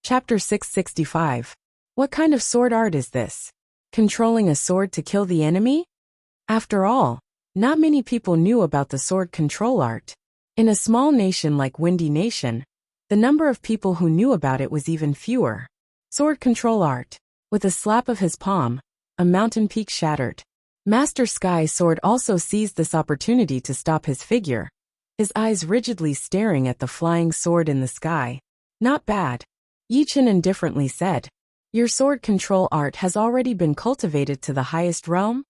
Chapter 665. What kind of sword art is this? Controlling a sword to kill the enemy? After all, not many people knew about the sword control art. In a small nation like Windy Nation, the number of people who knew about it was even fewer. Sword control art. With a slap of his palm, a mountain peak shattered. Master Sky Sword also seized this opportunity to stop his figure, his eyes rigidly staring at the flying sword in the sky. Not bad. Yichen indifferently said. Your sword control art has already been cultivated to the highest realm?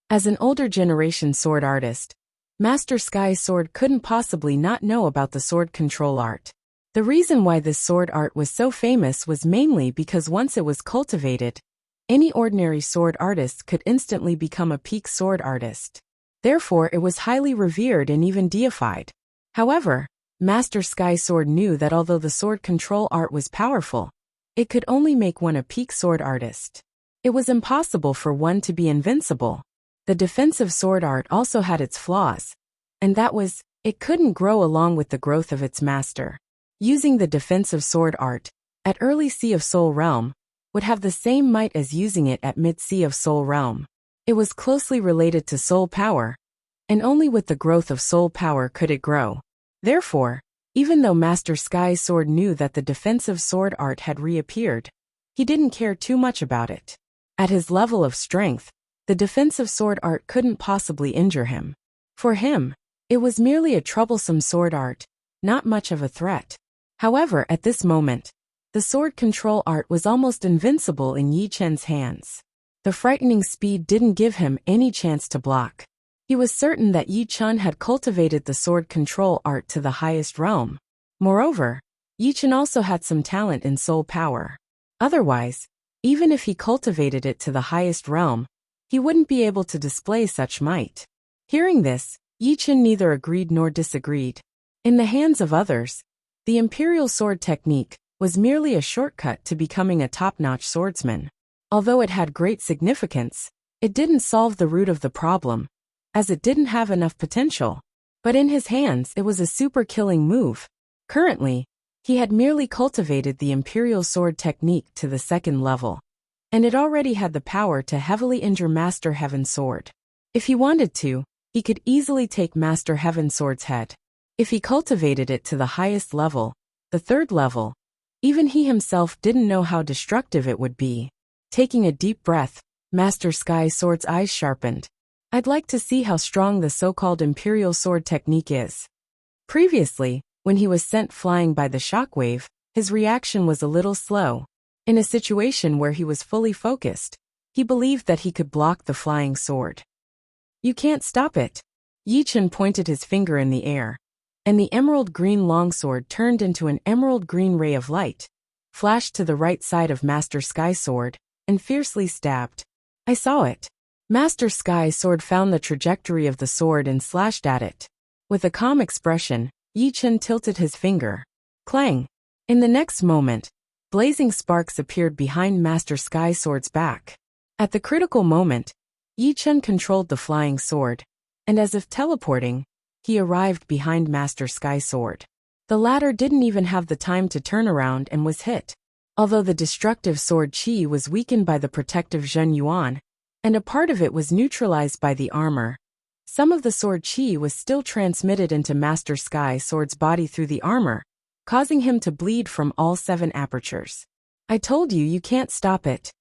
As an older generation sword artist, Master Sky Sword couldn't possibly not know about the sword control art. The reason why this sword art was so famous was mainly because once it was cultivated, any ordinary sword artist could instantly become a peak sword artist. Therefore, it was highly revered and even deified. However, Master Sky Sword knew that although the sword control art was powerful, it could only make one a peak sword artist. It was impossible for one to be invincible. The defensive sword art also had its flaws, and that was, it couldn't grow along with the growth of its master. Using the defensive sword art, at early Sea of Soul Realm, would have the same might as using it at mid-Sea of Soul Realm. It was closely related to soul power, and only with the growth of soul power could it grow. Therefore, even though Master Sky Sword knew that the defensive sword art had reappeared, he didn't care too much about it. At his level of strength, the defensive sword art couldn't possibly injure him. For him, it was merely a troublesome sword art, not much of a threat. However, at this moment, the sword control art was almost invincible in Yi Chen's hands. The frightening speed didn't give him any chance to block. He was certain that Yi Chen had cultivated the sword control art to the highest realm. Moreover, Yi Chen also had some talent in soul power. Otherwise, even if he cultivated it to the highest realm, he wouldn't be able to display such might. Hearing this, Yi Chen neither agreed nor disagreed. In the hands of others, the imperial sword technique was merely a shortcut to becoming a top-notch swordsman. Although it had great significance, it didn't solve the root of the problem, as it didn't have enough potential. But in his hands it was a super-killing move. Currently, he had merely cultivated the imperial sword technique to the second level, and it already had the power to heavily injure Master Heaven Sword. If he wanted to, he could easily take Master Heaven Sword's head. If he cultivated it to the highest level, the third level, even he himself didn't know how destructive it would be. Taking a deep breath, Master Sky Sword's eyes sharpened. I'd like to see how strong the so-called imperial sword technique is. Previously, when he was sent flying by the shockwave, his reaction was a little slow. In a situation where he was fully focused, he believed that he could block the flying sword. You can't stop it. Yi Chen pointed his finger in the air, and the emerald green longsword turned into an emerald green ray of light, flashed to the right side of Master Sky Sword, and fiercely stabbed. I saw it. Master Sky Sword found the trajectory of the sword and slashed at it. With a calm expression, Yi Chen tilted his finger. Clang! In the next moment, blazing sparks appeared behind Master Sky Sword's back. At the critical moment, Yi Chen controlled the flying sword, and as if teleporting, he arrived behind Master Sky Sword. The latter didn't even have the time to turn around and was hit. Although the destructive sword chi was weakened by the protective Zhen Yuan, and a part of it was neutralized by the armor, some of the sword chi was still transmitted into Master Sky Sword's body through the armor, causing him to bleed from all 7 apertures. I told you can't stop it.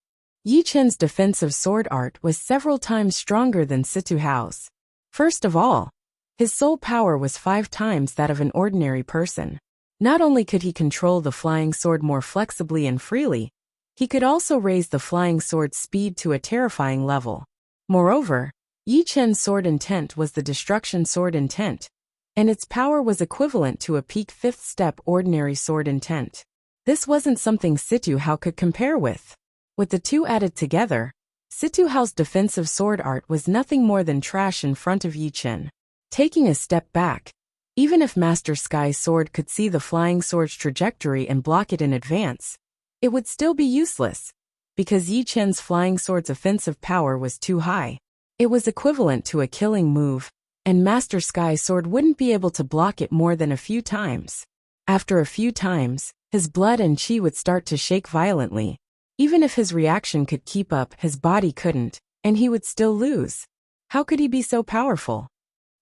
Yi Chen's defensive sword art was several times stronger than Situ Hao's. First of all, his soul power was 5 times that of an ordinary person. Not only could he control the flying sword more flexibly and freely, he could also raise the flying sword's speed to a terrifying level. Moreover, Yi Chen's sword intent was the destruction sword intent, and its power was equivalent to a peak 5th step ordinary sword intent. This wasn't something Situ Hao could compare with. With the two added together, Situ Hao's defensive sword art was nothing more than trash in front of Yi Chen. Taking a step back, even if Master Sky Sword could see the flying sword's trajectory and block it in advance, it would still be useless, because Yi Chen's flying sword's offensive power was too high. It was equivalent to a killing move, and Master Sky Sword wouldn't be able to block it more than a few times. After a few times, His blood and chi would start to shake violently. Even if his reaction could keep up, his body couldn't, and he would still lose. How could he be so powerful?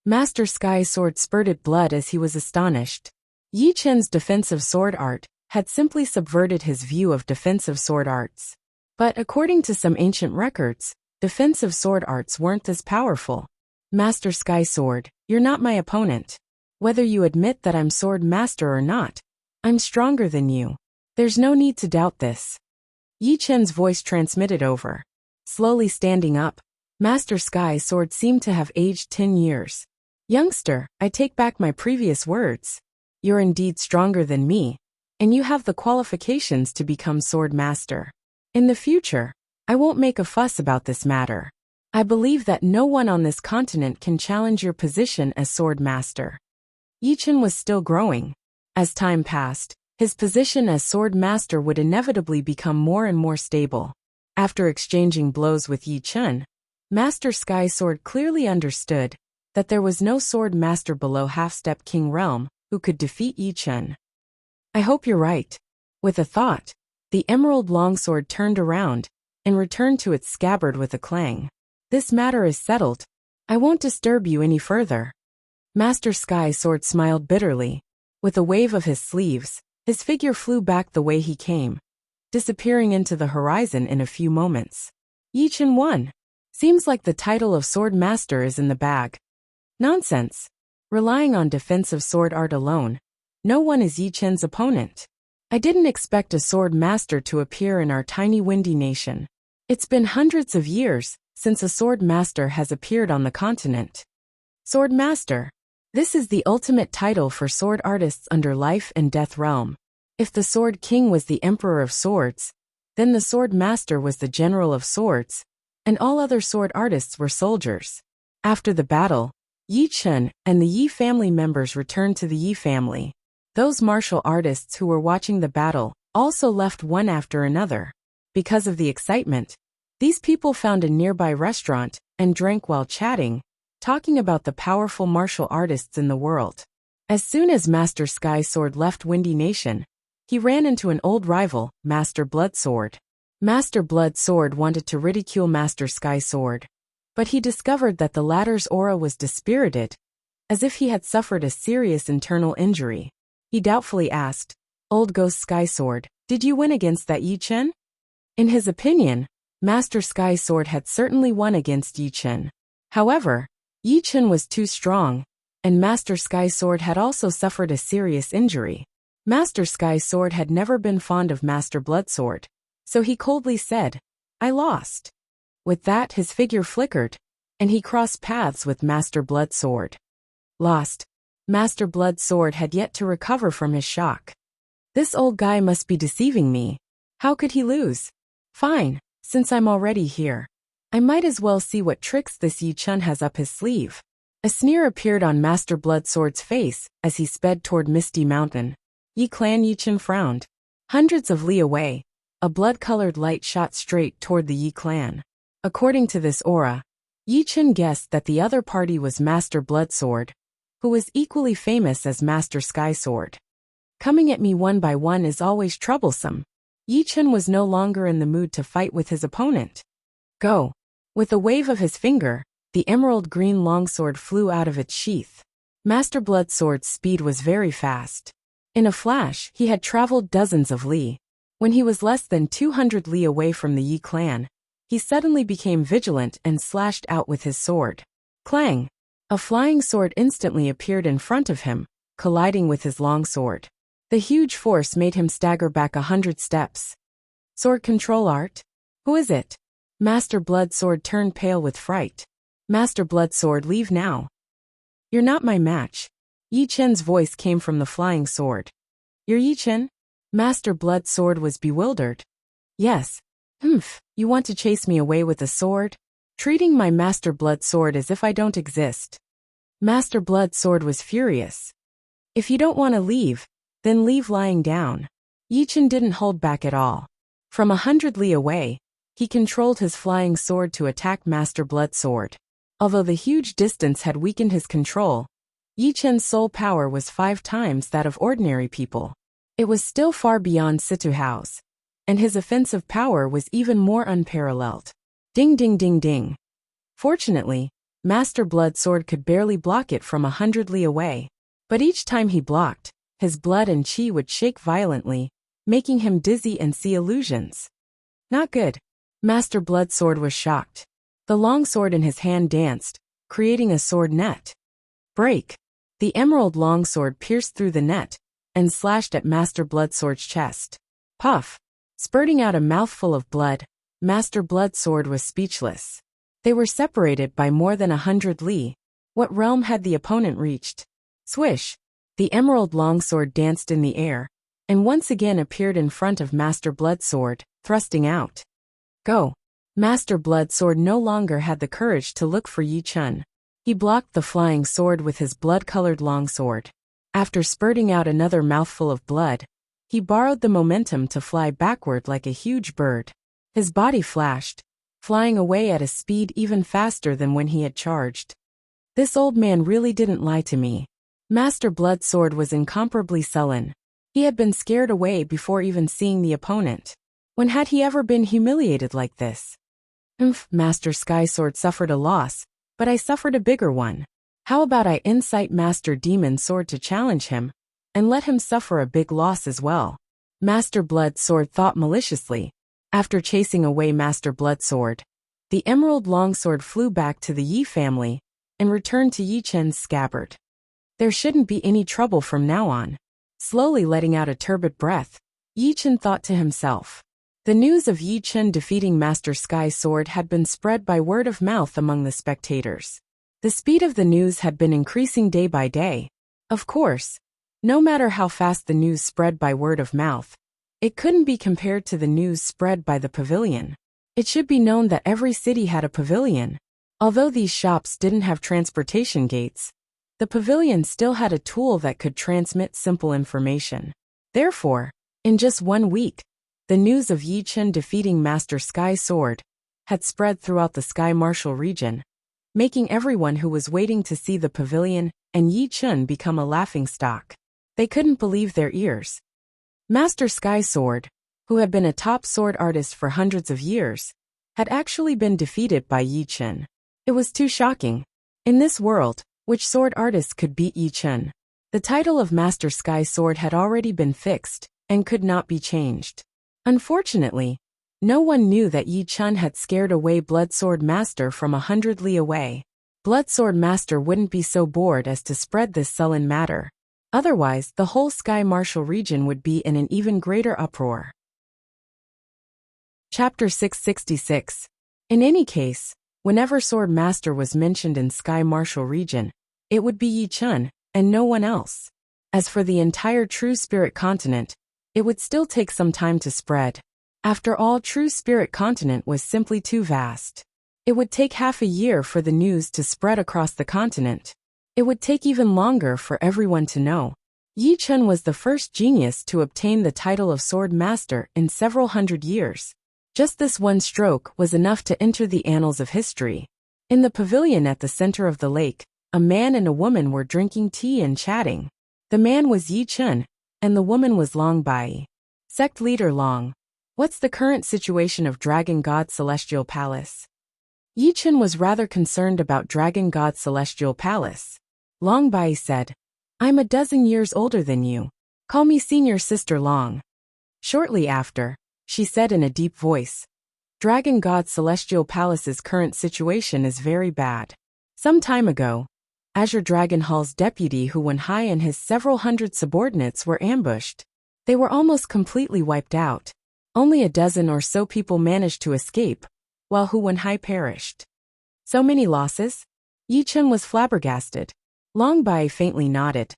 Master Sky Sword spurted blood as he was astonished. Yi Chen's defensive sword art had simply subverted his view of defensive sword arts. But according to some ancient records, defensive sword arts weren't this powerful. Master Sky Sword, you're not my opponent. Whether you admit that I'm sword master or not, I'm stronger than you. There's no need to doubt this. Yi Chen's voice transmitted over. Slowly standing up, Master Sky Sword seemed to have aged 10 years. Youngster, I take back my previous words. You're indeed stronger than me, and you have the qualifications to become sword master. In the future, I won't make a fuss about this matter. I believe that no one on this continent can challenge your position as sword master. Yi Chen was still growing. As time passed, his position as sword master would inevitably become more and more stable. After exchanging blows with Yi Chen, Master Sky Sword clearly understood that there was no sword master below Half-Step King Realm who could defeat Yi Chen. I hope you're right. With a thought, the emerald longsword turned around and returned to its scabbard with a clang. This matter is settled. I won't disturb you any further. Master Sky Sword smiled bitterly. With a wave of his sleeves, his figure flew back the way he came, disappearing into the horizon in a few moments. Yi Chen won. Seems like the title of sword master is in the bag. Nonsense. Relying on defensive sword art alone, no one is Yi Chen's opponent. I didn't expect a sword master to appear in our tiny windy nation. It's been hundreds of years since a sword master has appeared on the continent. Sword master. This is the ultimate title for sword artists under Life and Death Realm. If the Sword King was the Emperor of Swords, then the Sword Master was the General of Swords, and all other sword artists were soldiers. After the battle, Yi Chen and the Yi family members returned to the Yi family. Those martial artists who were watching the battle also left one after another. Because of the excitement, these people found a nearby restaurant and drank while chatting, talking about the powerful martial artists in the world. As soon as Master Sky Sword left Windy Nation, he ran into an old rival, Master Blood Sword. Master Blood Sword wanted to ridicule Master Sky Sword, but he discovered that the latter's aura was dispirited, as if he had suffered a serious internal injury. He doubtfully asked, Old Ghost Sky Sword, did you win against that Yi Chen? In his opinion, Master Sky Sword had certainly won against Yi Chen. However, Yi Chen was too strong, and Master Sky Sword had also suffered a serious injury. Master Sky Sword had never been fond of Master Blood Sword, so he coldly said, I lost. With that, his figure flickered, and he crossed paths with Master Blood Sword. Lost. Master Blood Sword had yet to recover from his shock. This old guy must be deceiving me. How could he lose? Fine, since I'm already here, I might as well see what tricks this Yi Chen has up his sleeve. A sneer appeared on Master Blood Sword's face as he sped toward Misty Mountain. Yi Clan Yi Chen frowned. Hundreds of li away, a blood-colored light shot straight toward the Yi Clan. According to this aura, Yi Chen guessed that the other party was Master Blood Sword, who was equally famous as Master Sky Sword. Coming at me one by one is always troublesome. Yi Chen was no longer in the mood to fight with his opponent. Go. With a wave of his finger, the emerald green longsword flew out of its sheath. Master Blood Sword's speed was very fast. In a flash, he had traveled dozens of li. When he was less than 200 li away from the Yi clan, he suddenly became vigilant and slashed out with his sword. Clang! A flying sword instantly appeared in front of him, colliding with his long sword. The huge force made him stagger back 100 steps. Sword control art? Who is it? Master Blood Sword turned pale with fright. Master Blood Sword, leave now. You're not my match. Yi Chen's voice came from the flying sword. You're Yi Chen? Master Blood Sword was bewildered. Yes. You want to chase me away with a sword? Treating my Master Blood Sword as if I don't exist. Master Blood Sword was furious. If you don't want to leave, then leave lying down. Yi Chen didn't hold back at all. From 100 li away, he controlled his flying sword to attack Master Blood Sword. Although the huge distance had weakened his control, Yi Chen's soul power was 5 times that of ordinary people. It was still far beyond Situ House, and his offensive power was even more unparalleled. Ding ding ding ding. Fortunately, Master Blood Sword could barely block it from 100 li away. But each time he blocked, his blood and chi would shake violently, making him dizzy and see illusions. Not good. Master Blood Sword was shocked. The long sword in his hand danced, creating a sword net. Break. The emerald longsword pierced through the net and slashed at Master Blood Sword's chest. Puff. Spurting out a mouthful of blood, Master Blood Sword was speechless. They were separated by more than 100 li. What realm had the opponent reached? Swish. The emerald longsword danced in the air, and once again appeared in front of Master Blood Sword, thrusting out. Go. Master Blood Sword no longer had the courage to look for Yi Chun. He blocked the flying sword with his blood-colored longsword. After spurting out another mouthful of blood, he borrowed the momentum to fly backward like a huge bird. His body flashed, flying away at a speed even faster than when he had charged. This old man really didn't lie to me. Master Blood Sword was incomparably sullen. He had been scared away before even seeing the opponent. When had he ever been humiliated like this? Master Sky Sword suffered a loss, but I suffered a bigger one. How about I incite Master Demon Sword to challenge him, and let him suffer a big loss as well? Master Blood Sword thought maliciously. After chasing away Master Blood Sword, the emerald longsword flew back to the Yi family and returned to Yi Chen's scabbard. There shouldn't be any trouble from now on. Slowly letting out a turbid breath, Yi Chen thought to himself. The news of Yi Chen defeating Master Sky Sword had been spread by word of mouth among the spectators. The speed of the news had been increasing day by day. Of course, no matter how fast the news spread by word of mouth, it couldn't be compared to the news spread by the pavilion. It should be known that every city had a pavilion. Although these shops didn't have transportation gates, the pavilion still had a tool that could transmit simple information. Therefore, in just 1 week, the news of Yi Chen defeating Master Sky Sword had spread throughout the Sky Martial region, making everyone who was waiting to see the pavilion and Yi Chen become a laughingstock. They couldn't believe their ears. Master Sky Sword, who had been a top sword artist for hundreds of years, had actually been defeated by Yi Chen. It was too shocking. In this world, which sword artist could beat Yi Chen? The title of Master Sky Sword had already been fixed and could not be changed. Unfortunately, no one knew that Yi Chen had scared away Blood Sword Master from 100 li away. Blood Sword Master wouldn't be so bored as to spread this sullen matter. Otherwise, the whole Sky Martial region would be in an even greater uproar. Chapter 666. In any case, whenever Sword Master was mentioned in Sky Martial region, it would be Yi Chen, and no one else. As for the entire True Spirit continent, it would still take some time to spread. After all, True Spirit continent was simply too vast. It would take half a year for the news to spread across the continent. It would take even longer for everyone to know. Yi Chen was the first genius to obtain the title of Sword Master in several hundred years. Just this one stroke was enough to enter the annals of history. In the pavilion at the center of the lake, a man and a woman were drinking tea and chatting. The man was Yi Chen, and the woman was Long Bai. Sect Leader Long. What's the current situation of Dragon God Celestial Palace? Yi Chen was rather concerned about Dragon God Celestial Palace. Long Bai said, I'm a dozen years older than you. Call me Senior Sister Long. Shortly after, she said in a deep voice, Dragon God Celestial Palace's current situation is very bad. Some time ago, Azure Dragon Hall's deputy Hu Wenhai and his several hundred subordinates were ambushed. They were almost completely wiped out. Only a dozen or so people managed to escape, while Hu Wenhai perished. So many losses? Yi Chen was flabbergasted. Long Bai faintly nodded.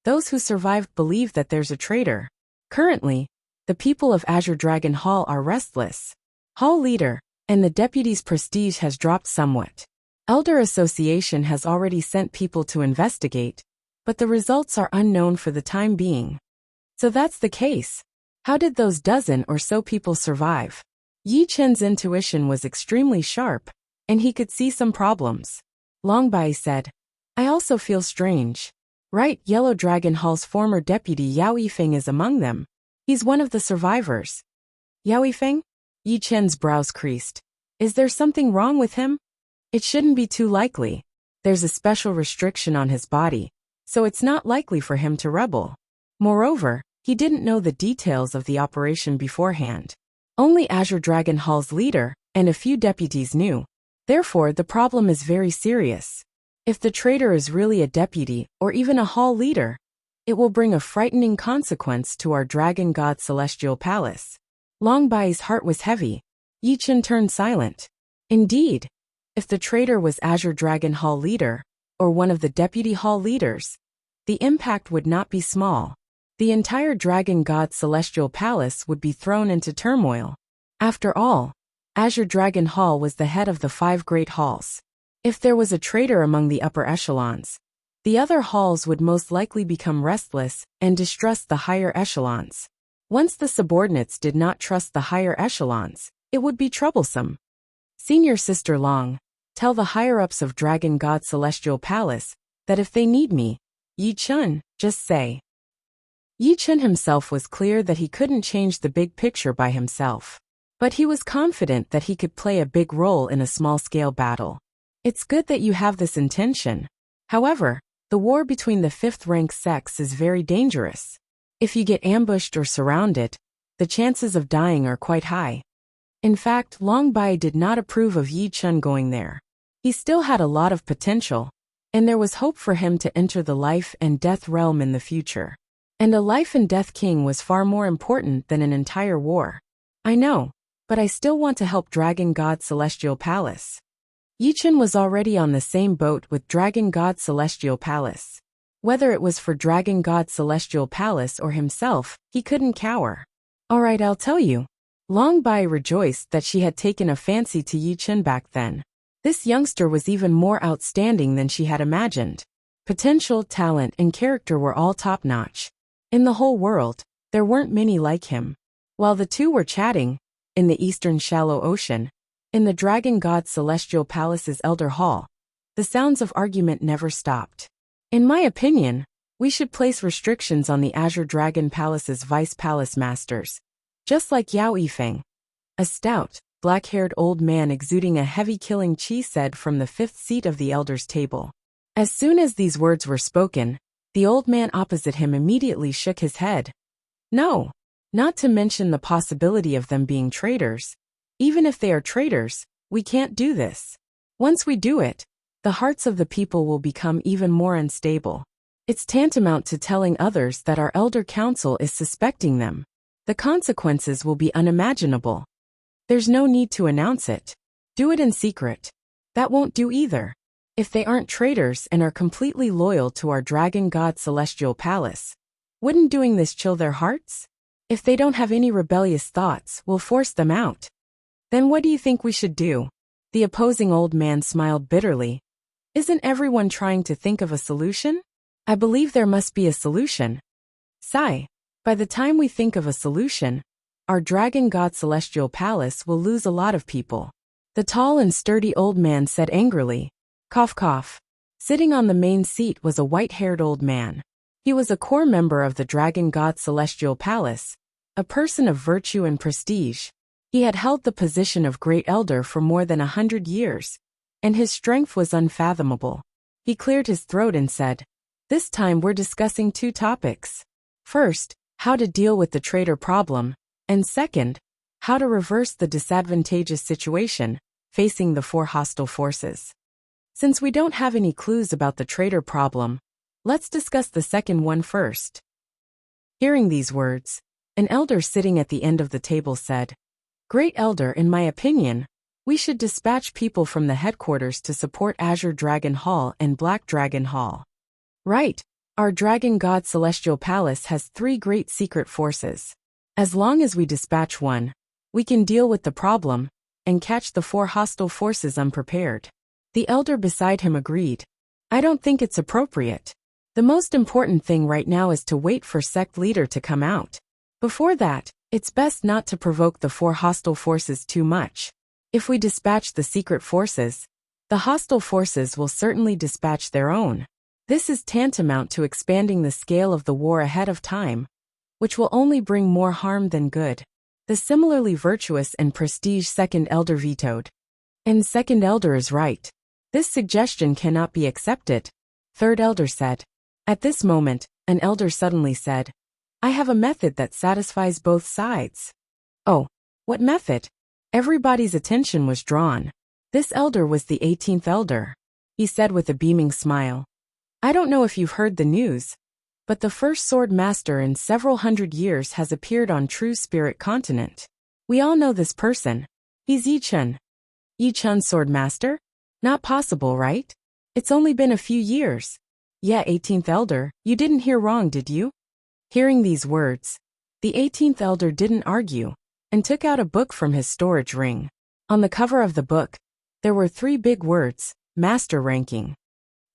Those who survived believe that there's a traitor. Currently, the people of Azure Dragon Hall are restless. Hall leader, and the deputy's prestige has dropped somewhat. Elder Association has already sent people to investigate, but the results are unknown for the time being. So that's the case. How did those dozen or so people survive? Yi Chen's intuition was extremely sharp, and he could see some problems. Long Bai said, I also feel strange. Right, Yellow Dragon Hall's former deputy Yao Yifeng is among them. He's one of the survivors. Yao Yifeng? Yi Chen's brows creased. Is there something wrong with him? It shouldn't be too likely. There's a special restriction on his body, so it's not likely for him to rebel. Moreover, he didn't know the details of the operation beforehand. Only Azure Dragon Hall's leader and a few deputies knew. Therefore, the problem is very serious. If the traitor is really a deputy or even a hall leader, it will bring a frightening consequence to our Dragon God Celestial Palace. Long Bai's heart was heavy. Yi Chen turned silent. Indeed, if the traitor was Azure Dragon Hall leader, or one of the deputy hall leaders, the impact would not be small. The entire Dragon God Celestial Palace would be thrown into turmoil. After all, Azure Dragon Hall was the head of the 5 great halls. If there was a traitor among the upper echelons, the other halls would most likely become restless and distrust the higher echelons. Once the subordinates did not trust the higher echelons, it would be troublesome. Senior Sister Long, tell the higher-ups of Dragon God Celestial Palace that if they need me, Yi Chen, just say. Yi Chen himself was clear that he couldn't change the big picture by himself. But he was confident that he could play a big role in a small-scale battle. It's good that you have this intention. However, the war between the 5th-rank sects is very dangerous. If you get ambushed or surrounded, the chances of dying are quite high. In fact, Long Bai did not approve of Yi Chen going there. He still had a lot of potential, and there was hope for him to enter the life and death realm in the future. And a life and death king was far more important than an entire war. I know, but I still want to help Dragon God Celestial Palace. Yi Chen was already on the same boat with Dragon God Celestial Palace. Whether it was for Dragon God Celestial Palace or himself, he couldn't cower. Alright, I'll tell you. Long Bai rejoiced that she had taken a fancy to Yi Chen back then. This youngster was even more outstanding than she had imagined. Potential, talent, and character were all top-notch. In the whole world, there weren't many like him. While the two were chatting, in the eastern shallow ocean, in the Dragon God Celestial Palace's Elder Hall, the sounds of argument never stopped. In my opinion, we should place restrictions on the Azure Dragon Palace's Vice Palace Masters, just like Yao Yifeng. A stout, black-haired old man exuding a heavy killing chi said from the 5th seat of the Elder's table. As soon as these words were spoken, the old man opposite him immediately shook his head. No, not to mention the possibility of them being traitors. Even if they are traitors, we can't do this. Once we do it, the hearts of the people will become even more unstable. It's tantamount to telling others that our Elder Council is suspecting them. The consequences will be unimaginable. There's no need to announce it. Do it in secret. That won't do either. If they aren't traitors and are completely loyal to our Dragon God Celestial Palace, wouldn't doing this chill their hearts? If they don't have any rebellious thoughts, we'll force them out. Then what do you think we should do? The opposing old man smiled bitterly. Isn't everyone trying to think of a solution? I believe there must be a solution. Sigh. By the time we think of a solution, our Dragon God Celestial Palace will lose a lot of people. The tall and sturdy old man said angrily. Cough cough. Sitting on the main seat was a white-haired old man. He was a core member of the Dragon God Celestial Palace, a person of virtue and prestige. He had held the position of Great Elder for more than 100 years, and his strength was unfathomable. He cleared his throat and said, "This time we're discussing 2 topics. First, how to deal with the traitor problem, and second, how to reverse the disadvantageous situation facing the 4 hostile forces. Since we don't have any clues about the traitor problem, let's discuss the second one first." Hearing these words, an elder sitting at the end of the table said, "Great Elder, in my opinion, we should dispatch people from the headquarters to support Azure Dragon Hall and Black Dragon Hall." Right, our Dragon God Celestial Palace has 3 great secret forces. As long as we dispatch one, we can deal with the problem and catch the 4 hostile forces unprepared. The elder beside him agreed. I don't think it's appropriate. The most important thing right now is to wait for sect leader to come out. Before that, it's best not to provoke the 4 hostile forces too much. If we dispatch the secret forces, the hostile forces will certainly dispatch their own. This is tantamount to expanding the scale of the war ahead of time, which will only bring more harm than good. The similarly virtuous and prestige second elder vetoed. And second elder is right. This suggestion cannot be accepted, third elder said. At this moment, an elder suddenly said, I have a method that satisfies both sides. Oh, what method? Everybody's attention was drawn. This elder was the 18th elder. He said with a beaming smile. I don't know if you've heard the news, but the first sword master in several hundred years has appeared on True Spirit continent. We all know this person. He's Yi Chun. Yi Chun sword master? Not possible, right? It's only been a few years. Yeah, 18th elder, you didn't hear wrong, did you? Hearing these words, the 18th elder didn't argue, and took out a book from his storage ring. On the cover of the book, there were 3 big words, Master Ranking.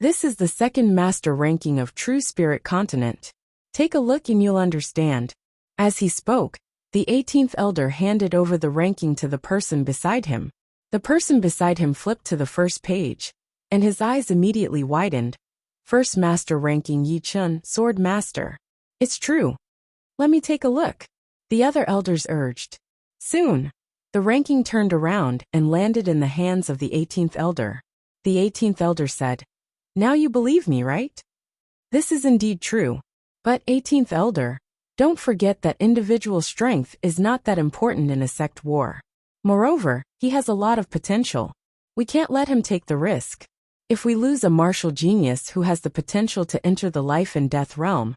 This is the second master ranking of True Spirit continent. Take a look and you'll understand. As he spoke, the 18th elder handed over the ranking to the person beside him. The person beside him flipped to the first page, and his eyes immediately widened. First master ranking Yi Chun, sword master. It's true. Let me take a look. The other elders urged. Soon, the ranking turned around and landed in the hands of the 18th elder. The 18th elder said, Now you believe me, right? This is indeed true. But 18th elder, don't forget that individual strength is not that important in a sect war. Moreover, he has a lot of potential. We can't let him take the risk. If we lose a martial genius who has the potential to enter the life and death realm,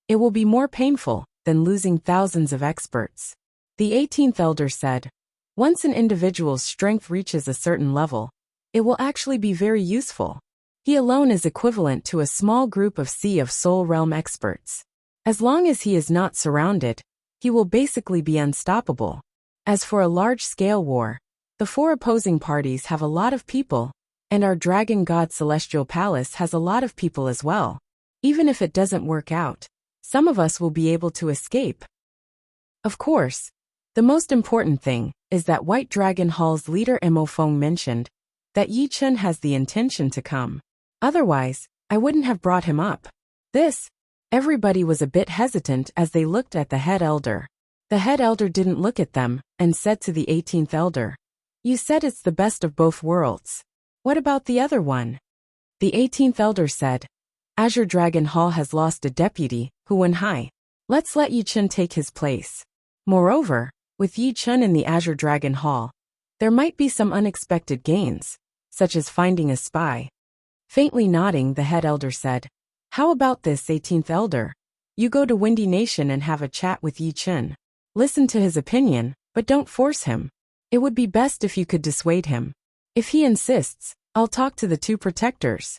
it will be more painful than losing thousands of experts. The 18th elder said, Once an individual's strength reaches a certain level, it will actually be very useful. He alone is equivalent to a small group of Sea of Soul realm experts. As long as he is not surrounded, he will basically be unstoppable. As for a large-scale war, the 4 opposing parties have a lot of people, and our Dragon God Celestial Palace has a lot of people as well. Even if it doesn't work out, some of us will be able to escape. Of course, the most important thing is that White Dragon Hall's leader Mo Feng mentioned that Yi Chun has the intention to come. Otherwise, I wouldn't have brought him up. Everybody was a bit hesitant as they looked at the head elder. The head elder didn't look at them and said to the 18th elder, You said it's the best of both worlds. What about the other one? The 18th elder said, Azure Dragon Hall has lost a deputy, Hu Wenhai. Let's let Yi Chun take his place. Moreover, with Yi Chun in the Azure Dragon Hall, there might be some unexpected gains, such as finding a spy. Faintly nodding, the head elder said, How about this, 18th elder? You go to Windy Nation and have a chat with Yi Chun. Listen to his opinion, but don't force him. It would be best if you could dissuade him. If he insists, I'll talk to the 2 protectors.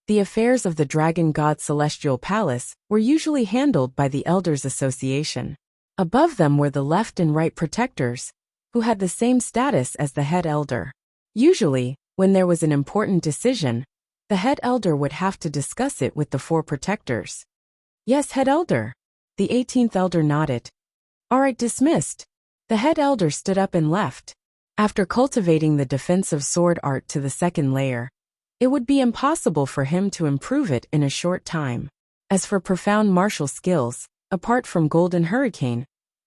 The affairs of the Dragon God Celestial Palace were usually handled by the Elders Association. Above them were the left and right protectors, who had the same status as the head elder. Usually, when there was an important decision, the head elder would have to discuss it with the 4 protectors. Yes, head elder. The 18th elder nodded. All right, dismissed. The head elder stood up and left. After cultivating the defensive sword art to the 2nd layer, it would be impossible for him to improve it in a short time. As for profound martial skills, apart from Golden Hurricane,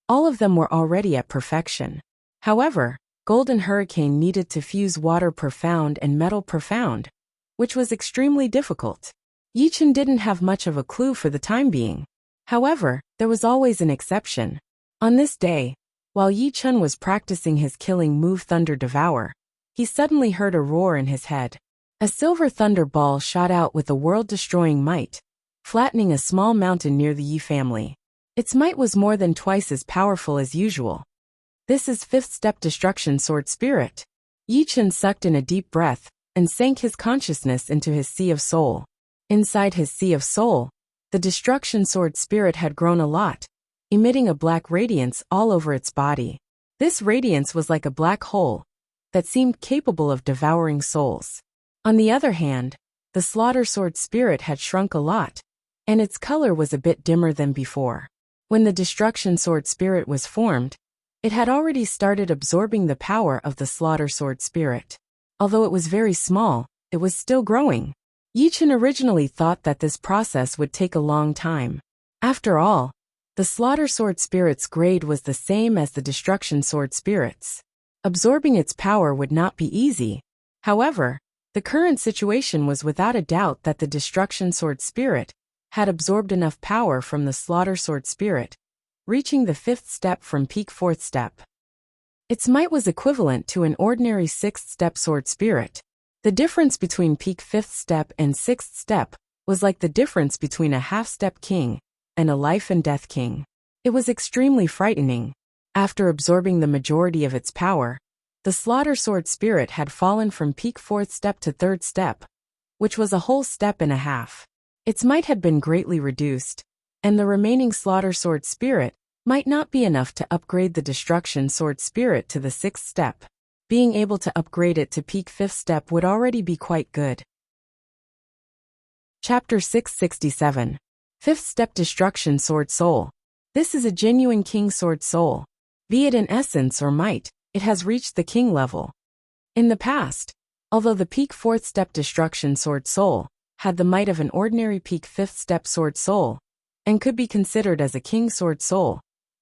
all of them were already at perfection. However, Golden Hurricane needed to fuse Water Profound and Metal Profound, which was extremely difficult. Yi Chun didn't have much of a clue for the time being. However, there was always an exception. On this day, while Yi Chun was practicing his killing move Thunder Devour, he suddenly heard a roar in his head. A silver thunder ball shot out with a world-destroying might, flattening a small mountain near the Yi family. Its might was more than twice as powerful as usual. This is 5th step Destruction Sword Spirit. Yi Chun sucked in a deep breath and sank his consciousness into his Sea of Soul. Inside his Sea of Soul, the Destruction Sword Spirit had grown a lot, emitting a black radiance all over its body. This radiance was like a black hole that seemed capable of devouring souls. On the other hand, the Slaughter Sword Spirit had shrunk a lot, and its color was a bit dimmer than before. When the Destruction Sword Spirit was formed, it had already started absorbing the power of the Slaughter Sword Spirit. Although it was very small, it was still growing. Yi-Chen originally thought that this process would take a long time. After all, the Slaughter Sword Spirit's grade was the same as the Destruction Sword Spirit's. Absorbing its power would not be easy. However, the current situation was without a doubt that the Destruction Sword Spirit had absorbed enough power from the Slaughter Sword Spirit, reaching the 5th step from peak 4th step. Its might was equivalent to an ordinary 6th step Sword Spirit. The difference between peak 5th step and 6th step was like the difference between a half-step king and a life and death king. It was extremely frightening. After absorbing the majority of its power, the Slaughter Sword Spirit had fallen from peak 4th step to 3rd step, which was a whole step and a half. Its might had been greatly reduced, and the remaining Slaughter Sword Spirit might not be enough to upgrade the Destruction Sword Spirit to the 6th step. Being able to upgrade it to peak 5th step would already be quite good. Chapter 667. 5th Step Destruction Sword Soul. This is a genuine King Sword Soul. Be it in essence or might, it has reached the King level. In the past, although the peak 4th step Destruction Sword Soul had the might of an ordinary peak 5th step Sword Soul, and could be considered as a King Sword Soul,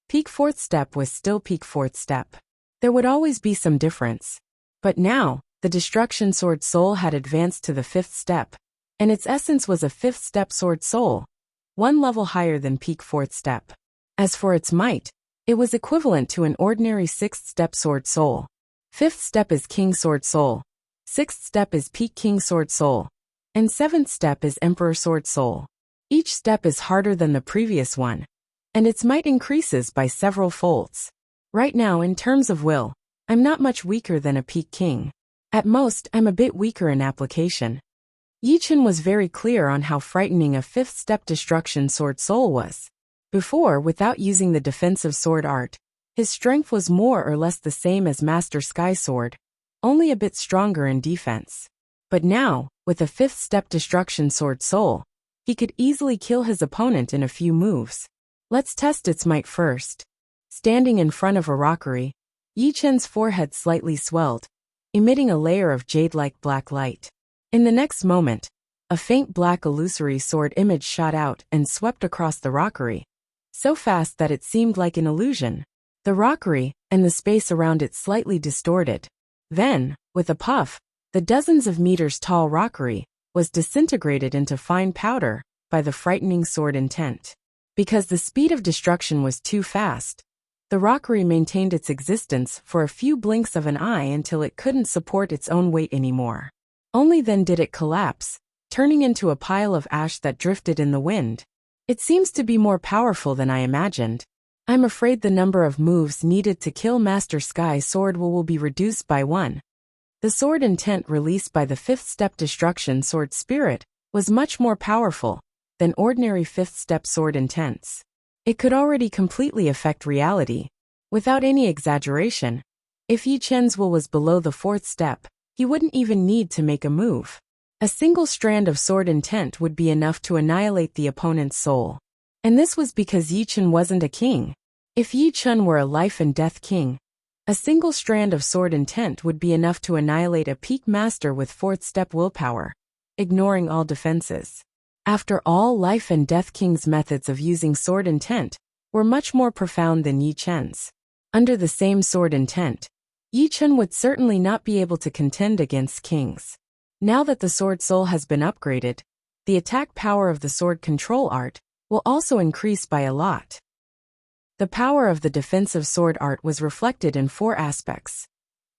peak 4th step was still peak 4th step. There would always be some difference. But now, the Destruction Sword Soul had advanced to the 5th step, and its essence was a 5th step Sword Soul, one level higher than peak 4th step. As for its might, it was equivalent to an ordinary 6th step Sword Soul. 5th step is King Sword Soul, 6th step is peak King Sword Soul, and 7th step is Emperor Sword Soul. Each step is harder than the previous one, and its might increases by several folds. Right now, in terms of will, I'm not much weaker than a peak king. At most, I'm a bit weaker in application. Yi-Chen was very clear on how frightening a 5th step Destruction Sword Soul was. Before, without using the defensive sword art, his strength was more or less the same as Master Sky Sword, only a bit stronger in defense. But now, with a 5th step Destruction Sword Soul, he could easily kill his opponent in a few moves. Let's test its might first. Standing in front of a rockery, Yi-Chen's forehead slightly swelled, emitting a layer of jade-like black light. In the next moment, a faint black illusory sword image shot out and swept across the rockery, so fast that it seemed like an illusion. The rockery and the space around it slightly distorted. Then, with a puff, the dozens of meters tall rockery was disintegrated into fine powder by the frightening sword intent. Because the speed of destruction was too fast, the rockery maintained its existence for a few blinks of an eye until it couldn't support its own weight anymore. Only then did it collapse, turning into a pile of ash that drifted in the wind. It seems to be more powerful than I imagined. I'm afraid the number of moves needed to kill Master Sky Sword will be reduced by 1. The sword intent released by the 5th step Destruction Sword Spirit was much more powerful than ordinary 5th step sword intents. It could already completely affect reality. Without any exaggeration, if Yi-Chen's will was below the 4th step, he wouldn't even need to make a move. A single strand of sword intent would be enough to annihilate the opponent's soul. And this was because Yi-Chen wasn't a king. If Yi-Chen were a life and death king, a single strand of sword intent would be enough to annihilate a peak master with 4th step willpower, ignoring all defenses. After all, life and death king's methods of using sword intent were much more profound than Yi-Chen's. Under the same sword intent, Yi-Chen would certainly not be able to contend against kings. Now that the sword soul has been upgraded, the attack power of the sword control art will also increase by a lot. The power of the defensive sword art was reflected in 4 aspects: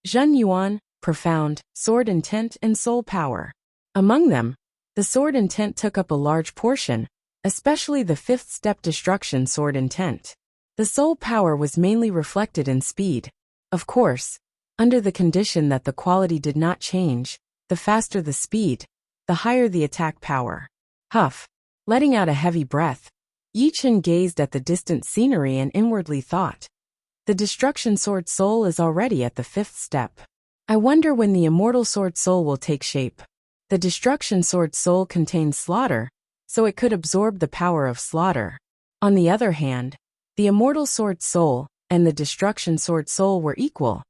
Zhen Yuan, profound, sword intent, and soul power. Among them, the sword intent took up a large portion, especially the 5th step Destruction Sword intent. The soul power was mainly reflected in speed. Of course, under the condition that the quality did not change, the faster the speed, the higher the attack power. Huff. Letting out a heavy breath, Yi-Chen gazed at the distant scenery and inwardly thought. The Destruction Sword Soul is already at the 5th step. I wonder when the Immortal Sword Soul will take shape. The Destruction Sword Soul contains slaughter, so it could absorb the power of slaughter. On the other hand, the Immortal Sword Soul and the Destruction Sword Soul were equal,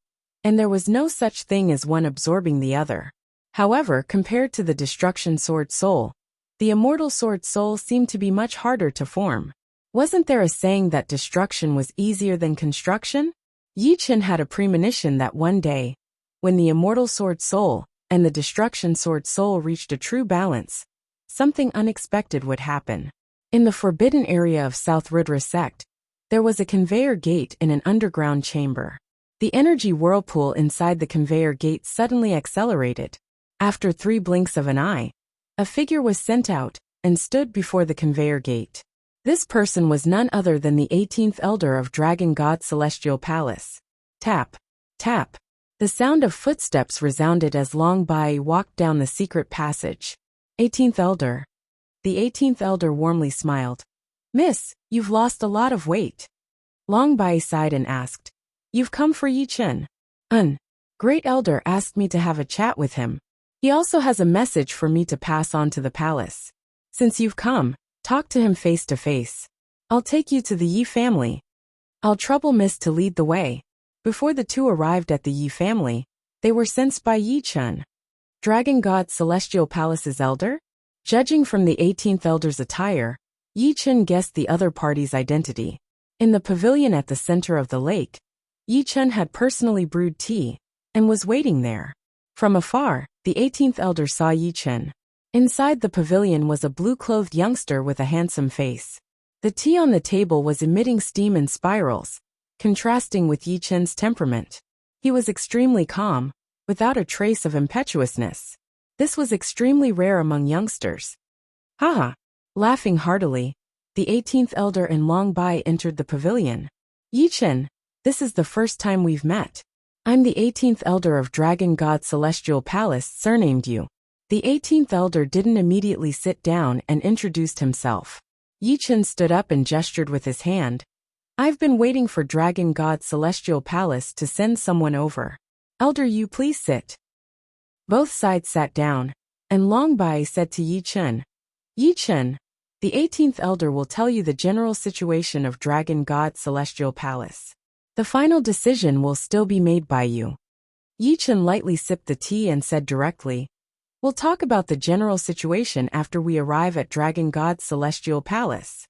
and there was no such thing as one absorbing the other. However, compared to the Destruction Sword Soul, the Immortal Sword Soul seemed to be much harder to form. Wasn't there a saying that destruction was easier than construction? Yi Chen had a premonition that one day, when the Immortal Sword Soul and the Destruction Sword Soul reached a true balance, something unexpected would happen. In the forbidden area of South Rudra sect, there was a conveyor gate in an underground chamber. The energy whirlpool inside the conveyor gate suddenly accelerated. After 3 blinks of an eye, a figure was sent out and stood before the conveyor gate. This person was none other than the 18th Elder of Dragon God Celestial Palace. Tap, tap. The sound of footsteps resounded as Long Bai walked down the secret passage. 18th Elder. The 18th Elder warmly smiled. Miss, you've lost a lot of weight. Long Bai sighed and asked, You've come for Yi Chen? Great Elder asked me to have a chat with him. He also has a message for me to pass on to the palace. Since you've come, talk to him face to face. I'll take you to the Yi family. I'll trouble Miss to lead the way. Before the two arrived at the Yi family, they were sensed by Yi Chen. Dragon God Celestial Palace's elder? Judging from the 18th Elder's attire, Yi Chen guessed the other party's identity. In the pavilion at the center of the lake, Yi Chen had personally brewed tea and was waiting there. From afar, the 18th Elder saw Yi Chen. Inside the pavilion was a blue-clothed youngster with a handsome face. The tea on the table was emitting steam and spirals, contrasting with Yi Chen's temperament. He was extremely calm, without a trace of impetuousness. This was extremely rare among youngsters. Haha! Laughing heartily, the 18th Elder and Long Bai entered the pavilion. Yi Chen, this is the first time we've met. I'm the 18th Elder of Dragon God Celestial Palace, surnamed Yu. The 18th Elder didn't immediately sit down and introduced himself. Yi Chen stood up and gestured with his hand. I've been waiting for Dragon God Celestial Palace to send someone over. Elder Yu, please sit. Both sides sat down, and Long Bai said to Yi Chen, Yi Chen, the 18th Elder will tell you the general situation of Dragon God Celestial Palace. The final decision will still be made by you. Yi Chen lightly sipped the tea and said directly, We'll talk about the general situation after we arrive at Dragon God Celestial Palace.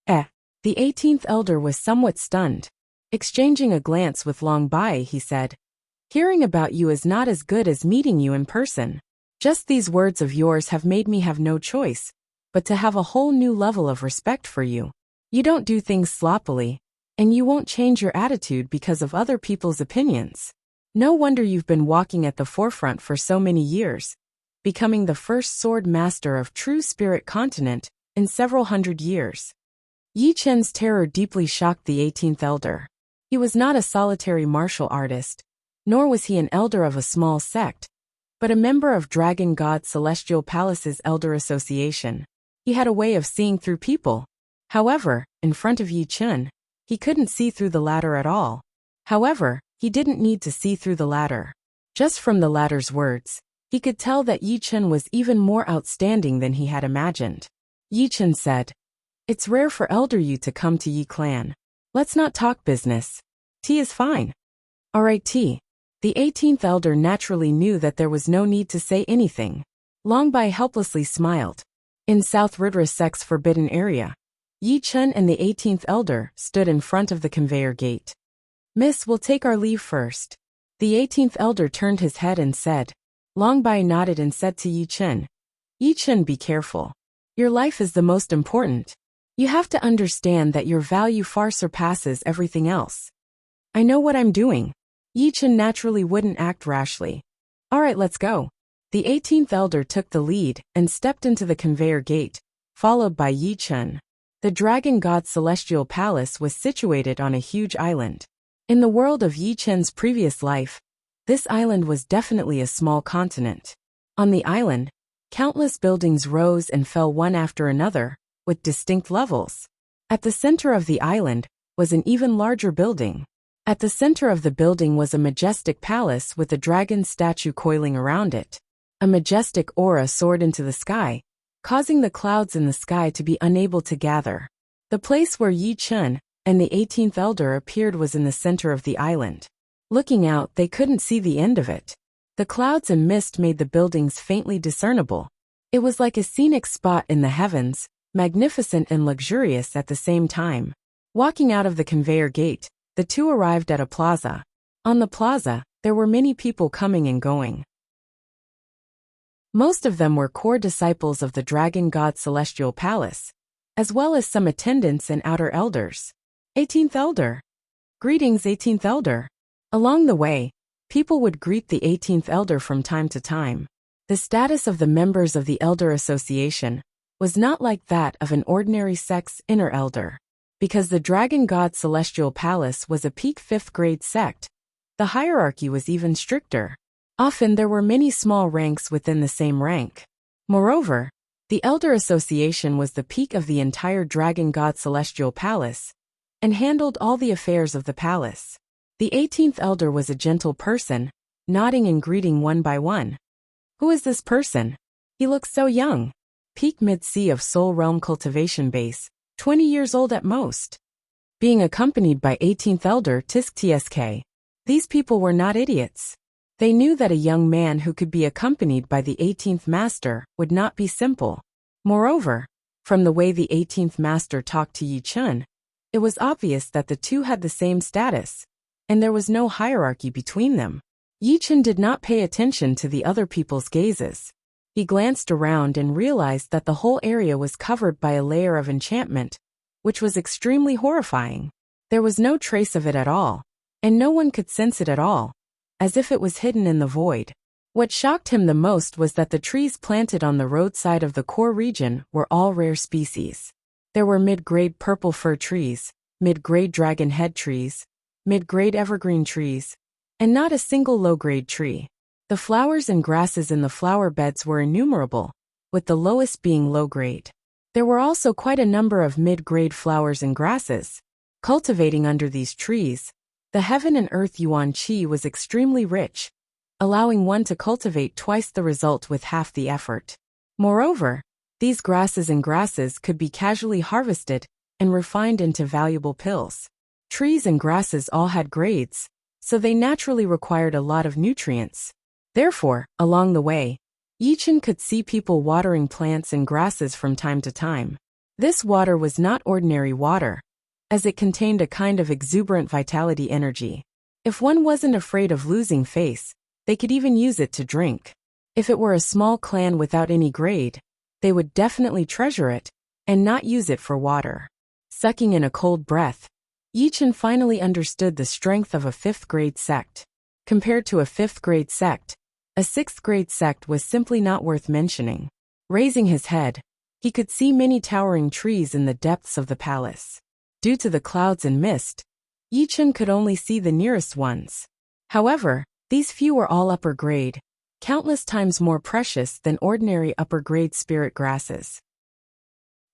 The 18th Elder was somewhat stunned. Exchanging a glance with Long Bai, he said, Hearing about you is not as good as meeting you in person. Just these words of yours have made me have no choice but to have a whole new level of respect for you. You don't do things sloppily, and you won't change your attitude because of other people's opinions. No wonder you've been walking at the forefront for so many years, becoming the first sword master of true spirit continent in several hundred years. Yi Chen's terror deeply shocked the 18th Elder. He was not a solitary martial artist, nor was he an elder of a small sect, but a member of Dragon God Celestial Palace's Elder Association. He had a way of seeing through people. However, in front of Yi Chen, he couldn't see through the latter at all. However, he didn't need to see through the latter. Just from the latter's words, he could tell that Yi Chen was even more outstanding than he had imagined. Yi Chen said, It's rare for Elder Yu to come to Yi clan. Let's not talk business. Tea is fine. Alright, tea. The 18th Elder naturally knew that there was no need to say anything. Long Bai helplessly smiled. In South Rudra sect's forbidden area, Yi Chen and the 18th Elder stood in front of the conveyor gate. Miss, we'll take our leave first. The 18th Elder turned his head and said. Long Bai nodded and said to Yi Chen, Yi Chen, be careful. Your life is the most important. You have to understand that your value far surpasses everything else. I know what I'm doing. Yi Chen naturally wouldn't act rashly. Alright, let's go. The 18th Elder took the lead and stepped into the conveyor gate, followed by Yi Chen. The Dragon God Celestial Palace was situated on a huge island. In the world of Yi Chen's previous life, this island was definitely a small continent. On the island, countless buildings rose and fell one after another, with distinct levels. At the center of the island was an even larger building. At the center of the building was a majestic palace with a dragon statue coiling around it. A majestic aura soared into the sky, causing the clouds in the sky to be unable to gather. The place where Yi Chen and the 18th Elder appeared was in the center of the island. Looking out, they couldn't see the end of it. The clouds and mist made the buildings faintly discernible. It was like a scenic spot in the heavens, magnificent and luxurious at the same time. Walking out of the conveyor gate, the two arrived at a plaza. On the plaza, there were many people coming and going. Most of them were core disciples of the dragon god's celestial palace, as well as some attendants and outer elders. 18th Elder. Greetings, 18th Elder. Along the way, people would greet the 18th Elder from time to time. The status of the members of the Elder Association was not like that of an ordinary sex inner elder. Because the dragon god's celestial palace was a peak 5th grade sect, the hierarchy was even stricter. Often there were many small ranks within the same rank. Moreover, the Elder Association was the peak of the entire dragon god celestial palace, and handled all the affairs of the palace. The 18th Elder was a gentle person, nodding and greeting one by one. Who is this person? He looks so young. Peak mid-sea of Soul Realm cultivation base, 20 years old at most. Being accompanied by 18th Elder Tisk Tsk. These people were not idiots. They knew that a young man who could be accompanied by the 18th Master would not be simple. Moreover, from the way the 18th Master talked to Yi Chun, it was obvious that the two had the same status, and there was no hierarchy between them. Yi Chun did not pay attention to the other people's gazes. He glanced around and realized that the whole area was covered by a layer of enchantment, which was extremely horrifying. There was no trace of it at all, and no one could sense it at all, as if it was hidden in the void. What shocked him the most was that the trees planted on the roadside of the core region were all rare species. There were mid-grade purple fir trees, mid-grade dragon head trees, mid-grade evergreen trees, and not a single low-grade tree. The flowers and grasses in the flower beds were innumerable, with the lowest being low-grade. There were also quite a number of mid-grade flowers and grasses. Cultivating under these trees, the heaven and earth yuan qi was extremely rich, allowing one to cultivate twice the result with half the effort. Moreover, these grasses could be casually harvested and refined into valuable pills. Trees and grasses all had grades, so they naturally required a lot of nutrients. Therefore, along the way, Yi Chun could see people watering plants and grasses from time to time. This water was not ordinary water, as it contained a kind of exuberant vitality energy. If one wasn't afraid of losing face, they could even use it to drink. If it were a small clan without any grade, they would definitely treasure it, and not use it for water. Sucking in a cold breath, Yi Chun finally understood the strength of a 5th grade sect. Compared to a 5th grade sect, a 6th grade sect was simply not worth mentioning. Raising his head, he could see many towering trees in the depths of the palace. Due to the clouds and mist, Yi Chun could only see the nearest ones. However, these few were all upper grade, countless times more precious than ordinary upper grade spirit grasses.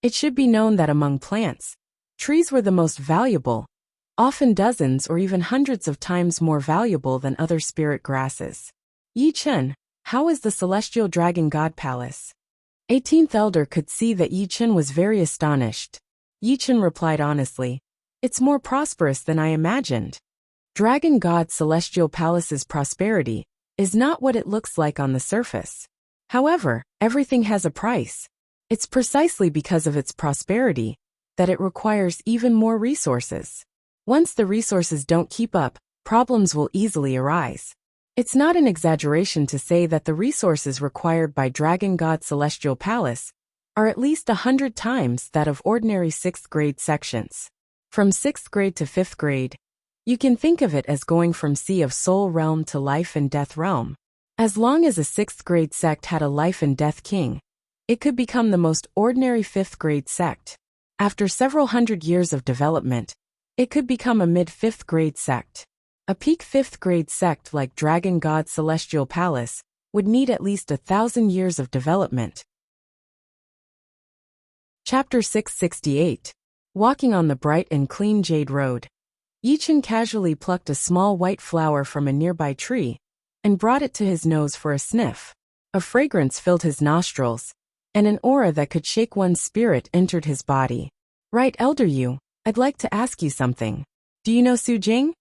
It should be known that among plants, trees were the most valuable, often dozens or even hundreds of times more valuable than other spirit grasses. Yi Chun, how is the celestial dragon god palace? 18th Elder could see that Yi Chun was very astonished. Yi Chun replied honestly, "It's more prosperous than I imagined. Dragon God Celestial Palace's prosperity is not what it looks like on the surface. However, everything has a price. It's precisely because of its prosperity that it requires even more resources. Once the resources don't keep up, problems will easily arise. It's not an exaggeration to say that the resources required by Dragon God Celestial Palace are at least 100 times that of ordinary 6th grade sections. From 6th grade to 5th grade, you can think of it as going from Sea of Soul Realm to Life and Death Realm. As long as a 6th grade sect had a Life and Death King, it could become the most ordinary 5th grade sect. After several hundred years of development, it could become a mid-5th grade sect. A peak 5th grade sect like Dragon God Celestial Palace would need at least 1,000 years of development. Chapter 668. Walking on the bright and clean jade road. Yi Chun casually plucked a small white flower from a nearby tree and brought it to his nose for a sniff. A fragrance filled his nostrils, and an aura that could shake one's spirit entered his body. "Right, Elder Yu, I'd like to ask you something. Do you know Su Jing?"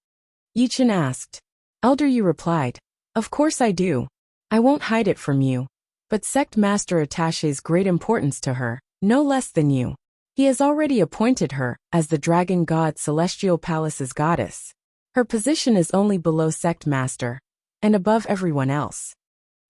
Yi Chun asked. Elder Yu replied, "Of course I do. I won't hide it from you. But Sect Master attaches great importance to her, no less than you. He has already appointed her as the Dragon God Celestial Palace's goddess. Her position is only below Sect Master, and above everyone else.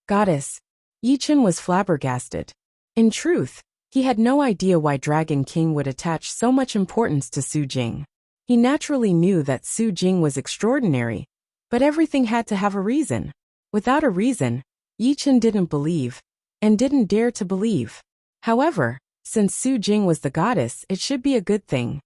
Goddess. Yi Chen was flabbergasted. In truth, he had no idea why Dragon King would attach so much importance to Su Jing. He naturally knew that Su Jing was extraordinary, but everything had to have a reason. Without a reason, Yi Chen didn't believe, and didn't dare to believe. However, since Su Jing was the goddess, it should be a good thing.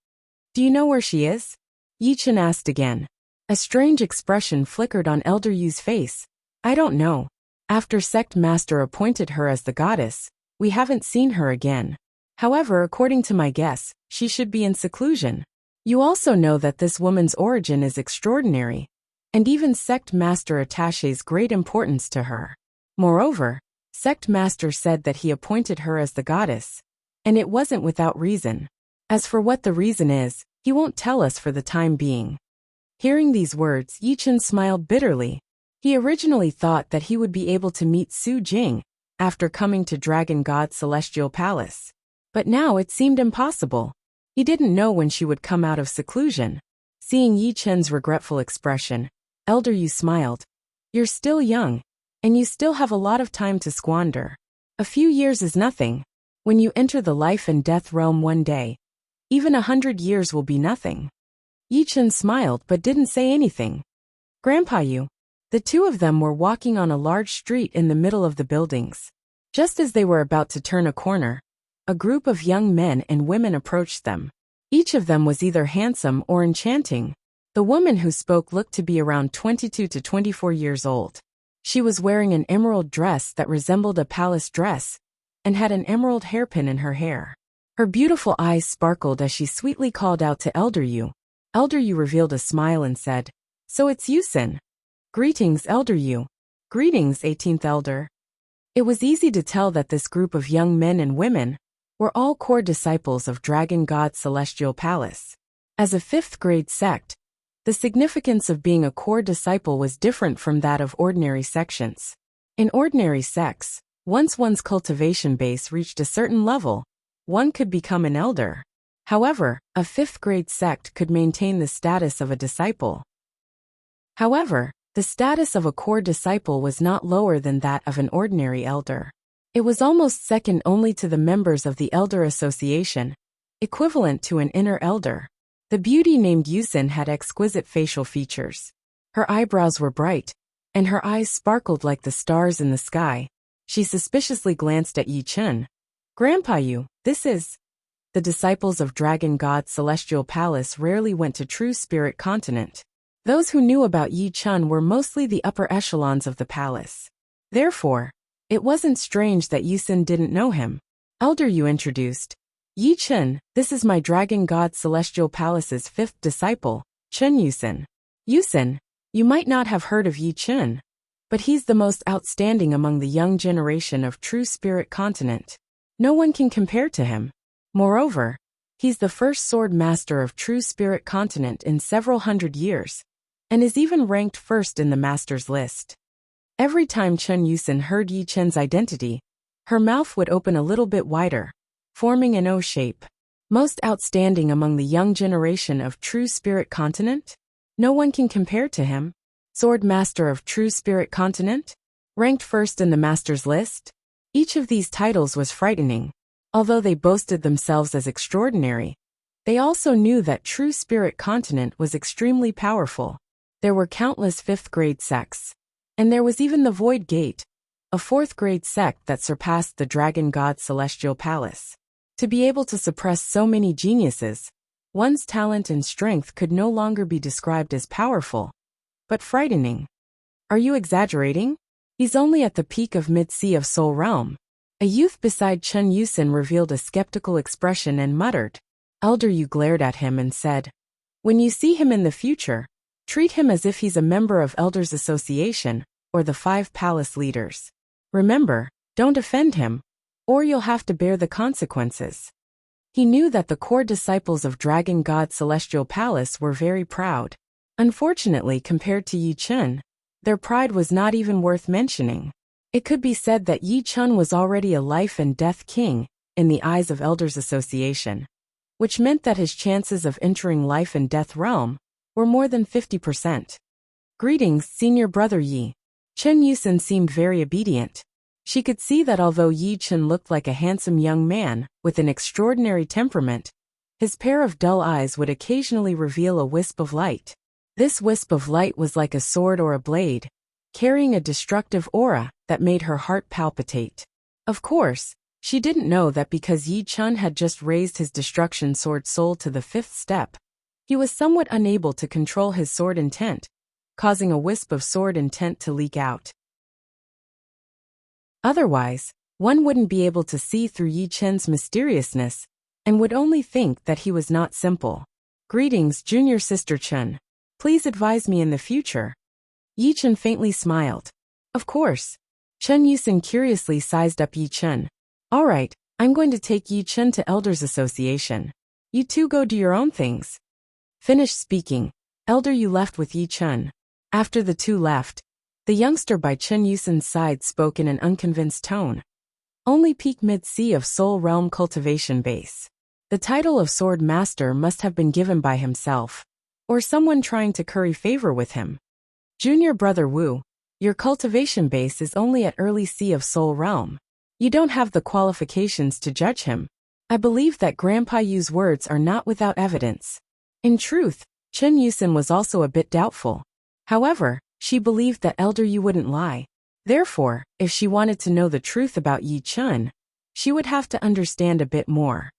Do you know where she is? Yi Chen asked again. A strange expression flickered on Elder Yu's face. I don't know. After Sect Master appointed her as the goddess, we haven't seen her again. However, according to my guess, she should be in seclusion. You also know that this woman's origin is extraordinary, and even Sect Master attaches great importance to her. Moreover, Sect Master said that he appointed her as the goddess, and it wasn't without reason. As for what the reason is, he won't tell us for the time being. Hearing these words, Yi Chen smiled bitterly. He originally thought that he would be able to meet Su Jing after coming to Dragon God Celestial Palace. But now it seemed impossible. He didn't know when she would come out of seclusion. Seeing Yi Chen's regretful expression, Elder Yu smiled. You're still young, and you still have a lot of time to squander. A few years is nothing. When you enter the life and death realm one day, even 100 years will be nothing. Yi Chen smiled but didn't say anything. Grandpa Yu. The two of them were walking on a large street in the middle of the buildings. Just as they were about to turn a corner, a group of young men and women approached them. Each of them was either handsome or enchanting. The woman who spoke looked to be around 22 to 24 years old. She was wearing an emerald dress that resembled a palace dress, and had an emerald hairpin in her hair. Her beautiful eyes sparkled as she sweetly called out to Elder Yu. Elder Yu revealed a smile and said, So it's Yusin. Greetings, Elder Yu. Greetings, 18th Elder. It was easy to tell that this group of young men and women were all core disciples of Dragon God Celestial Palace. As a 5th grade sect, the significance of being a core disciple was different from that of ordinary sections. In ordinary sects, once one's cultivation base reached a certain level, one could become an elder. However, a 5th grade sect could maintain the status of a disciple. However, the status of a core disciple was not lower than that of an ordinary elder. It was almost second only to the members of the Elder Association, equivalent to an inner elder. The beauty named Yusin had exquisite facial features. Her eyebrows were bright, and her eyes sparkled like the stars in the sky. She suspiciously glanced at Yi Chen. Grandpa Yu, this is... The disciples of Dragon God Celestial Palace rarely went to True Spirit Continent. Those who knew about Yi Chen were mostly the upper echelons of the palace. Therefore, it wasn't strange that Yusin didn't know him. Elder Yu introduced. Yi Chen, this is my Dragon God Celestial Palace's 5th disciple, Chen Yusin. Yusin, you might not have heard of Yi Chen, but he's the most outstanding among the young generation of True Spirit Continent. No one can compare to him. Moreover, he's the first sword master of True Spirit Continent in several hundred years, and is even ranked first in the master's list. Every time Chen Yusin heard Yi Chen's identity, her mouth would open a little bit wider, forming an O shape. Most outstanding among the young generation of True Spirit Continent? No one can compare to him. Sword Master of True Spirit Continent? Ranked first in the master's list? Each of these titles was frightening. Although they boasted themselves as extraordinary, they also knew that True Spirit Continent was extremely powerful. There were countless 5th grade sects. And there was even the Void Gate, a 4th grade sect that surpassed the Dragon God Celestial Palace. To be able to suppress so many geniuses, one's talent and strength could no longer be described as powerful, but frightening. Are you exaggerating? He's only at the peak of mid-sea of Soul Realm. A youth beside Chen Yusin revealed a skeptical expression and muttered. Elder Yu glared at him and said, When you see him in the future, treat him as if he's a member of Elders Association, or the 5 palace leaders. Remember, don't offend him, or you'll have to bear the consequences. He knew that the core disciples of Dragon God Celestial Palace were very proud. Unfortunately, compared to Yi Chen, their pride was not even worth mentioning. It could be said that Yi Chun was already a life and death king in the eyes of Elders Association, which meant that his chances of entering life and death realm were more than 50%. Greetings, senior brother Yi. Chen Yusen seemed very obedient. She could see that although Yi Chun looked like a handsome young man with an extraordinary temperament, his pair of dull eyes would occasionally reveal a wisp of light. This wisp of light was like a sword or a blade, carrying a destructive aura that made her heart palpitate. Of course, she didn't know that because Yi Chun had just raised his destruction sword soul to the 5th step, he was somewhat unable to control his sword intent, causing a wisp of sword intent to leak out. Otherwise, one wouldn't be able to see through Yi Chun's mysteriousness and would only think that he was not simple. Greetings, junior sister Chun. Please advise me in the future. Yi Chun faintly smiled. Of course. Chen Yusen curiously sized up Yi Chun. All right, I'm going to take Yi Chun to Elders Association. You two go do your own things. Finished speaking, Elder Yu left with Yi Chun. After the two left, the youngster by Chen Yusen's side spoke in an unconvinced tone. Only peak mid-sea of Soul Realm Cultivation Base. The title of Sword Master must have been given by himself, or someone trying to curry favor with him. Junior brother Wu, your cultivation base is only at early sea of Soul Realm. You don't have the qualifications to judge him. I believe that Grandpa Yu's words are not without evidence. In truth, Chen Yusen was also a bit doubtful. However, she believed that Elder Yu wouldn't lie. Therefore, if she wanted to know the truth about Yi Chun, she would have to understand a bit more.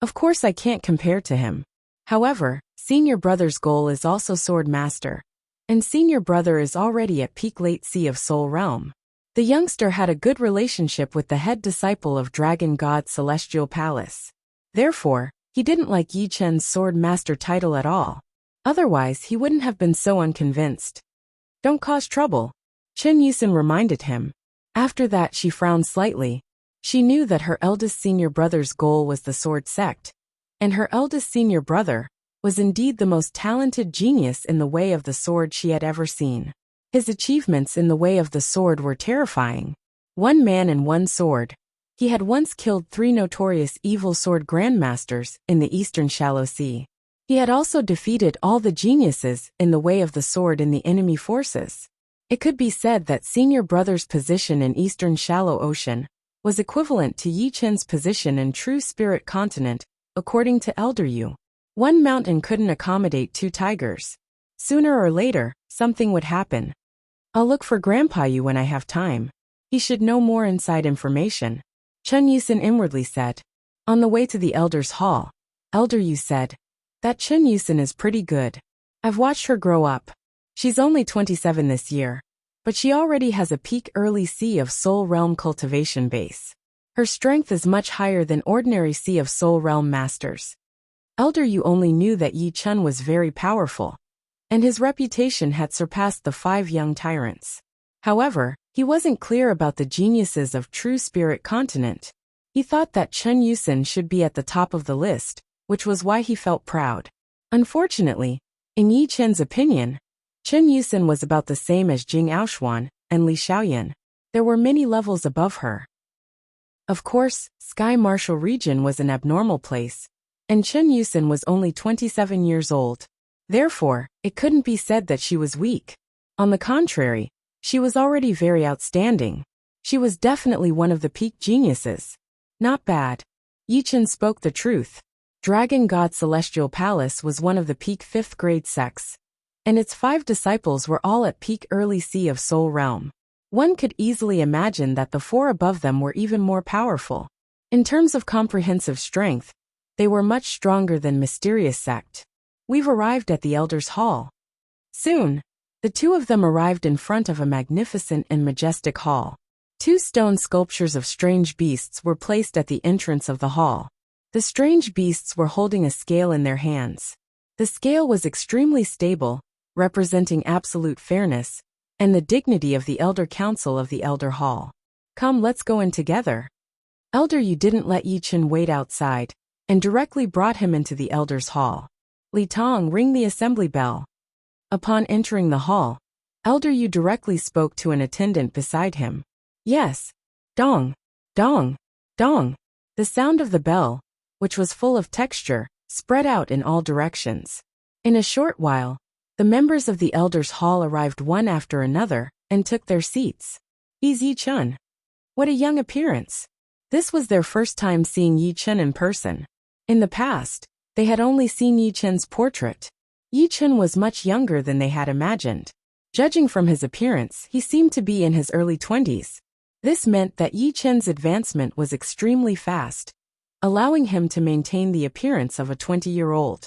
Of course I can't compare to him. However, senior brother's goal is also Sword Master, and senior brother is already at peak late sea of Soul Realm. The youngster had a good relationship with the head disciple of Dragon God Celestial Palace. Therefore, he didn't like Yi Chun's Sword Master title at all. Otherwise he wouldn't have been so unconvinced. Don't cause trouble, Chen Yusen reminded him. After that she frowned slightly. She knew that her eldest senior brother's goal was the sword sect, and her eldest senior brother was indeed the most talented genius in the way of the sword she had ever seen. His achievements in the way of the sword were terrifying. One man and one sword. He had once killed 3 notorious evil sword grandmasters in the Eastern Shallow Sea. He had also defeated all the geniuses in the way of the sword in the enemy forces. It could be said that senior brother's position in Eastern Shallow Ocean was equivalent to Yi Chun's position in True Spirit Continent, according to Elder Yu. One mountain couldn't accommodate 2 tigers. Sooner or later, something would happen. I'll look for Grandpa Yu when I have time. He should know more inside information, Chen Yusen inwardly said. On the way to the Elder's Hall, Elder Yu said, that Chen Yusen is pretty good. I've watched her grow up. She's only 27 this year, but she already has a peak early sea of Soul Realm cultivation base. Her strength is much higher than ordinary sea of Soul Realm masters. Elder Yu only knew that Yi Chun was very powerful, and his reputation had surpassed the 5 young tyrants. However, he wasn't clear about the geniuses of True Spirit Continent. He thought that Chen Yusen should be at the top of the list, which was why he felt proud. Unfortunately, in Yi Chun's opinion, Chen Yusen was about the same as Jing Aoxuan and Li Xiaoyan. There were many levels above her. Of course, Sky Martial Region was an abnormal place, and Chen Yusen was only 27 years old. Therefore, it couldn't be said that she was weak. On the contrary, she was already very outstanding. She was definitely one of the peak geniuses. Not bad. Yi Chun spoke the truth. Dragon God Celestial Palace was one of the peak 5th grade sects, and its 5 disciples were all at peak early sea of Soul Realm. One could easily imagine that the 4 above them were even more powerful. In terms of comprehensive strength, they were much stronger than Mysterious Sect. We've arrived at the Elder's Hall. Soon, the 2 of them arrived in front of a magnificent and majestic hall. 2 stone sculptures of strange beasts were placed at the entrance of the hall. The strange beasts were holding a scale in their hands. The scale was extremely stable, representing absolute fairness, and the dignity of the Elder Council of the Elder Hall. Come, let's go in together. Elder Yu didn't let Yi Chun wait outside, and directly brought him into the Elder's Hall. Li Tong, ring the assembly bell. Upon entering the hall, Elder Yu directly spoke to an attendant beside him. Yes. Dong, dong, dong. The sound of the bell, which was full of texture, spread out in all directions. In a short while, the members of the Elders' Hall arrived one after another and took their seats. Yi Chun. What a young appearance. This was their first time seeing Yi Chun in person. In the past, they had only seen Yi Chun's portrait. Yi Chun was much younger than they had imagined. Judging from his appearance, he seemed to be in his early 20s. This meant that Yi Chun's advancement was extremely fast, allowing him to maintain the appearance of a 20-year-old.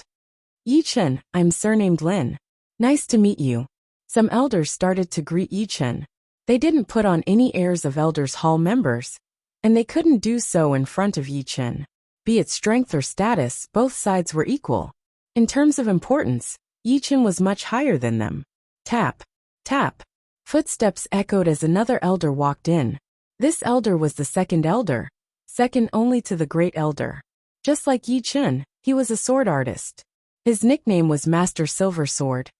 Yi Chun, I'm surnamed Lin. Nice to meet you. Some elders started to greet Yi Chun. They didn't put on any airs of Elders' Hall members, and they couldn't do so in front of Yi Chun. Be it strength or status, both sides were equal. In terms of importance, Yi Chun was much higher than them. Tap, tap. Footsteps echoed as another elder walked in. This elder was the second elder, second only to the great elder. Just like Yi Chun, he was a sword artist. His nickname was Master Silver Sword,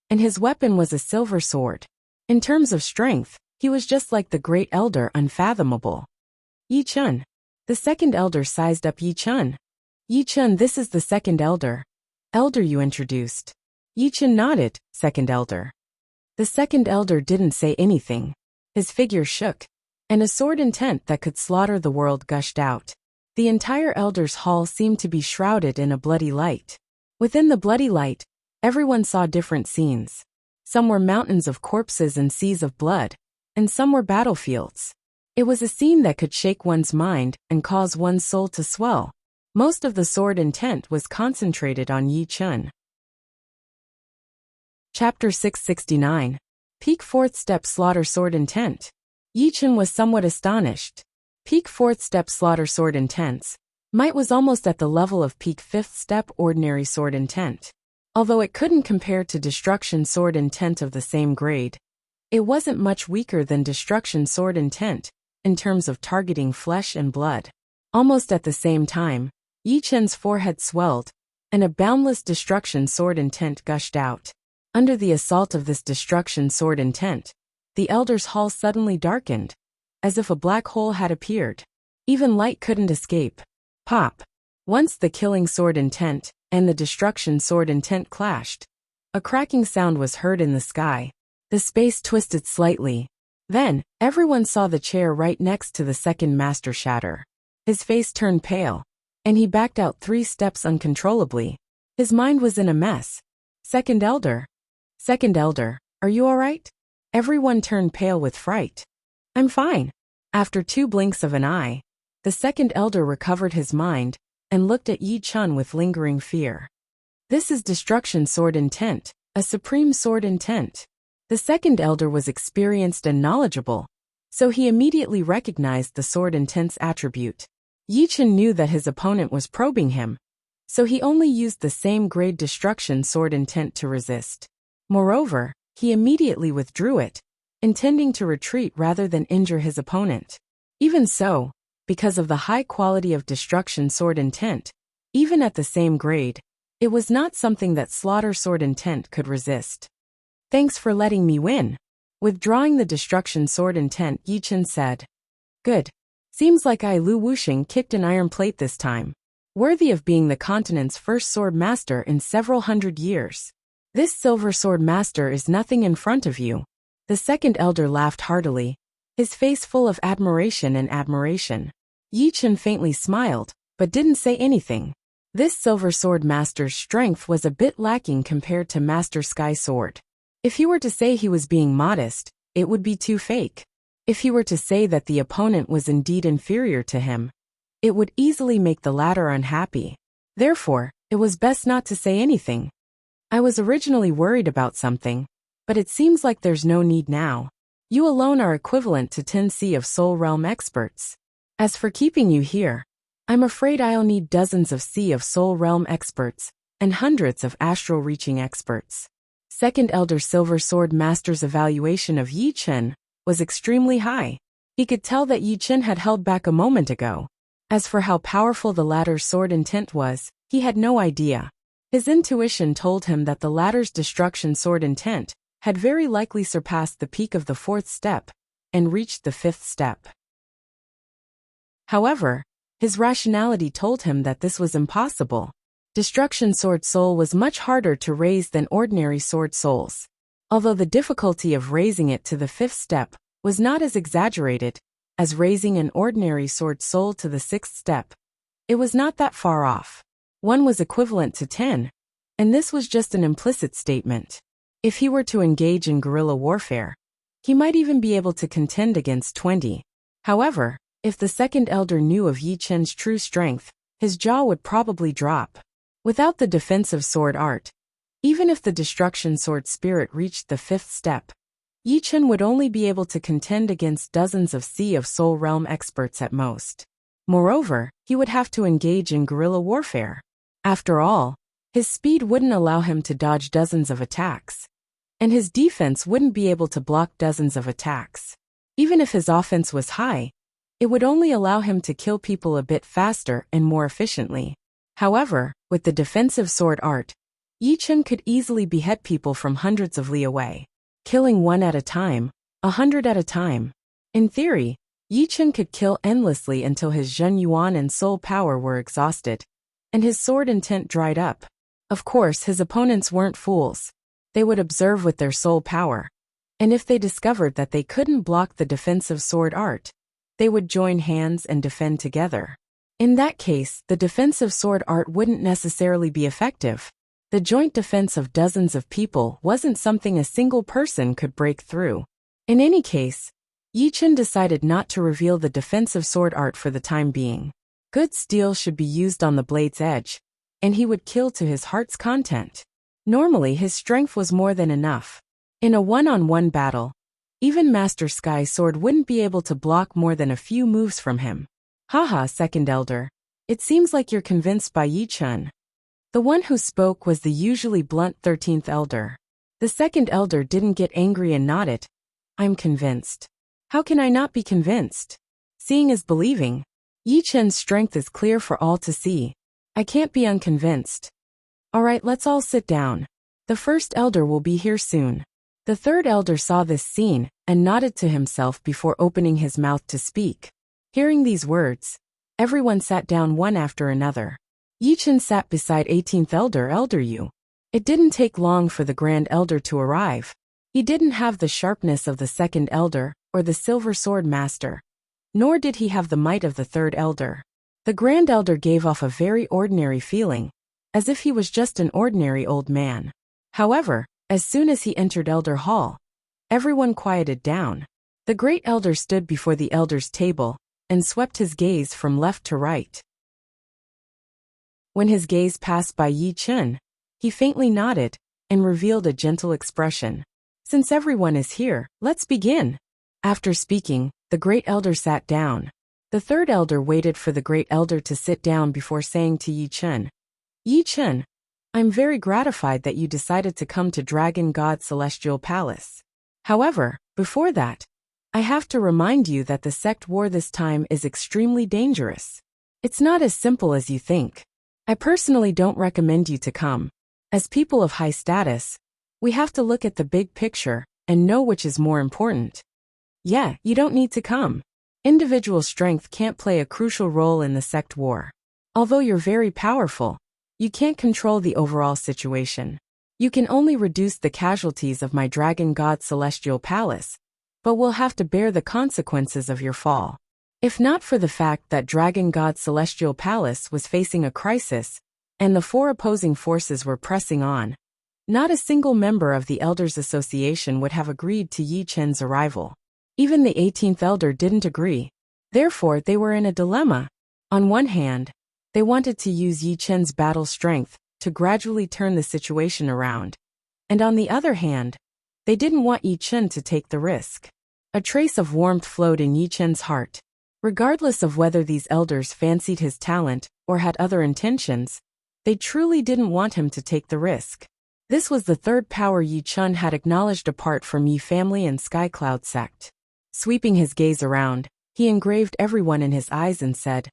and his weapon was a silver sword. In terms of strength, he was just like the great elder, unfathomable. Yi Chun. The second elder sized up Yi Chun. Yi Chun, this is the second elder. Elder you introduced. Yi Chun nodded, second elder. The second elder didn't say anything. His figure shook, and a sword intent that could slaughter the world gushed out. The entire Elders' Hall seemed to be shrouded in a bloody light. Within the bloody light, everyone saw different scenes. Some were mountains of corpses and seas of blood, and some were battlefields. It was a scene that could shake one's mind and cause one's soul to swell. Most of the sword intent was concentrated on Yi Chun. Chapter 669. Peak 4th Step Slaughter Sword Intent. Yi Chun was somewhat astonished. Peak 4th Step Slaughter Sword Intents. Might was almost at the level of Peak 5th Step Ordinary Sword Intent. Although it couldn't compare to Destruction Sword Intent of the same grade, it wasn't much weaker than Destruction Sword Intent in terms of targeting flesh and blood. Almost at the same time, Yi Chun's forehead swelled, and a boundless Destruction Sword Intent gushed out. Under the assault of this Destruction Sword Intent, the Elders' Hall suddenly darkened, as if a black hole had appeared. Even light couldn't escape. Pop. Once the Killing Sword Intent and the Destruction Sword Intent clashed, a cracking sound was heard in the sky. The space twisted slightly. Then, everyone saw the chair right next to the second master shatter. His face turned pale, and he backed out 3 steps uncontrollably. His mind was in a mess. Second elder. Second elder, are you all right? Everyone turned pale with fright. I'm fine. After 2 blinks of an eye, the second elder recovered his mind and looked at Yi Chun with lingering fear. This is Destruction Sword Intent, a supreme sword intent. The second elder was experienced and knowledgeable, so he immediately recognized the sword intent's attribute. Yi Chun knew that his opponent was probing him, so he only used the same grade Destruction Sword Intent to resist. Moreover, he immediately withdrew it, intending to retreat rather than injure his opponent. Even so, because of the high quality of Destruction Sword Intent, even at the same grade, it was not something that Slaughter Sword Intent could resist. Thanks for letting me win. Withdrawing the Destruction Sword Intent, Yi Chun said. Good. Seems like Lu Wuxing kicked an iron plate this time. Worthy of being the continent's first sword master in several hundred years. This silver sword master is nothing in front of you. The second elder laughed heartily, his face full of admiration and admiration. Yi Chun faintly smiled, but didn't say anything. This silver sword master's strength was a bit lacking compared to Master Sky Sword. If he were to say he was being modest, it would be too fake. If he were to say that the opponent was indeed inferior to him, it would easily make the latter unhappy. Therefore, it was best not to say anything. I was originally worried about something, but it seems like there's no need now. You alone are equivalent to 10C of Soul Realm experts. As for keeping you here, I'm afraid I'll need dozens of C of Soul Realm experts, and hundreds of astral reaching experts. Second Elder Silver Sword Master's evaluation of Yi Chun was extremely high. He could tell that Yi Chun had held back a moment ago. As for how powerful the latter's sword intent was, he had no idea. His intuition told him that the latter's Destruction Sword Intent had very likely surpassed the peak of the 4th step, and reached the fifth step. However, his rationality told him that this was impossible. Destruction Sword Soul was much harder to raise than ordinary Sword Souls. Although the difficulty of raising it to the fifth step was not as exaggerated as raising an ordinary Sword Soul to the sixth step, it was not that far off. 1 was equivalent to 10, and this was just an implicit statement. If he were to engage in guerrilla warfare, he might even be able to contend against 20. However, if the second elder knew of Yi Chen's true strength, his jaw would probably drop. Without the defensive sword art, even if the destruction sword spirit reached the fifth step, Yi Chen would only be able to contend against dozens of Sea of Soul Realm experts at most. Moreover, he would have to engage in guerrilla warfare. After all, his speed wouldn't allow him to dodge dozens of attacks, and his defense wouldn't be able to block dozens of attacks. Even if his offense was high, it would only allow him to kill people a bit faster and more efficiently. However, with the defensive sword art, Yi Chen could easily behead people from hundreds of li away, killing 1 at a time, 100 at a time. In theory, Yi Chen could kill endlessly until his Zhen Yuan and soul power were exhausted, and his sword intent dried up. Of course, his opponents weren't fools. They would observe with their soul power, and if they discovered that they couldn't block the defensive sword art, they would join hands and defend together. In that case, the defensive sword art wouldn't necessarily be effective. The joint defense of dozens of people wasn't something a single person could break through. In any case, Yi Chen decided not to reveal the defensive sword art for the time being. Good steel should be used on the blade's edge, and he would kill to his heart's content. Normally, his strength was more than enough. In a one-on-one battle, even Master Sky Sword wouldn't be able to block more than a few moves from him. Haha, Second Elder. It seems like you're convinced by Yi Chen. The one who spoke was the usually blunt 13th Elder. The Second Elder didn't get angry and nodded. I'm convinced. How can I not be convinced? Seeing is believing. Yi Chen's strength is clear for all to see. I can't be unconvinced. Alright, let's all sit down. The first elder will be here soon. The third elder saw this scene and nodded to himself before opening his mouth to speak. Hearing these words, everyone sat down one after another. Yi Chen sat beside 18th Elder Yu. It didn't take long for the Grand Elder to arrive. He didn't have the sharpness of the Second Elder or the Silver Sword Master, nor did he have the might of the Third Elder. The Grand Elder gave off a very ordinary feeling, as if he was just an ordinary old man. However, as soon as he entered Elder Hall, everyone quieted down. The Great Elder stood before the Elder's table and swept his gaze from left to right. When his gaze passed by Yi Chen, he faintly nodded and revealed a gentle expression. Since everyone is here, let's begin. After speaking, the Great Elder sat down. The Third Elder waited for the Great Elder to sit down before saying to Yi Chen, Yi Chen, I'm very gratified that you decided to come to Dragon God Celestial Palace. However, before that, I have to remind you that the sect war this time is extremely dangerous. It's not as simple as you think. I personally don't recommend you to come. As people of high status, we have to look at the big picture and know which is more important. Yeah, you don't need to come. Individual strength can't play a crucial role in the sect war. Although you're very powerful, you can't control the overall situation. You can only reduce the casualties of my Dragon God Celestial Palace, but will have to bear the consequences of your fall. If not for the fact that Dragon God Celestial Palace was facing a crisis, and the 4 opposing forces were pressing on, not a single member of the Elders Association would have agreed to Yi Chen's arrival. Even the 18th Elder didn't agree. Therefore, they were in a dilemma. On one hand, they wanted to use Yi Chen's battle strength to gradually turn the situation around, and on the other hand, they didn't want Yi Chen to take the risk. A trace of warmth flowed in Yi Chen's heart. Regardless of whether these elders fancied his talent or had other intentions, they truly didn't want him to take the risk. This was the third power Yi Chen had acknowledged apart from Yi family and Sky Cloud sect. Sweeping his gaze around, he engraved everyone in his eyes and said,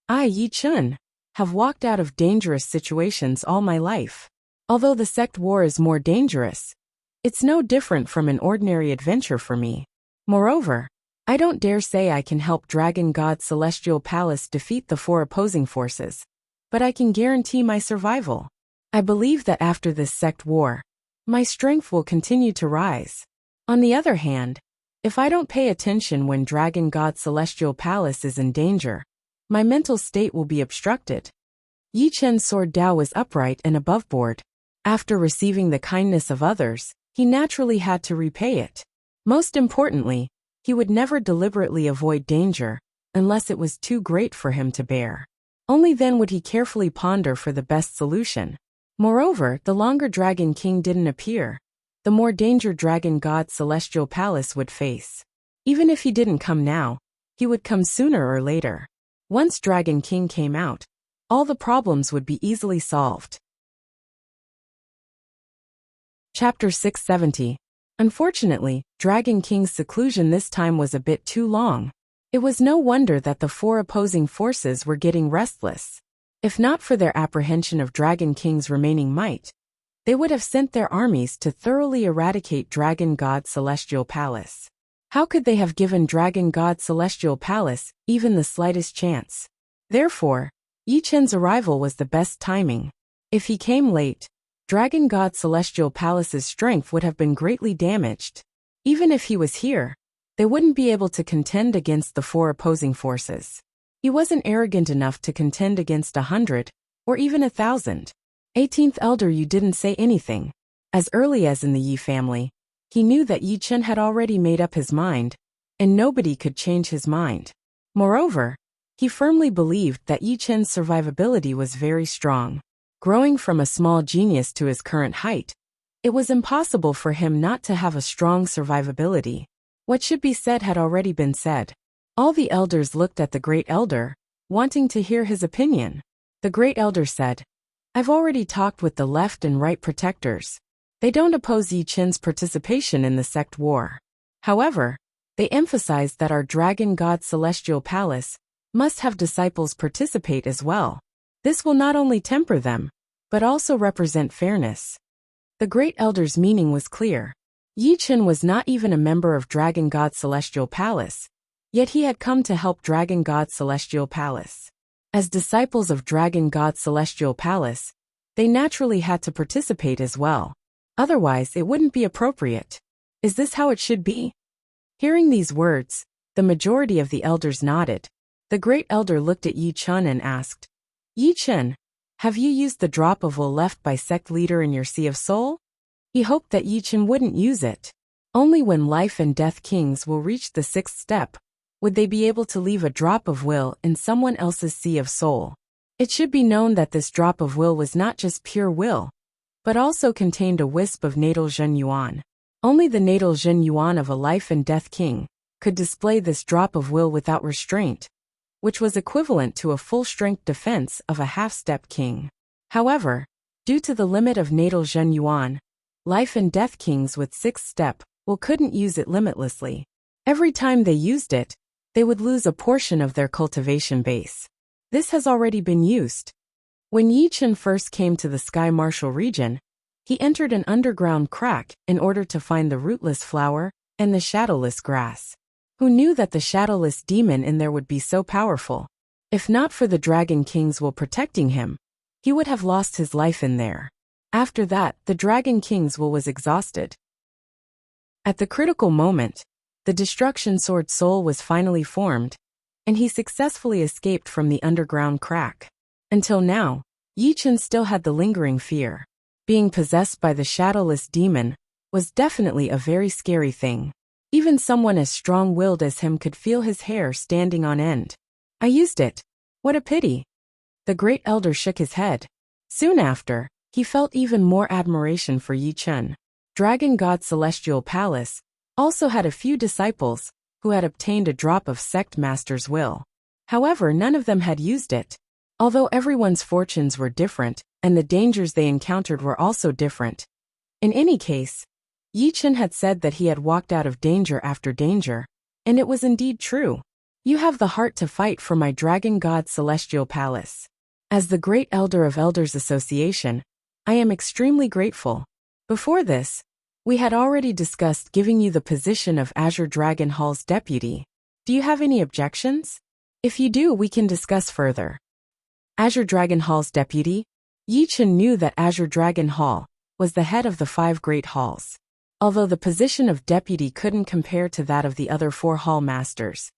I, Yi Chen, have walked out of dangerous situations all my life. Although the sect war is more dangerous, it's no different from an ordinary adventure for me. Moreover, I don't dare say I can help Dragon God Celestial Palace defeat the 4 opposing forces, but I can guarantee my survival. I believe that after this sect war, my strength will continue to rise. On the other hand, if I don't pay attention when Dragon God Celestial Palace is in danger, my mental state will be obstructed. Yi Chen's sword Dao was upright and aboveboard. After receiving the kindness of others, he naturally had to repay it. Most importantly, he would never deliberately avoid danger, unless it was too great for him to bear. Only then would he carefully ponder for the best solution. Moreover, the longer Dragon King didn't appear, the more danger Dragon God Celestial Palace would face. Even if he didn't come now, he would come sooner or later. Once Dragon King came out, all the problems would be easily solved. Chapter 670. Unfortunately, Dragon King's seclusion this time was a bit too long. It was no wonder that the 4 opposing forces were getting restless. If not for their apprehension of Dragon King's remaining might, they would have sent their armies to thoroughly eradicate Dragon God Celestial Palace. How could they have given Dragon God Celestial Palace even the slightest chance? Therefore, Yi Chen's arrival was the best timing. If he came late, Dragon God Celestial Palace's strength would have been greatly damaged. Even if he was here, they wouldn't be able to contend against the 4 opposing forces. He wasn't arrogant enough to contend against 100, or even 1,000. 18th Elder Yu didn't say anything. As early as in the Yi family, he knew that Yi Chen had already made up his mind, and nobody could change his mind. Moreover, he firmly believed that Yi Chen's survivability was very strong. Growing from a small genius to his current height, it was impossible for him not to have a strong survivability. What should be said had already been said. All the elders looked at the Great Elder, wanting to hear his opinion. The Great Elder said, "I've already talked with the left and right protectors. They don't oppose Yi Chen's participation in the sect war. However, they emphasize that our Dragon God Celestial Palace must have disciples participate as well. This will not only temper them, but also represent fairness." The Great Elder's meaning was clear. Yi Chen was not even a member of Dragon God Celestial Palace, yet he had come to help Dragon God Celestial Palace. As disciples of Dragon God Celestial Palace, they naturally had to participate as well. Otherwise, it wouldn't be appropriate. Is this how it should be? Hearing these words, the majority of the elders nodded. The Great Elder looked at Yi Chen and asked, "Yi Chen, have you used the drop of will left by sect leader in your Sea of Soul?" He hoped that Yi Chen wouldn't use it. Only when life and death kings will reach the 6th step would they be able to leave a drop of will in someone else's Sea of Soul. It should be known that this drop of will was not just pure will, but also contained a wisp of natal Zhen Yuan. Only the natal Zhen Yuan of a life and death king could display this drop of will without restraint, which was equivalent to a full-strength defense of a half-step king. However, due to the limit of natal Zhen Yuan, life and death kings with 6th step will couldn't use it limitlessly. Every time they used it, they would lose a portion of their cultivation base. This has already been used. When Yi Chen first came to the Sky Martial region, he entered an underground crack in order to find the rootless flower and the shadowless grass. Who knew that the shadowless demon in there would be so powerful? If not for the Dragon King's will protecting him, he would have lost his life in there. After that, the Dragon King's will was exhausted. At the critical moment, the Destruction Sword Soul was finally formed, and he successfully escaped from the underground crack. Until now, Yi Chen still had the lingering fear. Being possessed by the shadowless demon was definitely a very scary thing. Even someone as strong-willed as him could feel his hair standing on end. "I used it. What a pity." The Great Elder shook his head. Soon after, he felt even more admiration for Yi Chen. Dragon God Celestial Palace also had a few disciples who had obtained a drop of Sect Master's will. However, none of them had used it. Although everyone's fortunes were different, and the dangers they encountered were also different. In any case, Yi Chen had said that he had walked out of danger after danger, and it was indeed true. "You have the heart to fight for my Dragon God Celestial Palace. As the Great Elder of Elders Association, I am extremely grateful. Before this, we had already discussed giving you the position of Azure Dragon Hall's deputy. Do you have any objections? If you do, we can discuss further. Azure Dragon Hall's deputy? Yi Chen knew that Azure Dragon Hall was the head of the 5 great halls. Although the position of deputy couldn't compare to that of the other 4 hall masters,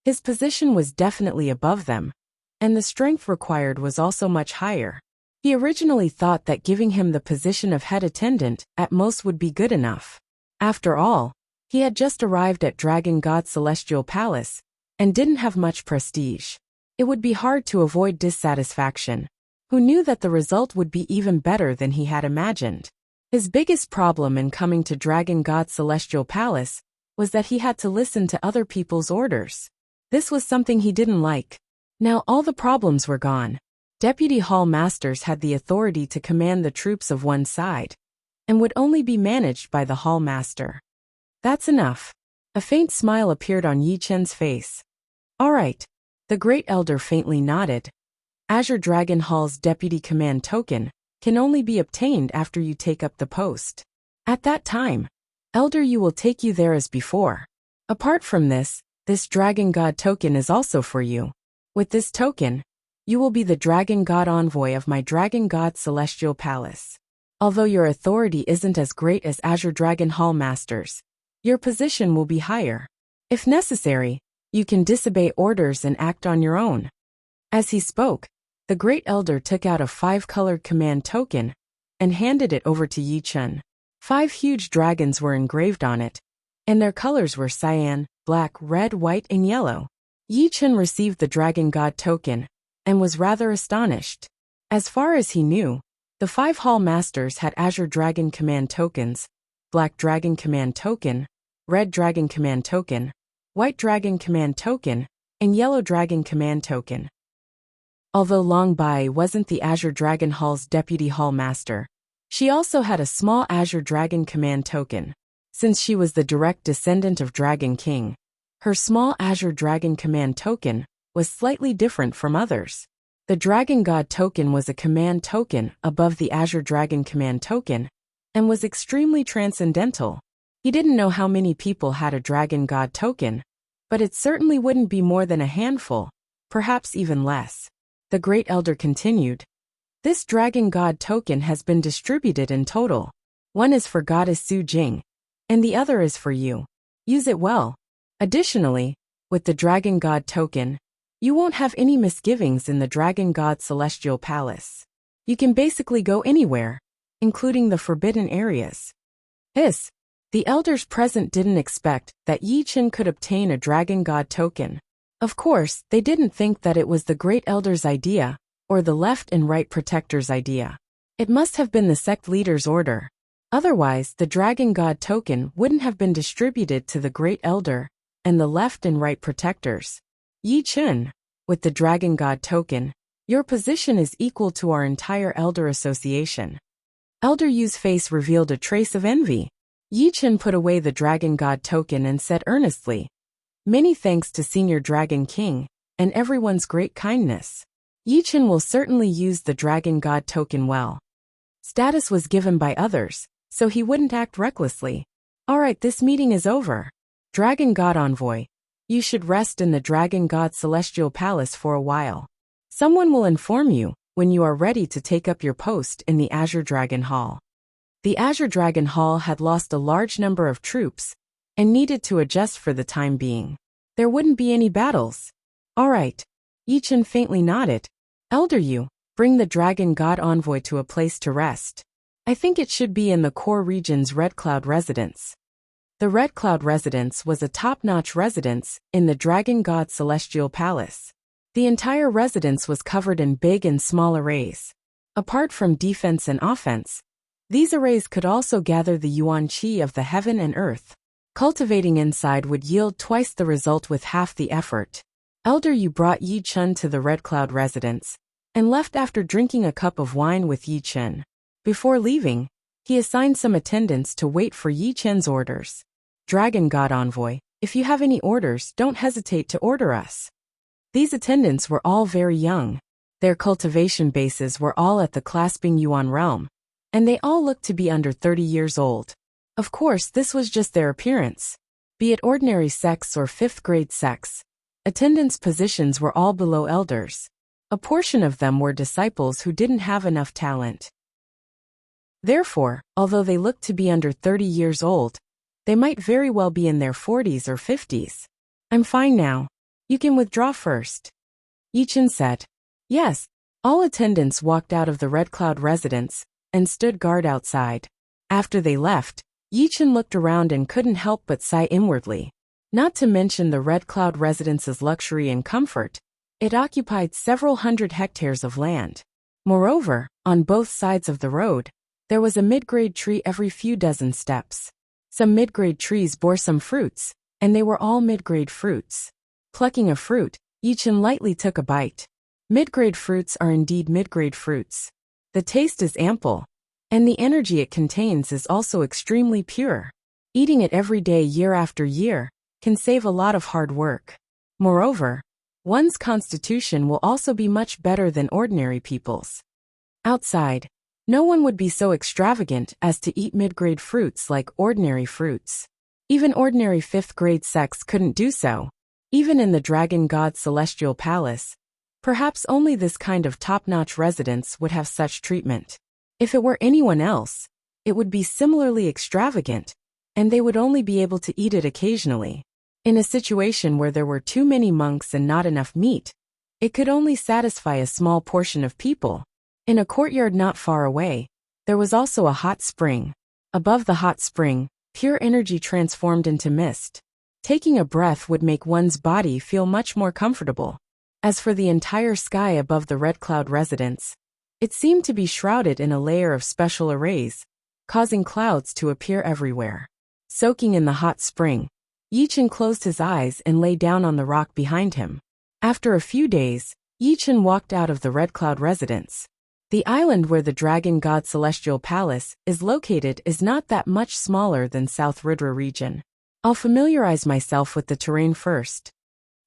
his position was definitely above them, and the strength required was also much higher. He originally thought that giving him the position of head attendant at most would be good enough. After all, he had just arrived at Dragon God Celestial Palace and didn't have much prestige. It would be hard to avoid dissatisfaction. Who knew that the result would be even better than he had imagined? His biggest problem in coming to Dragon God Celestial Palace was that he had to listen to other people's orders. This was something he didn't like. Now all the problems were gone. Deputy Hall Masters had the authority to command the troops of one side, and would only be managed by the Hall Master. That's enough. A faint smile appeared on Yi Chen's face. All right. The Great Elder faintly nodded. Azure Dragon Hall's deputy command token can only be obtained after you take up the post. At that time, Elder Yu will take you there as before. Apart from this Dragon God token is also for you. With this token, you will be the Dragon God envoy of my Dragon God Celestial Palace. Although your authority isn't as great as Azure Dragon Hall Masters, your position will be higher. If necessary, you can disobey orders and act on your own. As he spoke, the Great Elder took out a 5-colored command token and handed it over to Yi Chen. 5 huge dragons were engraved on it, and their colors were cyan, black, red, white, and yellow. Yi Chen received the Dragon God token and was rather astonished. As far as he knew, the 5 Hall Masters had Azure Dragon Command tokens, Black Dragon Command token, Red Dragon Command token, White Dragon Command token, and Yellow Dragon Command token. Although Long Bai wasn't the Azure Dragon Hall's deputy Hall Master, she also had a small Azure Dragon Command token. Since she was the direct descendant of Dragon King, her small Azure Dragon Command token was slightly different from others. The Dragon God token was a command token above the Azure Dragon Command token, and was extremely transcendental. He didn't know how many people had a Dragon God token, but it certainly wouldn't be more than a handful, perhaps even less. The Great Elder continued. This Dragon God token has been distributed in total. One is for Goddess Su Jing, and the other is for you. Use it well. Additionally, with the Dragon God token, you won't have any misgivings in the Dragon God Celestial Palace. You can basically go anywhere, including the forbidden areas. The elders present didn't expect that Yi Chen could obtain a Dragon God token. Of course, they didn't think that it was the Great Elder's idea, or the Left and Right Protector's idea. It must have been the sect leader's order. Otherwise, the Dragon God token wouldn't have been distributed to the Great Elder and the Left and Right Protectors. Yi Chen, with the Dragon God token, your position is equal to our entire Elder Association. Elder Yu's face revealed a trace of envy. Yi Chen put away the Dragon God token and said earnestly, "Many thanks to Senior Dragon King, and everyone's great kindness. Yi Chen will certainly use the Dragon God token well." Status was given by others, so he wouldn't act recklessly. Alright, this meeting is over. Dragon God Envoy, you should rest in the Dragon God Celestial Palace for a while. Someone will inform you when you are ready to take up your post in the Azure Dragon Hall. The Azure Dragon Hall had lost a large number of troops and needed to adjust for the time being. There wouldn't be any battles. Alright. Yi Chen faintly nodded. Elder Yu, bring the Dragon God Envoy to a place to rest. I think it should be in the core region's Red Cloud residence. The Red Cloud residence was a top-notch residence in the Dragon God Celestial Palace. The entire residence was covered in big and small arrays. Apart from defense and offense, these arrays could also gather the yuan qi of the heaven and earth. Cultivating inside would yield twice the result with half the effort. Elder Yu brought Yi Chen to the Red Cloud residence and left after drinking a cup of wine with Yi Chen. Before leaving, he assigned some attendants to wait for Yi Chen's orders. Dragon God Envoy, if you have any orders, don't hesitate to order us. These attendants were all very young. Their cultivation bases were all at the Clasping Yuan realm, and they all looked to be under 30 years old. Of course, this was just their appearance. be it ordinary sects or fifth-grade sects. Attendants' positions were all below elders. A portion of them were disciples who didn't have enough talent. Therefore, although they looked to be under 30 years old, they might very well be in their 40s or 50s. I'm fine now. You can withdraw first. Yichen said. Yes. All attendants walked out of the Red Cloud residence and stood guard outside. After they left, Yichen looked around and couldn't help but sigh inwardly. Not to mention the Red Cloud residence's luxury and comfort, it occupied several hundred hectares of land. Moreover, on both sides of the road, there was a mid-grade tree every few dozen steps. Some mid-grade trees bore some fruits, and they were all mid-grade fruits. Plucking a fruit, Yichen lightly took a bite. Mid-grade fruits are indeed mid-grade fruits. The taste is ample, and the energy it contains is also extremely pure. Eating it every day year after year can save a lot of hard work. Moreover, one's constitution will also be much better than ordinary people's. Outside, no one would be so extravagant as to eat mid-grade fruits like ordinary fruits. Even ordinary fifth-grade sects couldn't do so. Even in the Dragon God's celestial palace, perhaps only this kind of top-notch residence would have such treatment. If it were anyone else, it would be similarly extravagant, and they would only be able to eat it occasionally. In a situation where there were too many monks and not enough meat, it could only satisfy a small portion of people. In a courtyard not far away, there was also a hot spring. Above the hot spring, pure energy transformed into mist. Taking a breath would make one's body feel much more comfortable. As for the entire sky above the Red Cloud residence, it seemed to be shrouded in a layer of special arrays, causing clouds to appear everywhere. Soaking in the hot spring, Yichen closed his eyes and lay down on the rock behind him. After a few days, Yichen walked out of the Red Cloud residence. The island where the Dragon God Celestial Palace is located is not that much smaller than South Ridra region. I'll familiarize myself with the terrain first.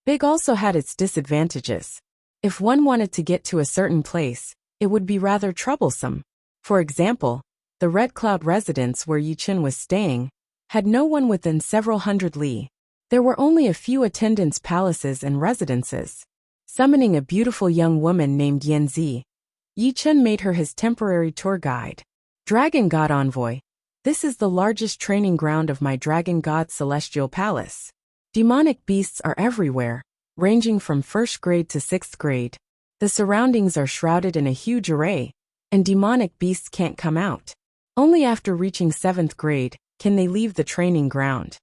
Big also had its disadvantages. If one wanted to get to a certain place, it would be rather troublesome. For example, the Red Cloud residence where Yichen was staying had no one within several hundred li. There were only a few attendants' palaces and residences. Summoning a beautiful young woman named Yanzi, Yichen made her his temporary tour guide. Dragon God Envoy, this is the largest training ground of my Dragon God Celestial Palace. Demonic beasts are everywhere, ranging from 1st grade to 6th grade. The surroundings are shrouded in a huge array, and demonic beasts can't come out. Only after reaching 7th grade can they leave the training ground.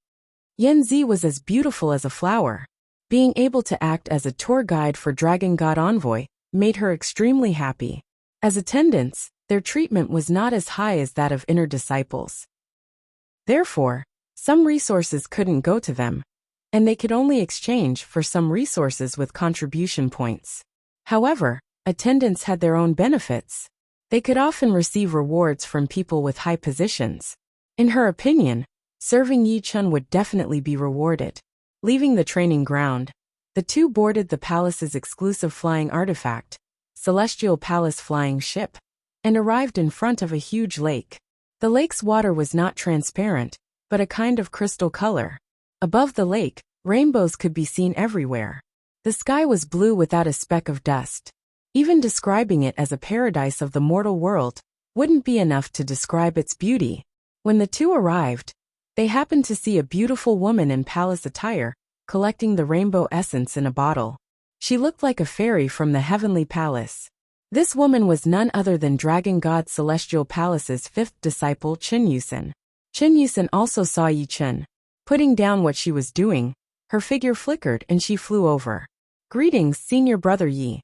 Yanzi was as beautiful as a flower. Being able to act as a tour guide for Dragon God Envoy made her extremely happy. As attendants, their treatment was not as high as that of inner disciples. Therefore, some resources couldn't go to them, and they could only exchange for some resources with contribution points. However, attendants had their own benefits. They could often receive rewards from people with high positions. In her opinion, serving Yichen would definitely be rewarded. Leaving the training ground, the two boarded the palace's exclusive flying artifact, Celestial Palace Flying Ship, and arrived in front of a huge lake. The lake's water was not transparent, but a kind of crystal color. Above the lake, rainbows could be seen everywhere. The sky was blue without a speck of dust. Even describing it as a paradise of the mortal world wouldn't be enough to describe its beauty. When the two arrived, they happened to see a beautiful woman in palace attire, collecting the rainbow essence in a bottle. She looked like a fairy from the heavenly palace. This woman was none other than Dragon God Celestial Palace's 5th disciple Chen Yusen. Chen Yusen also saw Yichen. Putting down what she was doing, her figure flickered and she flew over. Greetings, senior brother Yi.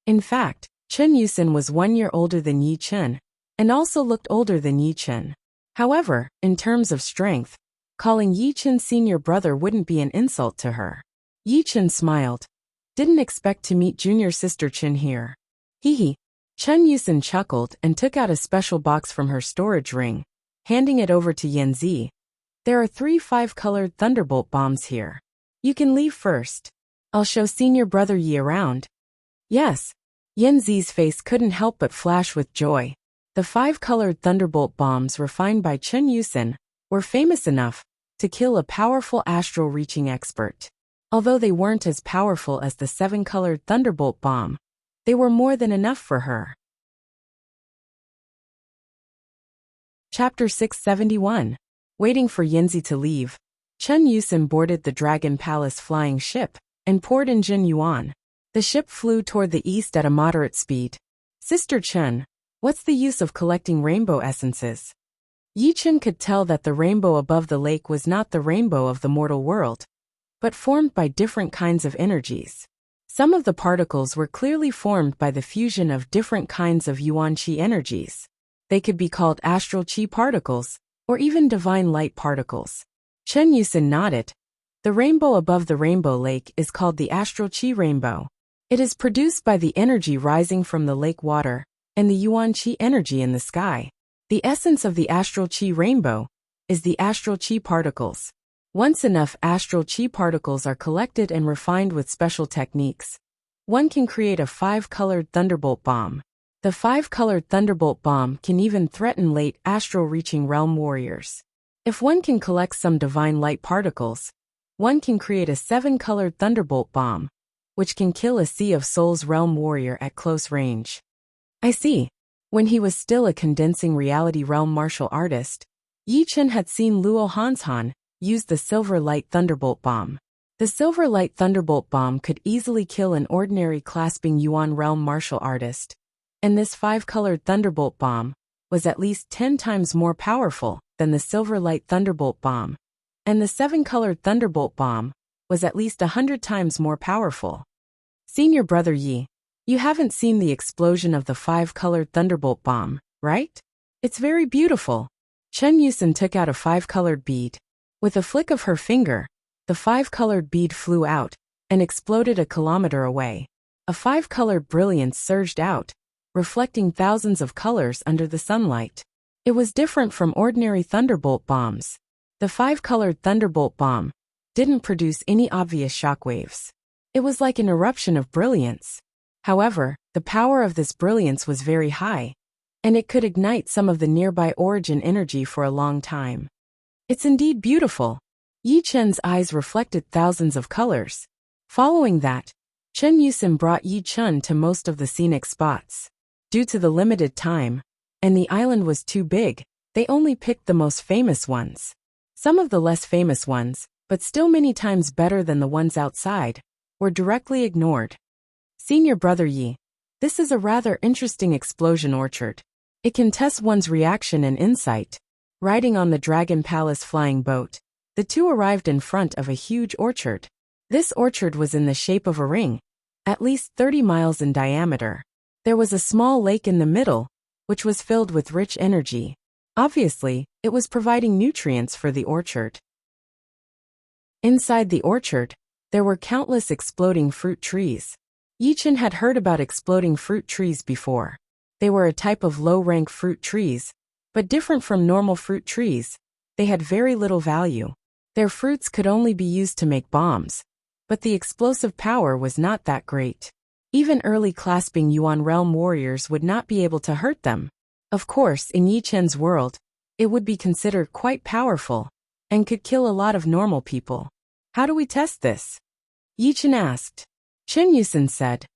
In fact, Chen Yusen was 1 year older than Yichen, and also looked older than Yichen. However, in terms of strength, calling Yichen senior brother wouldn't be an insult to her. Yichen smiled. Didn't expect to meet junior sister Chen here. Hee. Chen Yusen chuckled and took out a special box from her storage ring, handing it over to Yanzi. There are 3 5-colored thunderbolt bombs here. You can leave first. I'll show senior brother Yi around. Yes. Yanzi's face couldn't help but flash with joy. The 5-colored thunderbolt bombs refined by Chen Yusen were famous enough to kill a powerful astral-reaching expert. Although they weren't as powerful as the 7-colored thunderbolt bomb, they were more than enough for her. Chapter 671. Waiting for Yanzi to leave, Chen Yusin boarded the Dragon Palace flying ship and poured in Jin Yuan. The ship flew toward the east at a moderate speed. Sister Chen, what's the use of collecting rainbow essences? Yi Chen could tell that the rainbow above the lake was not the rainbow of the mortal world, but formed by different kinds of energies. Some of the particles were clearly formed by the fusion of different kinds of Yuan Qi energies. They could be called astral Qi particles, or even divine light particles. Chen Yusin nodded. The rainbow above the rainbow lake is called the astral Qi rainbow. It is produced by the energy rising from the lake water and the Yuan Qi energy in the sky. The essence of the astral Qi rainbow is the astral Qi particles. Once enough astral Qi particles are collected and refined with special techniques, one can create a 5-colored thunderbolt bomb. The 5-colored thunderbolt bomb can even threaten late astral-reaching realm warriors. If one can collect some divine light particles, one can create a 7-colored thunderbolt bomb, which can kill a Sea of Souls realm warrior at close range. I see. When he was still a condensing reality realm martial artist, Yi Chen had seen Luo Hanshan use the silver light thunderbolt bomb. The silver light thunderbolt bomb could easily kill an ordinary clasping Yuan realm martial artist, and this 5-colored thunderbolt bomb was at least 10 times more powerful than the silver light thunderbolt bomb, and the 7-colored thunderbolt bomb was at least 100 times more powerful. Senior brother Yi, you haven't seen the explosion of the 5-colored thunderbolt bomb, right? It's very beautiful. Chen Yusin took out a 5-colored bead. With a flick of her finger, the 5-colored bead flew out and exploded a kilometer away. A 5-colored brilliance surged out, reflecting thousands of colors under the sunlight. It was different from ordinary thunderbolt bombs. The 5-colored thunderbolt bomb didn't produce any obvious shockwaves. It was like an eruption of brilliance. However, the power of this brilliance was very high, and it could ignite some of the nearby origin energy for a long time. It's indeed beautiful. Yi Chen's eyes reflected thousands of colors. Following that, Chen Yusin brought Yi Chen to most of the scenic spots. Due to the limited time, and the island was too big, they only picked the most famous ones. Some of the less famous ones, but still many times better than the ones outside, were directly ignored. Senior brother Yi, this is a rather interesting explosion orchard. It can test one's reaction and insight. Riding on the Dragon Palace flying boat, the two arrived in front of a huge orchard. This orchard was in the shape of a ring, at least 30 miles in diameter. There was a small lake in the middle, which was filled with rich energy. Obviously, it was providing nutrients for the orchard. Inside the orchard, there were countless exploding fruit trees. Yi Chen had heard about exploding fruit trees before. They were a type of low-rank fruit trees, but different from normal fruit trees. They had very little value. Their fruits could only be used to make bombs, but the explosive power was not that great. Even early clasping Yuan realm warriors would not be able to hurt them. Of course, in Yi Chen's world, it would be considered quite powerful, and could kill a lot of normal people. How do we test this? Yi Chen asked. Chen Yusin said,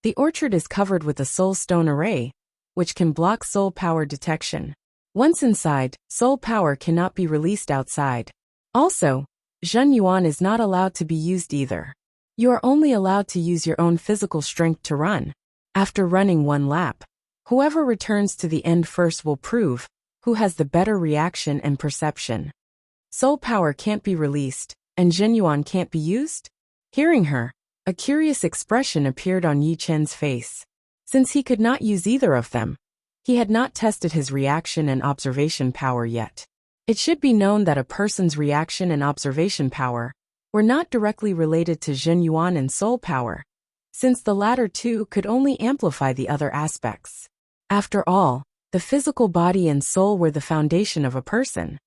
the orchard is covered with a soul stone array, which can block soul power detection. Once inside, soul power cannot be released outside. Also, Zhen Yuan is not allowed to be used either. You are only allowed to use your own physical strength to run. After running one lap, whoever returns to the end first will prove who has the better reaction and perception. Soul power can't be released, and Zhen Yuan can't be used? Hearing her, a curious expression appeared on Yi Chen's face. Since he could not use either of them, he had not tested his reaction and observation power yet. It should be known that a person's reaction and observation power were not directly related to Zhen Yuan and soul power, since the latter two could only amplify the other aspects. After all, the physical body and soul were the foundation of a person.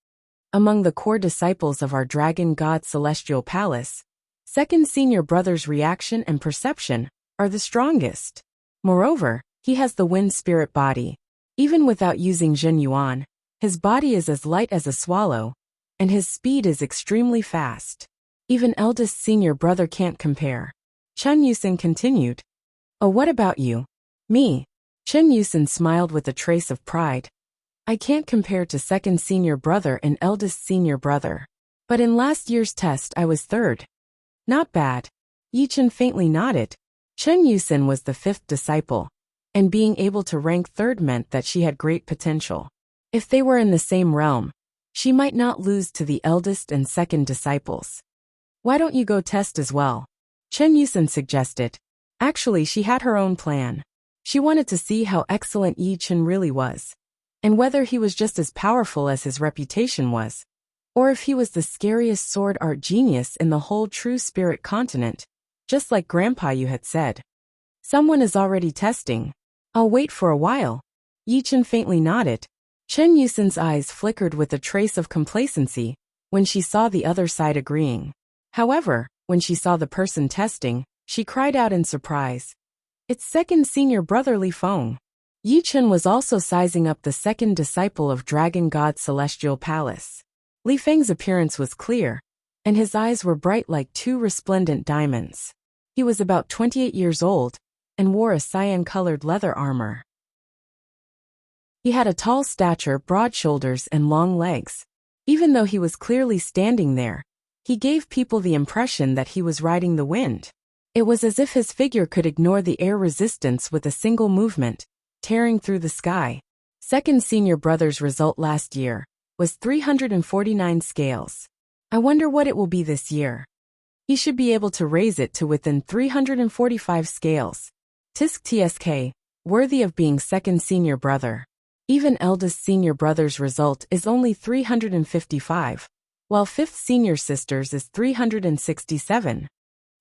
Among the core disciples of our dragon god celestial palace, second senior brother's reaction and perception are the strongest. Moreover, he has the wind spirit body. Even without using Zhen Yuan, his body is as light as a swallow, and his speed is extremely fast. Even eldest senior brother can't compare. Chen Yusin continued. Oh, what about you? Me? Chen Yusin smiled with a trace of pride. I can't compare to second senior brother and eldest senior brother. But in last year's test I was third. Not bad. Yi Chen faintly nodded. Chen Yusin was the fifth disciple, and being able to rank third meant that she had great potential. If they were in the same realm, she might not lose to the eldest and second disciples. Why don't you go test as well? Chen Yusin suggested. Actually, she had her own plan. She wanted to see how excellent Yi Chen really was, and whether he was just as powerful as his reputation was, or if he was the scariest sword art genius in the whole True Spirit continent, just like Grandpa you had said. Someone is already testing. I'll wait for a while. Yi Chen faintly nodded. Chen Yusin's eyes flickered with a trace of complacency when she saw the other side agreeing. However, when she saw the person testing, she cried out in surprise. It's second senior brother Li Feng. Yi Chen was also sizing up the second disciple of Dragon God Celestial Palace. Li Feng's appearance was clear, and his eyes were bright like two resplendent diamonds. He was about 28 years old, and wore a cyan-colored leather armor. He had a tall stature, broad shoulders, and long legs. Even though he was clearly standing there, he gave people the impression that he was riding the wind. It was as if his figure could ignore the air resistance with a single movement, tearing through the sky. Second senior brother's result last year was 349 scales. I wonder what it will be this year. He should be able to raise it to within 345 scales. Tisk tsk, worthy of being second senior brother. Even eldest senior brother's result is only 355, while fifth senior sister's is 367.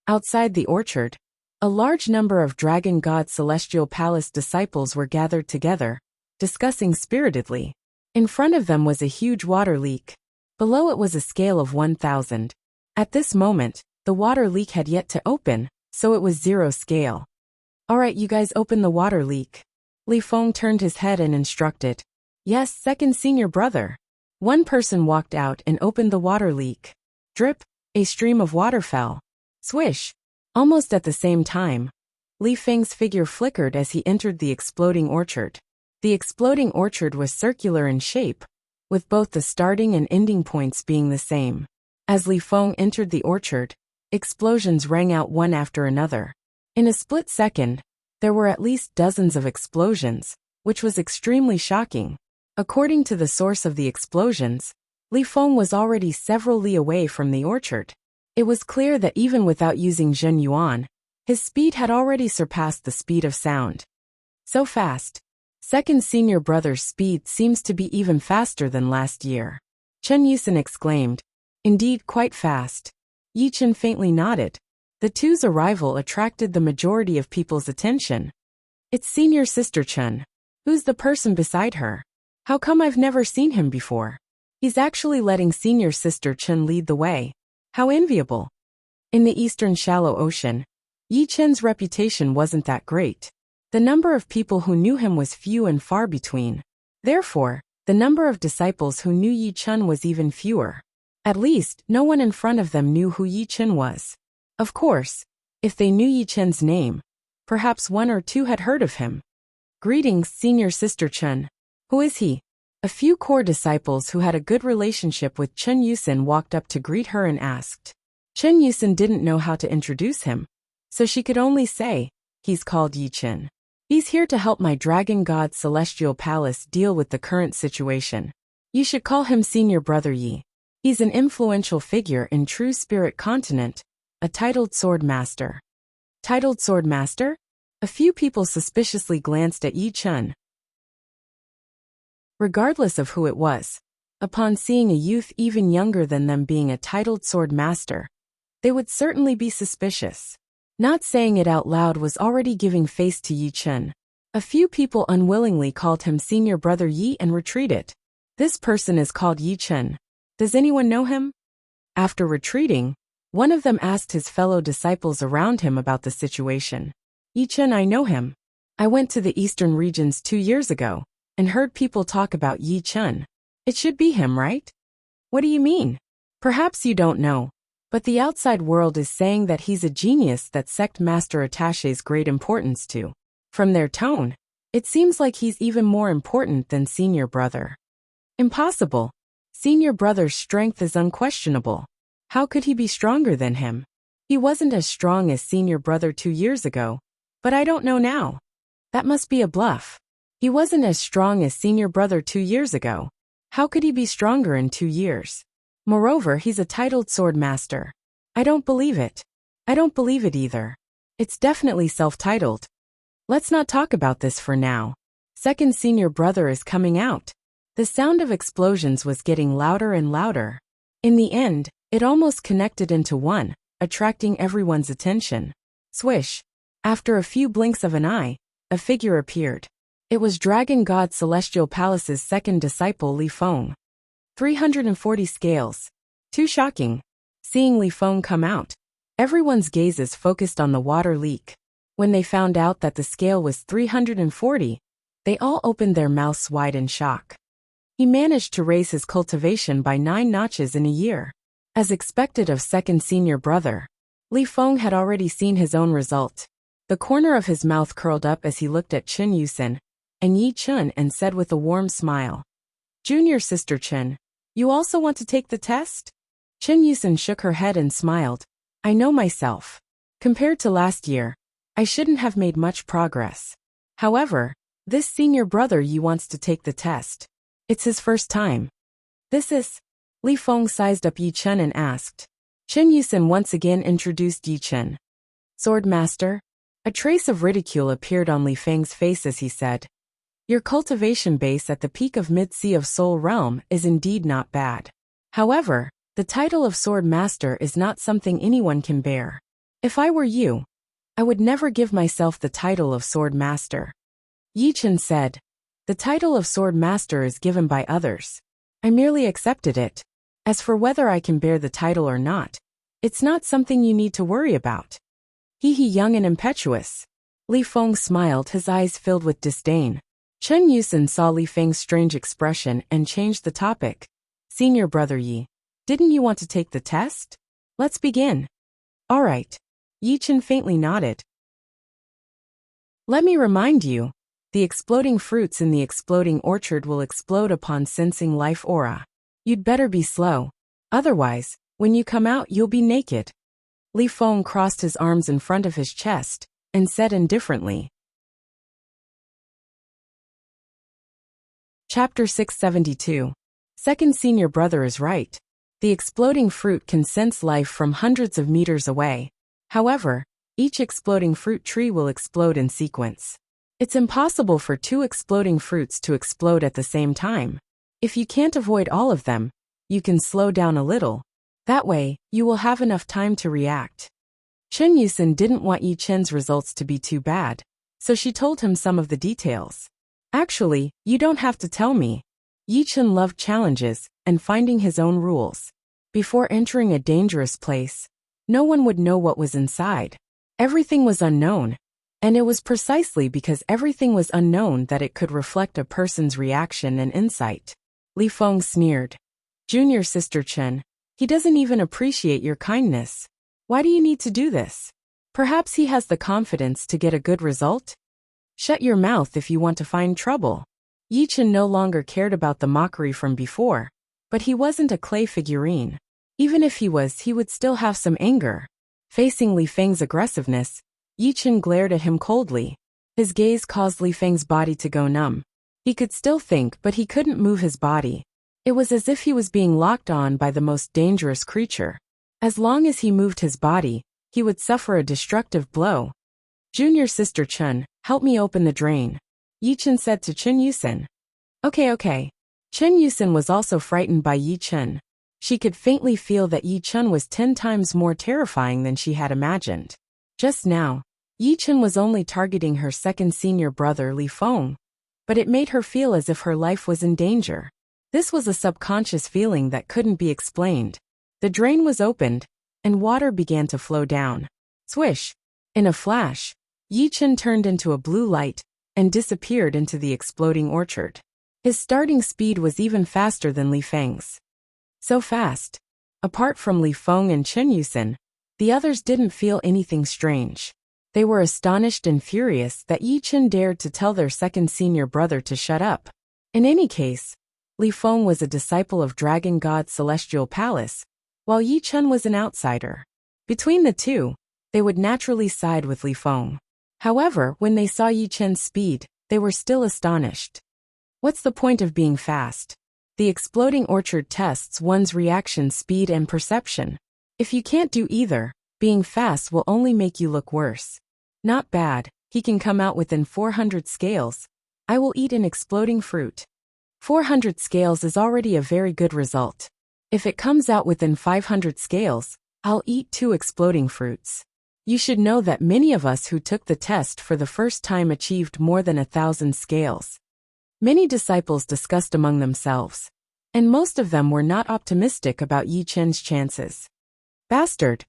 Outside the orchard, a large number of Dragon God Celestial Palace disciples were gathered together, discussing spiritedly. In front of them was a huge water leak. Below it was a scale of 1,000. At this moment, the water leak had yet to open, so it was 0 scale. Alright, you guys open the water leak. Li Feng turned his head and instructed. Yes, second senior brother. One person walked out and opened the water leak. Drip, a stream of water fell. Swish. Almost at the same time, Li Feng's figure flickered as he entered the exploding orchard. The exploding orchard was circular in shape, with both the starting and ending points being the same. As Li Feng entered the orchard, explosions rang out one after another. In a split second, there were at least dozens of explosions, which was extremely shocking. According to the source of the explosions, Li Feng was already several li away from the orchard. It was clear that even without using Zhen Yuan, his speed had already surpassed the speed of sound. So fast. Second senior brother's speed seems to be even faster than last year. Chen Yusin exclaimed. Indeed, quite fast. Yi Chen faintly nodded. The two's arrival attracted the majority of people's attention. It's senior sister Chen. Who's the person beside her? How come I've never seen him before? He's actually letting senior sister Chen lead the way. How enviable. In the eastern shallow ocean, Yi Chen's reputation wasn't that great. The number of people who knew him was few and far between. Therefore, the number of disciples who knew Yi Chen was even fewer. At least, no one in front of them knew who Yi Chen was. Of course, if they knew Yi Chen's name, perhaps one or two had heard of him. Greetings, senior sister Chen. Who is he? A few core disciples who had a good relationship with Chen Yusin walked up to greet her and asked. Chen Yusin didn't know how to introduce him, so she could only say, he's called Yi Chen. He's here to help my Dragon God Celestial Palace deal with the current situation. You should call him Senior Brother Yi. He's an influential figure in True Spirit Continent, a titled sword master. Titled sword master? A few people suspiciously glanced at Yi Chen. Regardless of who it was, upon seeing a youth even younger than them being a titled sword master, they would certainly be suspicious. Not saying it out loud was already giving face to Yi Chen. A few people unwillingly called him Senior Brother Yi and retreated. This person is called Yi Chen. Does anyone know him? After retreating, one of them asked his fellow disciples around him about the situation. Yi Chen, I know him. I went to the eastern regions 2 years ago and heard people talk about Yi Chen. It should be him, right? What do you mean? Perhaps you don't know, but the outside world is saying that he's a genius that sect master attaches great importance to. From their tone, it seems like he's even more important than senior brother. Impossible. Senior brother's strength is unquestionable. How could he be stronger than him? He wasn't as strong as senior brother 2 years ago, but I don't know now. That must be a bluff. He wasn't as strong as senior brother 2 years ago. How could he be stronger in 2 years? Moreover, he's a titled sword master. I don't believe it. I don't believe it either. It's definitely self-titled. Let's not talk about this for now. Second senior brother is coming out. The sound of explosions was getting louder and louder. In the end, it almost connected into one, attracting everyone's attention. Swish. After a few blinks of an eye, a figure appeared. It was Dragon God Celestial Palace's second disciple Li Feng. 340 scales. Too shocking. Seeing Li Feng come out, everyone's gazes focused on the water leak. When they found out that the scale was 340, they all opened their mouths wide in shock. He managed to raise his cultivation by 9 notches in a year. As expected of second senior brother, Li Feng had already seen his own result. The corner of his mouth curled up as he looked at Chen Yusen and Yi Chun and said with a warm smile, "Junior sister Chen, you also want to take the test?" Chen Yusen shook her head and smiled. "I know myself. Compared to last year, I shouldn't have made much progress. However, this senior brother Yi wants to take the test. It's his first time." "This is..." Li Feng sized up Yi Chun and asked. Chen Yusen once again introduced Yi Chun. "Sword master?" A trace of ridicule appeared on Li Feng's face as he said, "Your cultivation base at the peak of Mid-Sea of Soul Realm is indeed not bad. However, the title of Sword Master is not something anyone can bear. If I were you, I would never give myself the title of Sword Master." Yi Chun said, "The title of Sword Master is given by others. I merely accepted it. As for whether I can bear the title or not, it's not something you need to worry about." He young and impetuous. Li Feng smiled, his eyes filled with disdain. Chen Yusen saw Li Feng's strange expression and changed the topic. "Senior brother Yi, didn't you want to take the test? Let's begin." "All right." Yi Chen faintly nodded. "Let me remind you, the exploding fruits in the exploding orchard will explode upon sensing life aura. You'd better be slow. Otherwise, when you come out you'll be naked." Li Feng crossed his arms in front of his chest and said indifferently. Chapter 672. Second senior brother is right. The exploding fruit can sense life from hundreds of meters away. However, each exploding fruit tree will explode in sequence. It's impossible for 2 exploding fruits to explode at the same time. If you can't avoid all of them, you can slow down a little. That way, you will have enough time to react. Chen Yusen didn't want Yi Chen's results to be too bad, so she told him some of the details. "Actually, you don't have to tell me." Yi Chen loved challenges and finding his own rules. Before entering a dangerous place, no one would know what was inside. Everything was unknown, and it was precisely because everything was unknown that it could reflect a person's reaction and insight. Li Feng sneered. "Junior sister Chen, he doesn't even appreciate your kindness. Why do you need to do this? Perhaps he has the confidence to get a good result? Shut your mouth if you want to find trouble." Yi Chen no longer cared about the mockery from before, but he wasn't a clay figurine. Even if he was, he would still have some anger. Facing Li Feng's aggressiveness, Yi Chen glared at him coldly. His gaze caused Li Feng's body to go numb. He could still think, but he couldn't move his body. It was as if he was being locked on by the most dangerous creature. As long as he moved his body, he would suffer a destructive blow. "Junior sister Chen, help me open the drain," Yi Chen said to Chen Yusen. Okay. Chen Yusen was also frightened by Yi Chen. She could faintly feel that Yi Chen was 10 times more terrifying than she had imagined. Just now, Yi Chen was only targeting her second senior brother Li Feng, but it made her feel as if her life was in danger. This was a subconscious feeling that couldn't be explained. The drain was opened, and water began to flow down. Swish! In a flash, Yi Chen turned into a blue light and disappeared into the exploding orchard. His starting speed was even faster than Li Feng's. So fast. Apart from Li Feng and Chen Yusen, the others didn't feel anything strange. They were astonished and furious that Yi Chen dared to tell their second senior brother to shut up. In any case, Li Feng was a disciple of Dragon God's Celestial Palace, while Yi Chen was an outsider. Between the two, they would naturally side with Li Feng. However, when they saw Yi Chen's speed, they were still astonished. What's the point of being fast? The exploding orchard tests one's reaction speed and perception. If you can't do either, being fast will only make you look worse. Not bad, he can come out within 400 scales. I will eat an exploding fruit. 400 scales is already a very good result. If it comes out within 500 scales, I'll eat 2 exploding fruits. You should know that many of us who took the test for the first time achieved more than 1,000 scales. Many disciples discussed among themselves, and most of them were not optimistic about Yi Chen's chances. Bastard!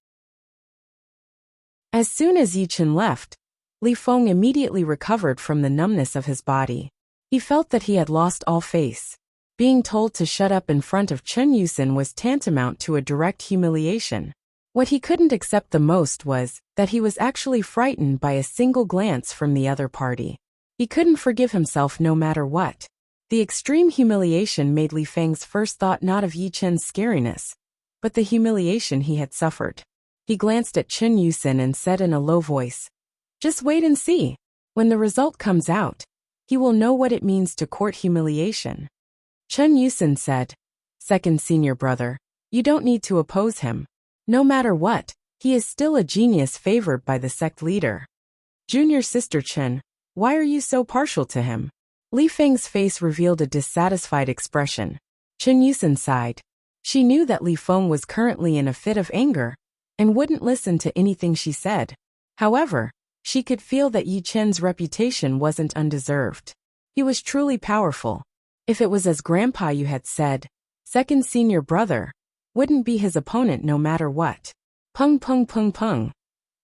As soon as Yi Chen left, Li Feng immediately recovered from the numbness of his body. He felt that he had lost all face. Being told to shut up in front of Chen Yusen was tantamount to a direct humiliation. What he couldn't accept the most was that he was actually frightened by a single glance from the other party. He couldn't forgive himself no matter what. The extreme humiliation made Li Feng's first thought not of Yi Chen's scariness, but the humiliation he had suffered. He glanced at Chen Yusen and said in a low voice, "Just wait and see. When the result comes out, he will know what it means to court humiliation." Chen Yusen said, "Second senior brother, you don't need to oppose him. No matter what, he is still a genius favored by the sect leader. Junior sister Chen, why are you so partial to him?" Li Feng's face revealed a dissatisfied expression. Chen Yusen sighed. She knew that Li Feng was currently in a fit of anger and wouldn't listen to anything she said. However, she could feel that Yi Chen's reputation wasn't undeserved. He was truly powerful. If it was as Grandpa Yu had said, second senior brother wouldn't be his opponent no matter what. Pung pung pung pung.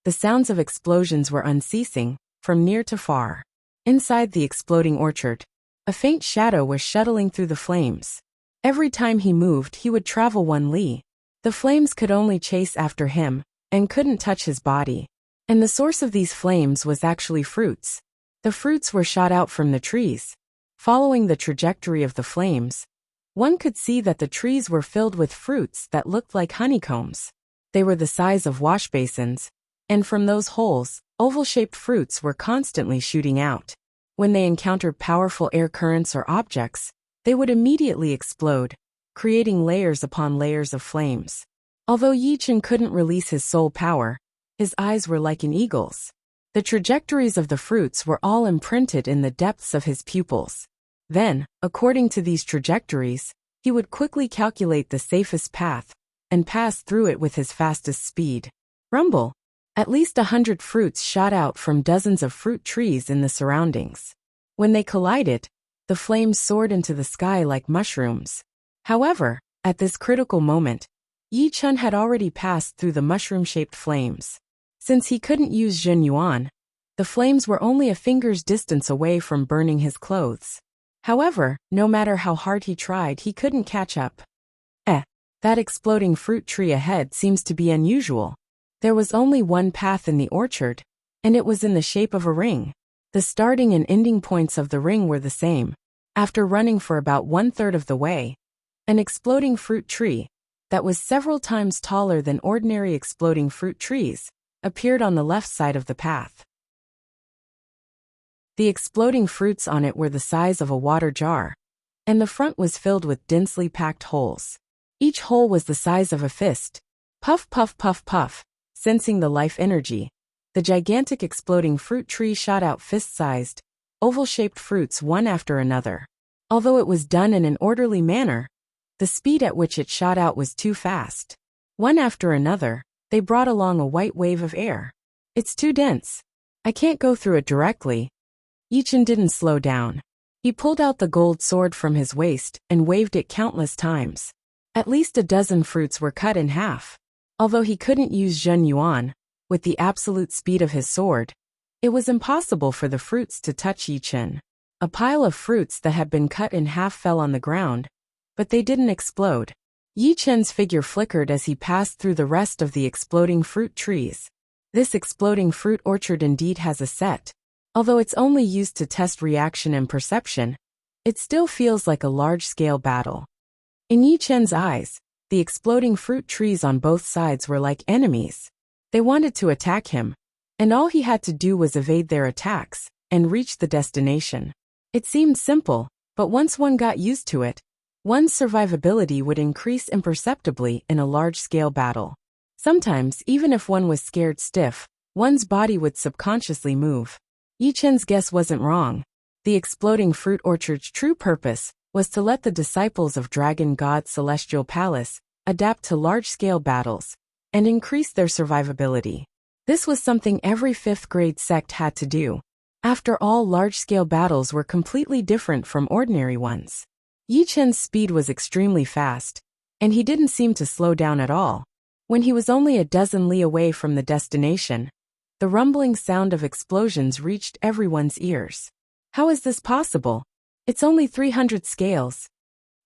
The sounds of explosions were unceasing, from near to far. Inside the exploding orchard, a faint shadow was shuttling through the flames. Every time he moved, he would travel 1 li. The flames could only chase after him, and couldn't touch his body. And the source of these flames was actually fruits. The fruits were shot out from the trees. Following the trajectory of the flames, one could see that the trees were filled with fruits that looked like honeycombs. They were the size of wash basins, and from those holes, oval-shaped fruits were constantly shooting out. When they encountered powerful air currents or objects, they would immediately explode, creating layers upon layers of flames. Although Yi Chen couldn't release his soul power, his eyes were like an eagle's. The trajectories of the fruits were all imprinted in the depths of his pupils. Then, according to these trajectories, he would quickly calculate the safest path and pass through it with his fastest speed. Rumble! At least 100 fruits shot out from dozens of fruit trees in the surroundings. When they collided, the flames soared into the sky like mushrooms. However, at this critical moment, Yi Chen had already passed through the mushroom-shaped flames. Since he couldn't use Zhen Yuan, the flames were only a finger's distance away from burning his clothes. However, no matter how hard he tried, he couldn't catch up. That exploding fruit tree ahead seems to be unusual. There was only one path in the orchard, and it was in the shape of a ring. The starting and ending points of the ring were the same. After running for about 1/3 of the way, an exploding fruit tree, that was several times taller than ordinary exploding fruit trees, appeared on the left side of the path. The exploding fruits on it were the size of a water jar, and the front was filled with densely packed holes. Each hole was the size of a fist. Puff puff puff puff. Sensing the life energy, the gigantic exploding fruit tree shot out fist-sized, oval-shaped fruits one after another. Although it was done in an orderly manner, the speed at which it shot out was too fast. One after another, they brought along a white wave of air. "It's too dense. I can't go through it directly." Yi Chen didn't slow down. He pulled out the gold sword from his waist and waved it countless times. At least a dozen fruits were cut in half. Although he couldn't use Zhen Yuan, with the absolute speed of his sword, it was impossible for the fruits to touch Yi Chen. A pile of fruits that had been cut in half fell on the ground, but they didn't explode. Yi Chen's figure flickered as he passed through the rest of the exploding fruit trees. This exploding fruit orchard indeed has a set. Although it's only used to test reaction and perception, it still feels like a large-scale battle. In Yi Chen's eyes, the exploding fruit trees on both sides were like enemies. They wanted to attack him, and all he had to do was evade their attacks and reach the destination. It seemed simple, but once one got used to it, one's survivability would increase imperceptibly in a large-scale battle. Sometimes, even if one was scared stiff, one's body would subconsciously move. Yi Chen's guess wasn't wrong. The exploding fruit orchard's true purpose was to let the disciples of Dragon God's celestial palace adapt to large-scale battles and increase their survivability. This was something every 5th grade sect had to do. After all, large-scale battles were completely different from ordinary ones. Yi Chen's speed was extremely fast, and he didn't seem to slow down at all. When he was only a dozen li away from the destination, the rumbling sound of explosions reached everyone's ears. How is this possible? It's only 300 scales.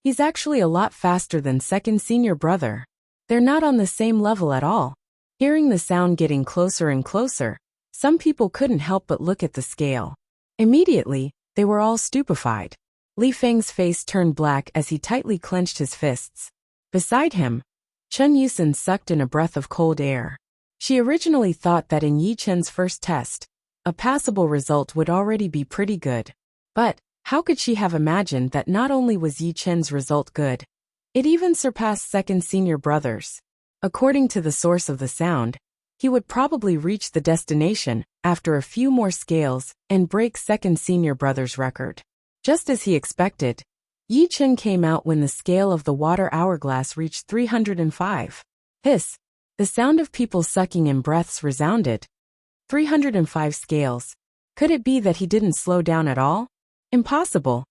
He's actually a lot faster than second senior brother. They're not on the same level at all. Hearing the sound getting closer and closer, some people couldn't help but look at the scale. Immediately, they were all stupefied. Li Feng's face turned black as he tightly clenched his fists. Beside him, Chen Yusen sucked in a breath of cold air. She originally thought that in Yi Chen's first test, a passable result would already be pretty good. But how could she have imagined that not only was Yi Chen's result good, it even surpassed second senior brother's? According to the source of the sound, he would probably reach the destination after a few more scales and break second senior brother's record. Just as he expected, Yi Chen came out when the scale of the water hourglass reached 305. Hiss! The sound of people sucking in breaths resounded. 305 scales. Could it be that he didn't slow down at all? Impossible.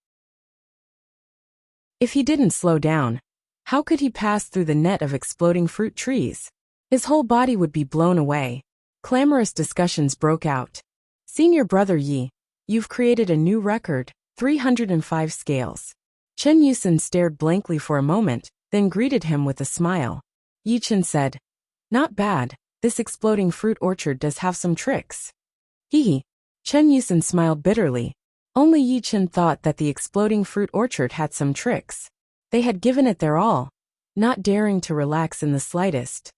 If he didn't slow down, how could he pass through the net of exploding fruit trees? His whole body would be blown away. Clamorous discussions broke out. Senior brother Yi, you've created a new record, 305 scales. Chen Yusen stared blankly for a moment, then greeted him with a smile. Yi Chen said, "Not bad, this exploding fruit orchard does have some tricks." Hee. Chen Yusen smiled bitterly. Only Yi Chen thought that the exploding fruit orchard had some tricks. They had given it their all, not daring to relax in the slightest.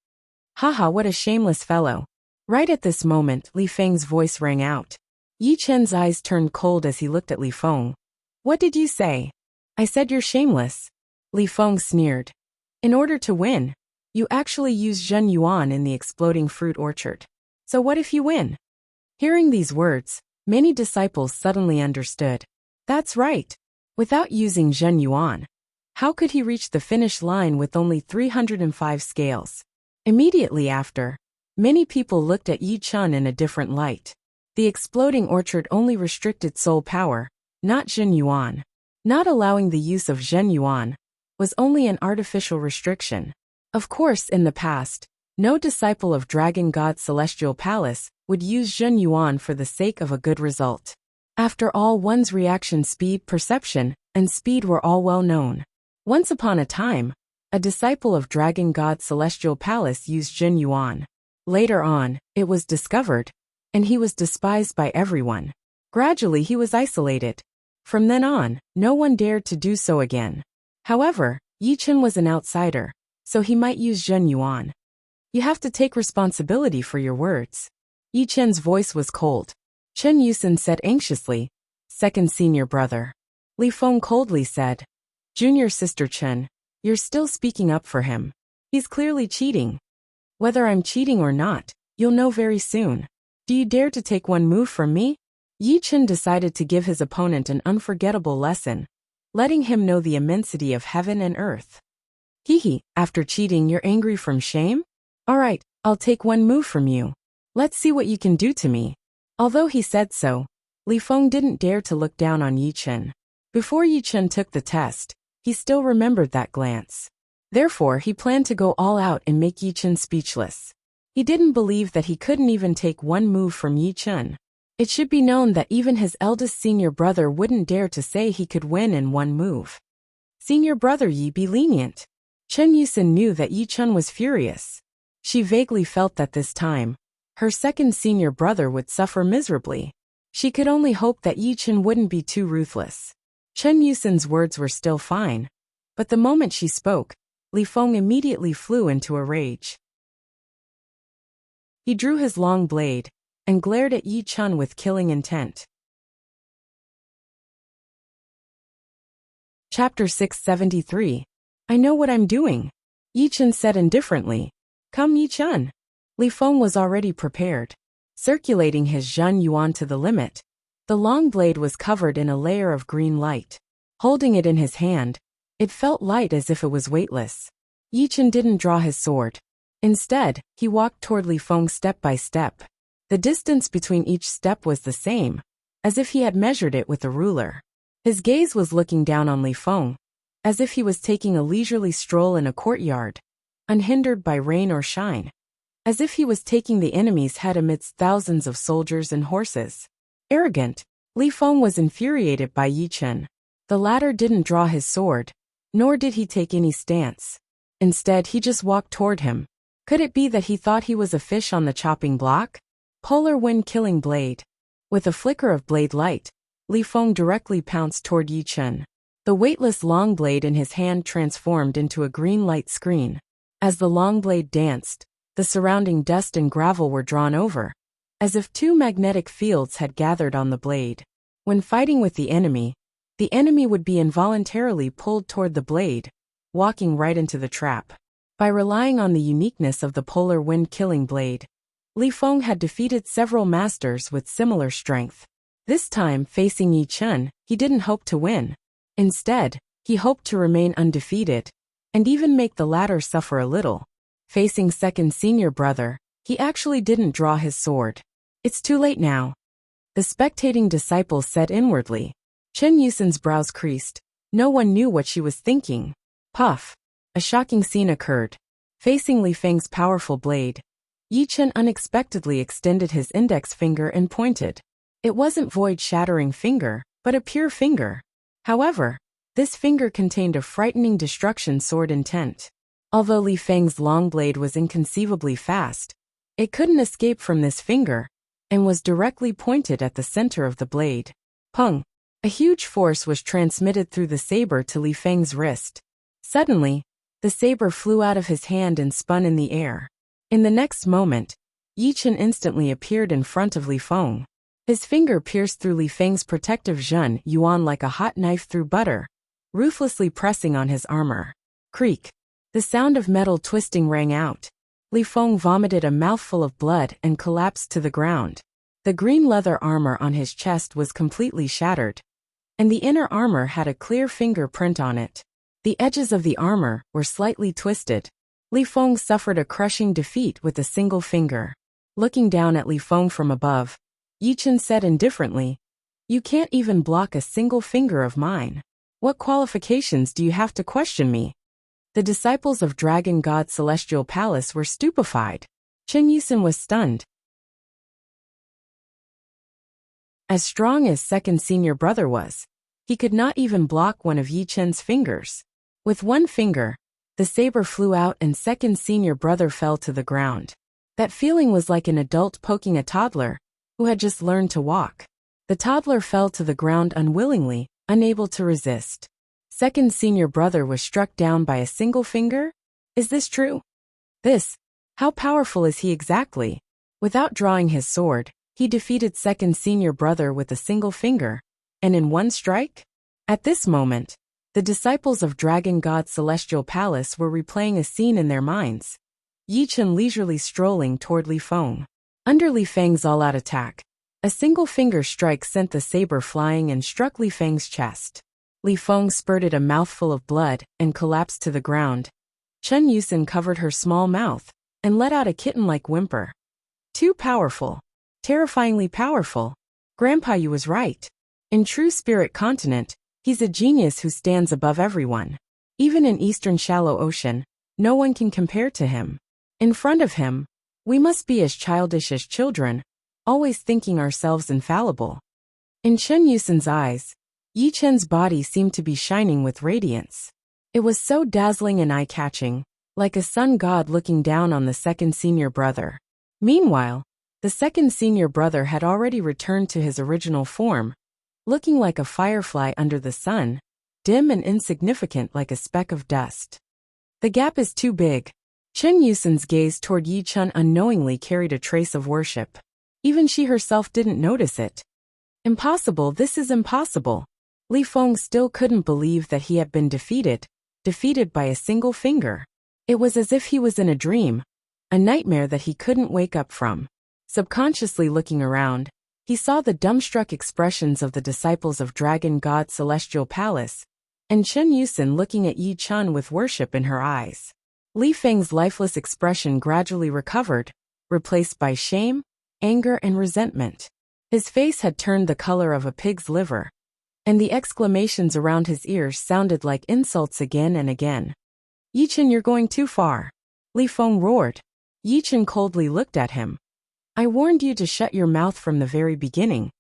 Haha, what a shameless fellow. Right at this moment, Li Feng's voice rang out. Yi Chen's eyes turned cold as he looked at Li Feng. What did you say? I said you're shameless. Li Feng sneered. In order to win, you actually use Zhen Yuan in the exploding fruit orchard. So what if you win? Hearing these words, many disciples suddenly understood. That's right. Without using Zhen Yuan, how could he reach the finish line with only 305 scales? Immediately after, many people looked at Yi Chen in a different light. The exploding orchard only restricted soul power, not Zhen Yuan. Not allowing the use of Zhen Yuan was only an artificial restriction. Of course, in the past, no disciple of Dragon God's celestial palace would use Zhen Yuan for the sake of a good result. After all, one's reaction speed, perception, and speed were all well known. Once upon a time, a disciple of Dragon God's celestial palace used Zhen Yuan. Later on, it was discovered, and he was despised by everyone. Gradually he was isolated. From then on, no one dared to do so again. However, Yi Chen was an outsider, so he might use Zhen Yuan. You have to take responsibility for your words. Yi Chen's voice was cold. Chen Yusen said anxiously, second senior brother. Li Feng coldly said, junior sister Chen, you're still speaking up for him. He's clearly cheating. Whether I'm cheating or not, you'll know very soon. Do you dare to take one move from me? Yi Chen decided to give his opponent an unforgettable lesson, letting him know the immensity of heaven and earth. Hee, after cheating you're angry from shame? Alright, I'll take one move from you. Let's see what you can do to me. Although he said so, Li Feng didn't dare to look down on Yi Chen. Before Yi Chen took the test, he still remembered that glance. Therefore, he planned to go all out and make Yi Chen speechless. He didn't believe that he couldn't even take one move from Yi Chen. It should be known that even his eldest senior brother wouldn't dare to say he could win in one move. Senior brother Yi, be lenient. Chen Yusin knew that Yi Chun was furious. She vaguely felt that this time, her second senior brother would suffer miserably. She could only hope that Yi Chun wouldn't be too ruthless. Chen Yusin's words were still fine, but the moment she spoke, Li Feng immediately flew into a rage. He drew his long blade and glared at Yi Chun with killing intent. Chapter 673. I know what I'm doing, Yi Chun said indifferently. Come, Yi Chun. Li Feng was already prepared. Circulating his Zhen Yuan to the limit, the long blade was covered in a layer of green light. Holding it in his hand, it felt light as if it was weightless. Yi Chun didn't draw his sword. Instead, he walked toward Li Feng step by step. The distance between each step was the same, as if he had measured it with a ruler. His gaze was looking down on Li Feng, as if he was taking a leisurely stroll in a courtyard, unhindered by rain or shine. As if he was taking the enemy's head amidst thousands of soldiers and horses. Arrogant, Li Feng was infuriated by Yi Chun. The latter didn't draw his sword, nor did he take any stance. Instead, he just walked toward him. Could it be that he thought he was a fish on the chopping block? Polar wind killing blade. With a flicker of blade light, Li Feng directly pounced toward Yi Chun. The weightless long blade in his hand transformed into a green light screen. As the long blade danced, the surrounding dust and gravel were drawn over, as if two magnetic fields had gathered on the blade. When fighting with the enemy would be involuntarily pulled toward the blade, walking right into the trap. By relying on the uniqueness of the polar wind killing blade, Li Feng had defeated several masters with similar strength. This time, facing Yi Chun, he didn't hope to win. Instead, he hoped to remain undefeated, and even make the latter suffer a little. Facing second senior brother, he actually didn't draw his sword. It's too late now. The spectating disciples said inwardly. Chen Yusin's brows creased. No one knew what she was thinking. Puff. A shocking scene occurred. Facing Li Feng's powerful blade, Yi Chun unexpectedly extended his index finger and pointed. It wasn't void-shattering finger, but a pure finger. However, this finger contained a frightening destruction sword intent. Although Li Feng's long blade was inconceivably fast, it couldn't escape from this finger, and was directly pointed at the center of the blade. Pung! A huge force was transmitted through the saber to Li Feng's wrist. Suddenly, the saber flew out of his hand and spun in the air. In the next moment, Yi Chun instantly appeared in front of Li Feng. His finger pierced through Li Feng's protective Zhen Yuan like a hot knife through butter, ruthlessly pressing on his armor. Creak! The sound of metal twisting rang out. Li Feng vomited a mouthful of blood and collapsed to the ground. The green leather armor on his chest was completely shattered, and the inner armor had a clear fingerprint on it. The edges of the armor were slightly twisted. Li Feng suffered a crushing defeat with a single finger. Looking down at Li Feng from above, Yi Chun said indifferently, "You can't even block a single finger of mine. What qualifications do you have to question me?" The disciples of Dragon God Celestial Palace were stupefied. Chen Yusin was stunned. As strong as second senior brother was, he could not even block one of Yi Chun's fingers. With one finger, the saber flew out and second senior brother fell to the ground. That feeling was like an adult poking a toddler who had just learned to walk. The toddler fell to the ground unwillingly, unable to resist. Second senior brother was struck down by a single finger? Is this true? How powerful is he exactly? Without drawing his sword, he defeated second senior brother with a single finger, and in one strike? At this moment, the disciples of Dragon God Celestial Palace were replaying a scene in their minds. Yi Chun leisurely strolling toward Li Feng. Under Li Feng's all-out attack, a single finger strike sent the saber flying and struck Li Feng's chest. Li Feng spurted a mouthful of blood and collapsed to the ground. Chen Yusin covered her small mouth and let out a kitten-like whimper. Too powerful. Terrifyingly powerful. Grandpa Yu was right. In true spirit continent, he's a genius who stands above everyone. Even in Eastern Shallow Ocean, no one can compare to him. In front of him, we must be as childish as children, always thinking ourselves infallible. In Chen Yusin's eyes, Yi Chen's body seemed to be shining with radiance. It was so dazzling and eye-catching, like a sun god looking down on the second senior brother. Meanwhile, the second senior brother had already returned to his original form, looking like a firefly under the sun, dim and insignificant like a speck of dust. The gap is too big. Chen Yusin's gaze toward Yi Chun unknowingly carried a trace of worship. Even she herself didn't notice it. Impossible, this is impossible. Li Feng still couldn't believe that he had been defeated by a single finger. It was as if he was in a dream, a nightmare that he couldn't wake up from. Subconsciously looking around, he saw the dumbstruck expressions of the disciples of Dragon God's celestial palace, and Chen Yusin looking at Yi Chun with worship in her eyes. Li Feng's lifeless expression gradually recovered, replaced by shame, anger and resentment. His face had turned the color of a pig's liver, and the exclamations around his ears sounded like insults again and again. Yi Chun, you're going too far. Li Feng roared. Yi Chun coldly looked at him. I warned you to shut your mouth from the very beginning,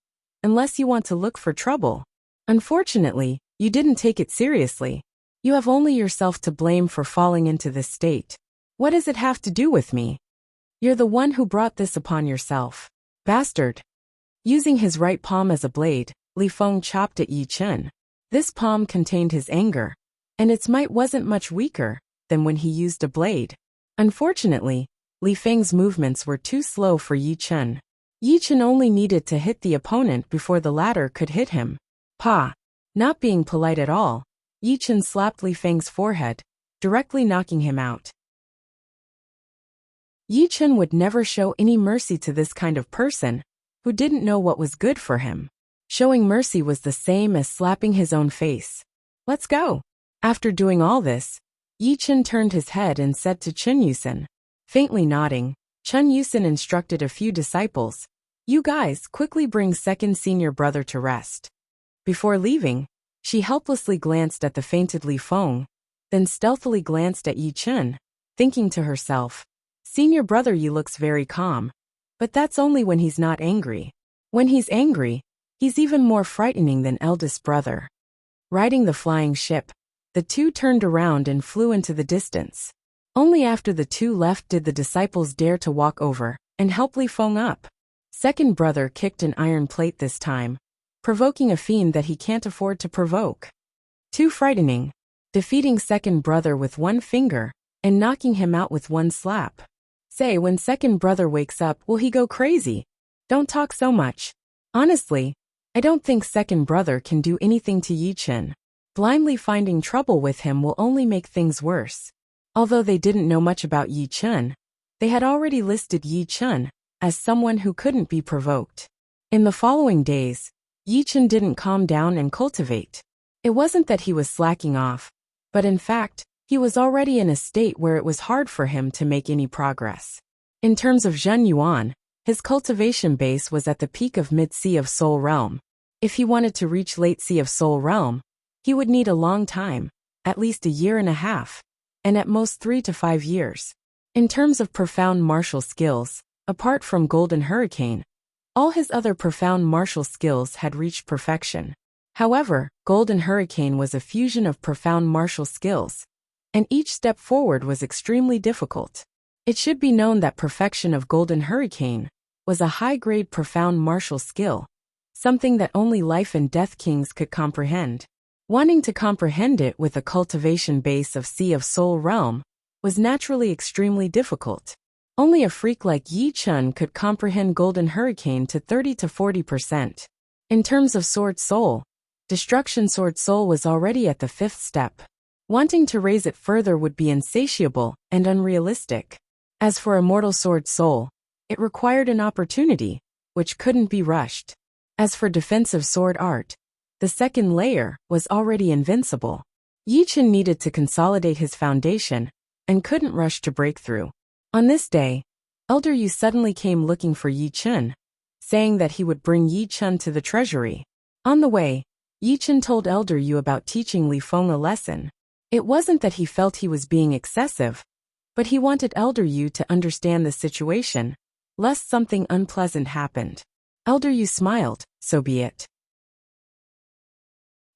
unless you want to look for trouble. Unfortunately, you didn't take it seriously. You have only yourself to blame for falling into this state. What does it have to do with me? You're the one who brought this upon yourself. Bastard. Using his right palm as a blade, Li Feng chopped at Yi Chun. This palm contained his anger, and its might wasn't much weaker than when he used a blade. Unfortunately, Li Feng's movements were too slow for Yi Chun. Yi Chun only needed to hit the opponent before the latter could hit him. Pa! Not being polite at all, Yi Chun slapped Li Feng's forehead, directly knocking him out. Yi Chun would never show any mercy to this kind of person, who didn't know what was good for him. Showing mercy was the same as slapping his own face. Let's go. After doing all this, Yi Chun turned his head and said to Chen Yusin. Faintly nodding, Chen Yusin instructed a few disciples. You guys quickly bring second senior brother to rest. Before leaving, she helplessly glanced at the fainted Li Feng, then stealthily glanced at Yi Chun, thinking to herself, Senior brother Yi looks very calm, but that's only when he's not angry. When he's angry, he's even more frightening than eldest brother. Riding the flying ship, the two turned around and flew into the distance. Only after the two left did the disciples dare to walk over and help Li Feng up. Second brother kicked an iron plate this time, provoking a fiend that he can't afford to provoke. Too frightening, defeating second brother with one finger and knocking him out with one slap. Say, when second brother wakes up, will he go crazy? Don't talk so much. Honestly, I don't think second brother can do anything to Yi Chun. Blindly finding trouble with him will only make things worse. Although they didn't know much about Yi Chun, they had already listed Yi Chun as someone who couldn't be provoked. In the following days, Yi Chun didn't calm down and cultivate. It wasn't that he was slacking off, but in fact, he was already in a state where it was hard for him to make any progress. In terms of Zhen Yuan, his cultivation base was at the peak of mid-Sea of Soul Realm. If he wanted to reach late Sea of Soul Realm, he would need a long time, at least a year and a half, and at most 3 to 5 years. In terms of profound martial skills, apart from Golden Hurricane, all his other profound martial skills had reached perfection. However, Golden Hurricane was a fusion of profound martial skills, and each step forward was extremely difficult. It should be known that perfection of Golden Hurricane was a high-grade profound martial skill, something that only life and death kings could comprehend. Wanting to comprehend it with a cultivation base of Sea of Soul Realm was naturally extremely difficult. Only a freak like Yi Chun could comprehend Golden Hurricane to 30 to 40%. In terms of Sword Soul, Destruction Sword Soul was already at the 5th step. Wanting to raise it further would be insatiable and unrealistic. As for Immortal Sword Soul, it required an opportunity, which couldn't be rushed. As for Defensive Sword Art, the second layer was already invincible. Yi Chun needed to consolidate his foundation and couldn't rush to breakthrough. On this day, Elder Yu suddenly came looking for Yi Chun, saying that he would bring Yi Chun to the treasury. On the way, Yi Chun told Elder Yu about teaching Li Feng a lesson. It wasn't that he felt he was being excessive, but he wanted Elder Yu to understand the situation, lest something unpleasant happened. Elder Yu smiled, so be it.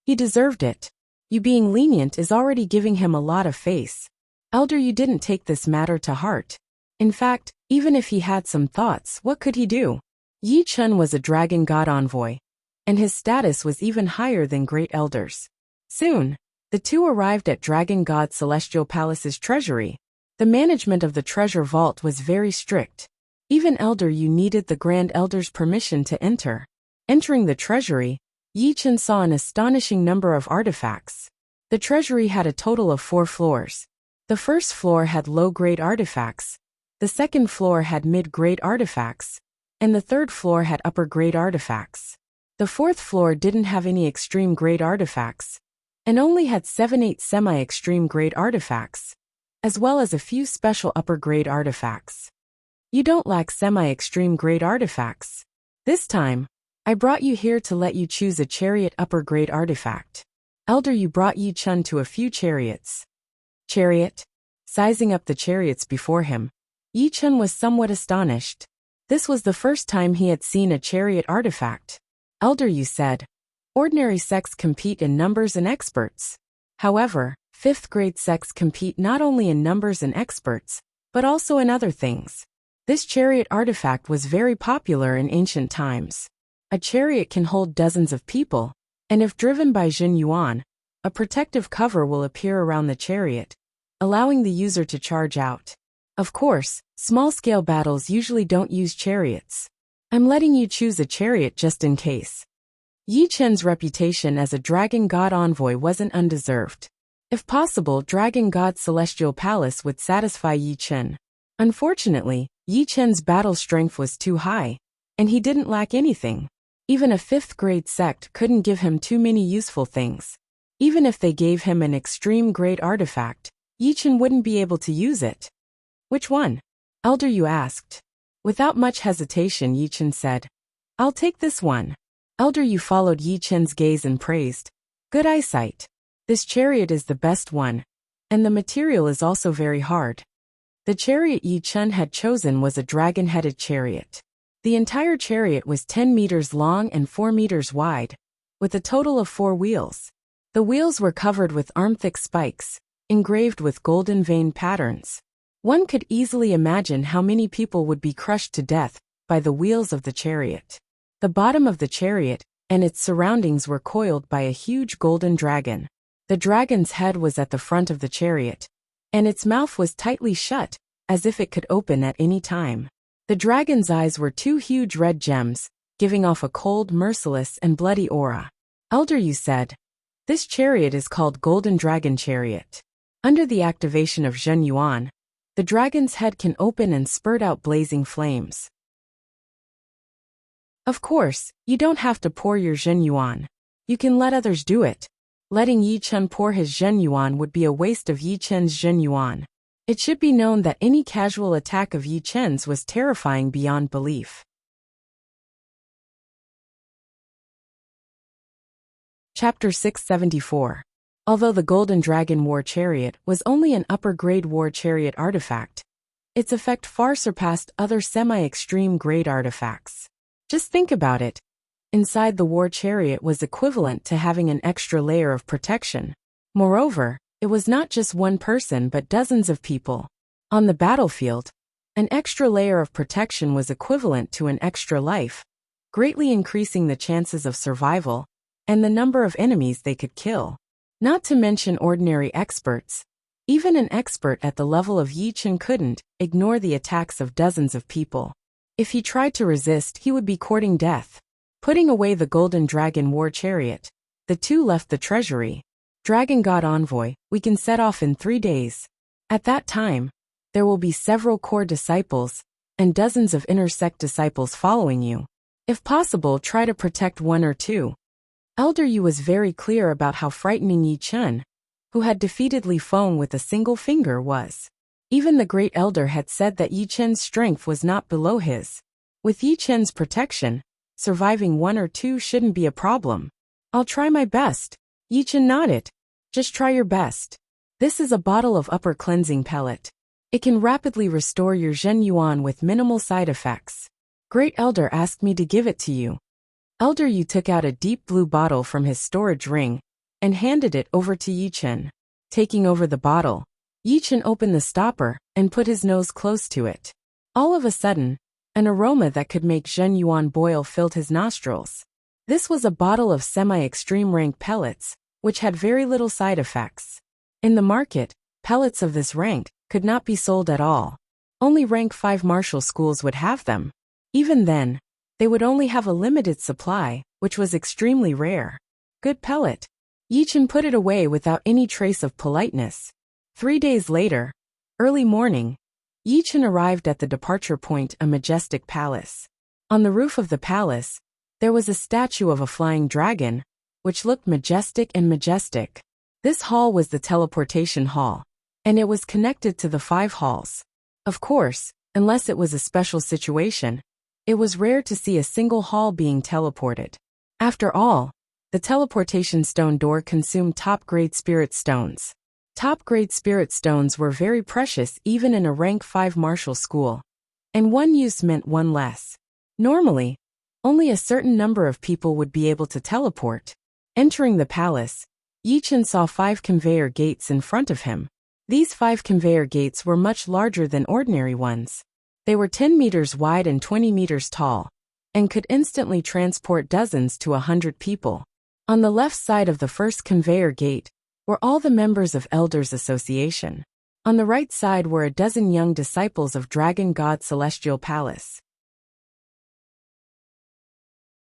He deserved it. You being lenient is already giving him a lot of face. Elder Yu didn't take this matter to heart. In fact, even if he had some thoughts, what could he do? Yi Chen was a dragon god envoy, and his status was even higher than great elders. Soon, the two arrived at Dragon God Celestial Palace's treasury. The management of the treasure vault was very strict. Even Elder Yu needed the Grand Elder's permission to enter. Entering the treasury, Yi Chen saw an astonishing number of artifacts. The treasury had a total of 4 floors. The first floor had low-grade artifacts, the second floor had mid-grade artifacts, and the third floor had upper-grade artifacts. The fourth floor didn't have any extreme-grade artifacts, and only had 7-8 semi-extreme grade artifacts, as well as a few special upper-grade artifacts. You don't lack semi-extreme grade artifacts. This time, I brought you here to let you choose a chariot upper-grade artifact. Elder Yu brought Yi Chen to a few chariots. Chariot? Sizing up the chariots before him, Yi Chen was somewhat astonished. This was the first time he had seen a chariot artifact. Elder Yu said, ordinary sects compete in numbers and experts. However, 5th grade sects compete not only in numbers and experts, but also in other things. This chariot artifact was very popular in ancient times. A chariot can hold dozens of people, and if driven by Jin Yuan, a protective cover will appear around the chariot, allowing the user to charge out. Of course, small-scale battles usually don't use chariots. I'm letting you choose a chariot just in case. Yi Chen's reputation as a dragon god envoy wasn't undeserved. If possible, Dragon God Celestial Palace would satisfy Yi Chen. Unfortunately, Yi Chen's battle strength was too high, and he didn't lack anything. Even a 5th grade sect couldn't give him too many useful things. Even if they gave him an extreme grade artifact, Yi Chen wouldn't be able to use it. Which one? Elder Yu asked. Without much hesitation, Yi Chen said, I'll take this one. Elder Yu followed Yi Chen's gaze and praised. Good eyesight. This chariot is the best one, and the material is also very hard. The chariot Yi Chen had chosen was a dragon-headed chariot. The entire chariot was 10 meters long and 4 meters wide, with a total of 4 wheels. The wheels were covered with arm-thick spikes, engraved with golden vein patterns. One could easily imagine how many people would be crushed to death by the wheels of the chariot. The bottom of the chariot and its surroundings were coiled by a huge golden dragon. The dragon's head was at the front of the chariot, and its mouth was tightly shut, as if it could open at any time. The dragon's eyes were 2 huge red gems, giving off a cold, merciless, and bloody aura. Elder Yu said, this chariot is called Golden Dragon Chariot. Under the activation of Zhen Yuan, the dragon's head can open and spurt out blazing flames. Of course, you don't have to pour your Zhen Yuan. You can let others do it. Letting Yi Chen pour his Zhen Yuan would be a waste of Yi Chen's Zhen Yuan. It should be known that any casual attack of Yi Chen's was terrifying beyond belief. Chapter 674. Although the Golden Dragon War Chariot was only an upper-grade war chariot artifact, its effect far surpassed other semi-extreme grade artifacts. Just think about it. Inside the war chariot was equivalent to having an extra layer of protection. Moreover, it was not just one person but dozens of people. On the battlefield, an extra layer of protection was equivalent to an extra life, greatly increasing the chances of survival and the number of enemies they could kill. Not to mention ordinary experts. Even an expert at the level of Yi Chen couldn't ignore the attacks of dozens of people. If he tried to resist, he would be courting death. Putting away the Golden Dragon War Chariot, the two left the treasury. Dragon God Envoy, we can set off in 3 days. At that time, there will be several core disciples and dozens of inner sect disciples following you. If possible, try to protect 1 or 2. Elder Yu was very clear about how frightening Yi Chen, who had defeated Li Feng with a single finger, was. Even the Great Elder had said that Yi Chen's strength was not below his. With Yi Chen's protection, surviving 1 or 2 shouldn't be a problem. I'll try my best. Yi Chen nodded. Just try your best. This is a bottle of upper cleansing pellet. It can rapidly restore your Zhen Yuan with minimal side effects. Great Elder asked me to give it to you. Elder Yu took out a deep blue bottle from his storage ring and handed it over to Yi Chen. Taking over the bottle, Yi Chen opened the stopper and put his nose close to it. All of a sudden, an aroma that could make Zhen Yuan boil filled his nostrils. This was a bottle of semi-extreme rank pellets, which had very little side effects. In the market, pellets of this rank could not be sold at all. Only rank 5 martial schools would have them. Even then, they would only have a limited supply, which was extremely rare. Good pellet. Yi Chen put it away without any trace of politeness. 3 days later, early morning, Yi Chen arrived at the departure point, a majestic palace. On the roof of the palace, there was a statue of a flying dragon, which looked majestic and majestic. This hall was the teleportation hall, and it was connected to the 5 halls. Of course, unless it was a special situation, it was rare to see a single hall being teleported. After all, the teleportation stone door consumed top-grade spirit stones. Top-grade spirit stones were very precious even in a rank 5 martial school, and one use meant one less. Normally, only a certain number of people would be able to teleport. Entering the palace, Yi Chen saw 5 conveyor gates in front of him. These 5 conveyor gates were much larger than ordinary ones. They were 10 meters wide and 20 meters tall, and could instantly transport dozens to 100 people. On the left side of the first conveyor gate were all the members of Elders Association. On the right side were a dozen young disciples of Dragon God Celestial Palace.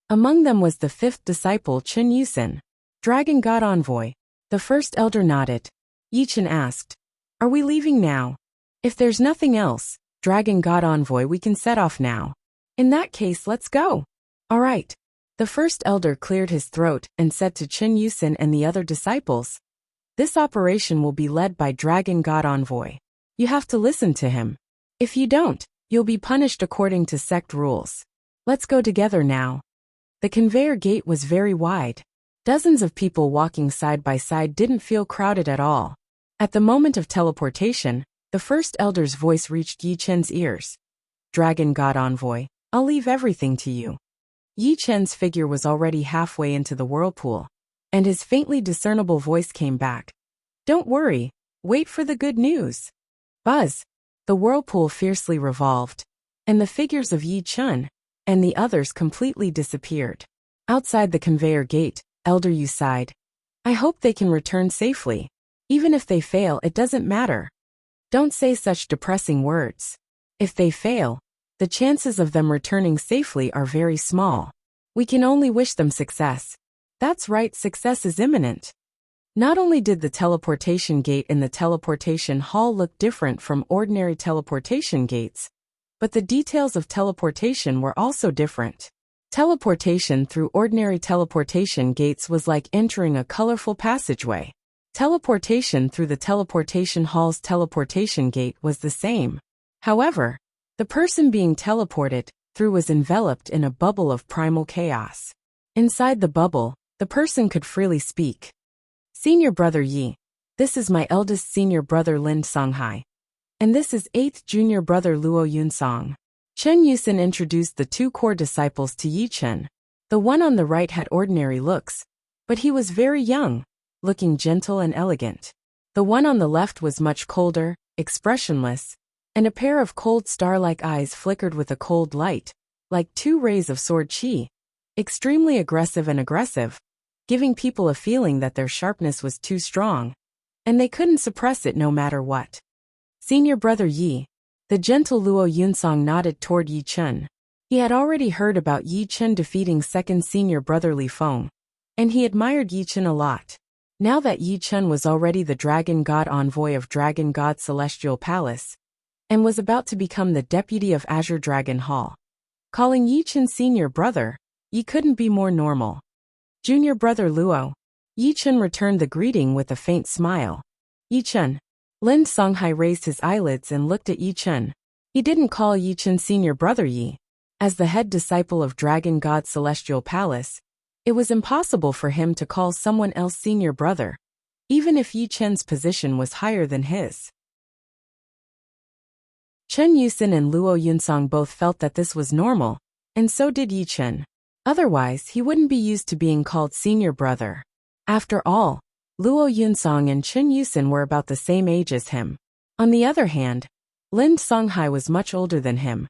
Among them was the 5th disciple Chen Yusen, Dragon God Envoy. The first elder nodded. Yi Chen asked, "Are we leaving now? If there's nothing else, Dragon God Envoy, we can set off now. In that case, let's go." "All right." The first elder cleared his throat and said to Chen Yusen and the other disciples, "This operation will be led by Dragon God Envoy. You have to listen to him. If you don't, you'll be punished according to sect rules. Let's go together now." The conveyor gate was very wide. Dozens of people walking side by side didn't feel crowded at all. At the moment of teleportation, the first elder's voice reached Yi Chen's ears. "Dragon God Envoy, I'll leave everything to you." Yi Chen's figure was already halfway into the whirlpool, and his faintly discernible voice came back. "Don't worry, wait for the good news." Buzz! The whirlpool fiercely revolved, and the figures of Yi Chen and the others completely disappeared. Outside the conveyor gate, Elder Yu sighed. "I hope they can return safely. Even if they fail, it doesn't matter. Don't say such depressing words. If they fail, the chances of them returning safely are very small. We can only wish them success." "That's right, success is imminent." Not only did the teleportation gate in the teleportation hall look different from ordinary teleportation gates, but the details of teleportation were also different. Teleportation through ordinary teleportation gates was like entering a colorful passageway. Teleportation through the teleportation hall's teleportation gate was the same. However, the person being teleported through was enveloped in a bubble of primal chaos. Inside the bubble, the person could freely speak. "Senior Brother Yi, this is my eldest senior brother Lin Songhai. And this is 8th junior brother Luo Yunsong." Chen Yusen introduced the 2 core disciples to Yi Chen. The one on the right had ordinary looks, but he was very young, looking gentle and elegant. The one on the left was much colder, expressionless, and a pair of cold star-like eyes flickered with a cold light, like 2 rays of sword qi, extremely aggressive and aggressive, giving people a feeling that their sharpness was too strong, and they couldn't suppress it no matter what. "Senior Brother Yi." The gentle Luo Yunsong nodded toward Yi Chen. He had already heard about Yi Chen defeating 2nd senior brother Li Feng, and he admired Yi Chen a lot. Now that Yi Chen was already the Dragon God Envoy of Dragon God Celestial Palace, and was about to become the deputy of Azure Dragon Hall, calling Yi Chen senior brother, Yi couldn't be more normal. "Junior brother Luo." Yi Chen returned the greeting with a faint smile. "Yi Chen." Lin Songhai raised his eyelids and looked at Yi Chen. He didn't call Yi Chen senior brother Yi. As the head disciple of Dragon God Celestial Palace, it was impossible for him to call someone else senior brother, even if Yi Chen's position was higher than his. Chen Yusen and Luo Yunsong both felt that this was normal, and so did Yi Chen. Otherwise, he wouldn't be used to being called senior brother. After all, Luo Yunsong and Chen Yusin were about the same age as him. On the other hand, Lin Songhai was much older than him,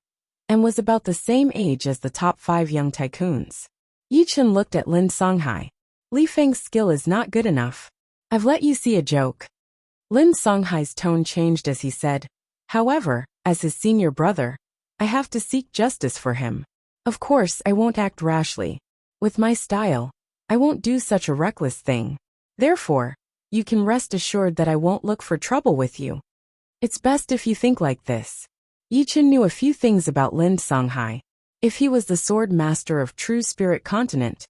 and was about the same age as the top 5 young tycoons. Yi Chen looked at Lin Songhai. Li Feng's skill is not good enough. I've let you see a joke. Lin Songhai's tone changed as he said, however, as his senior brother, I have to seek justice for him. Of course, I won't act rashly. With my style, I won't do such a reckless thing. Therefore, you can rest assured that I won't look for trouble with you. It's best if you think like this. Yi Chen knew a few things about Lin Songhai. If he was the sword master of True Spirit Continent,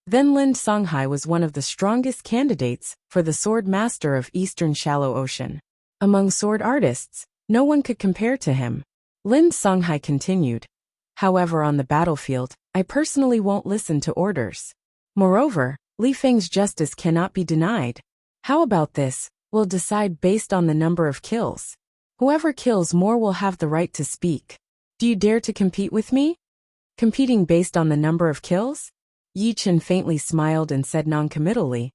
then Lin Songhai was one of the strongest candidates for the sword master of Eastern Shallow Ocean. Among sword artists, no one could compare to him. Lin Songhai continued. However, on the battlefield, I personally won't listen to orders. Moreover, Li Feng's justice cannot be denied. How about this? We'll decide based on the number of kills. Whoever kills more will have the right to speak. Do you dare to compete with me? Competing based on the number of kills? Yi Chen faintly smiled and said noncommittally,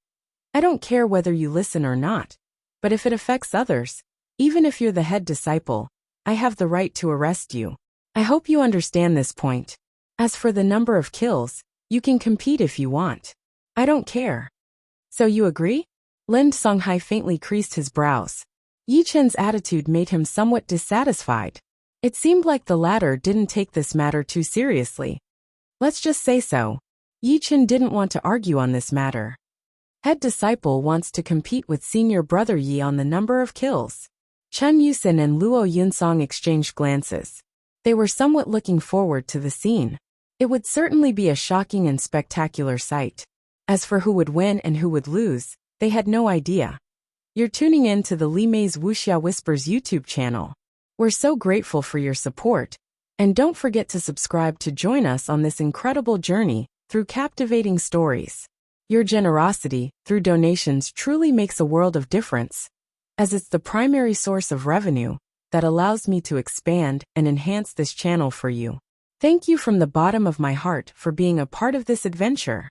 I don't care whether you listen or not, but if it affects others, even if you're the head disciple, I have the right to arrest you. I hope you understand this point. As for the number of kills, you can compete if you want. I don't care. So you agree? Lin Songhai faintly creased his brows. Yi Chen's attitude made him somewhat dissatisfied. It seemed like the latter didn't take this matter too seriously. Let's just say so. Yi Chen didn't want to argue on this matter. Head disciple wants to compete with senior brother Yi on the number of kills. Chen Yusin and Luo Yunsong exchanged glances. They were somewhat looking forward to the scene. It would certainly be a shocking and spectacular sight. As for who would win and who would lose, they had no idea. You're tuning in to the Li Mei's Wuxia Whispers YouTube channel. We're so grateful for your support, and don't forget to subscribe to join us on this incredible journey through captivating stories. Your generosity through donations truly makes a world of difference, as it's the primary source of revenue that allows me to expand and enhance this channel for you. Thank you from the bottom of my heart for being a part of this adventure.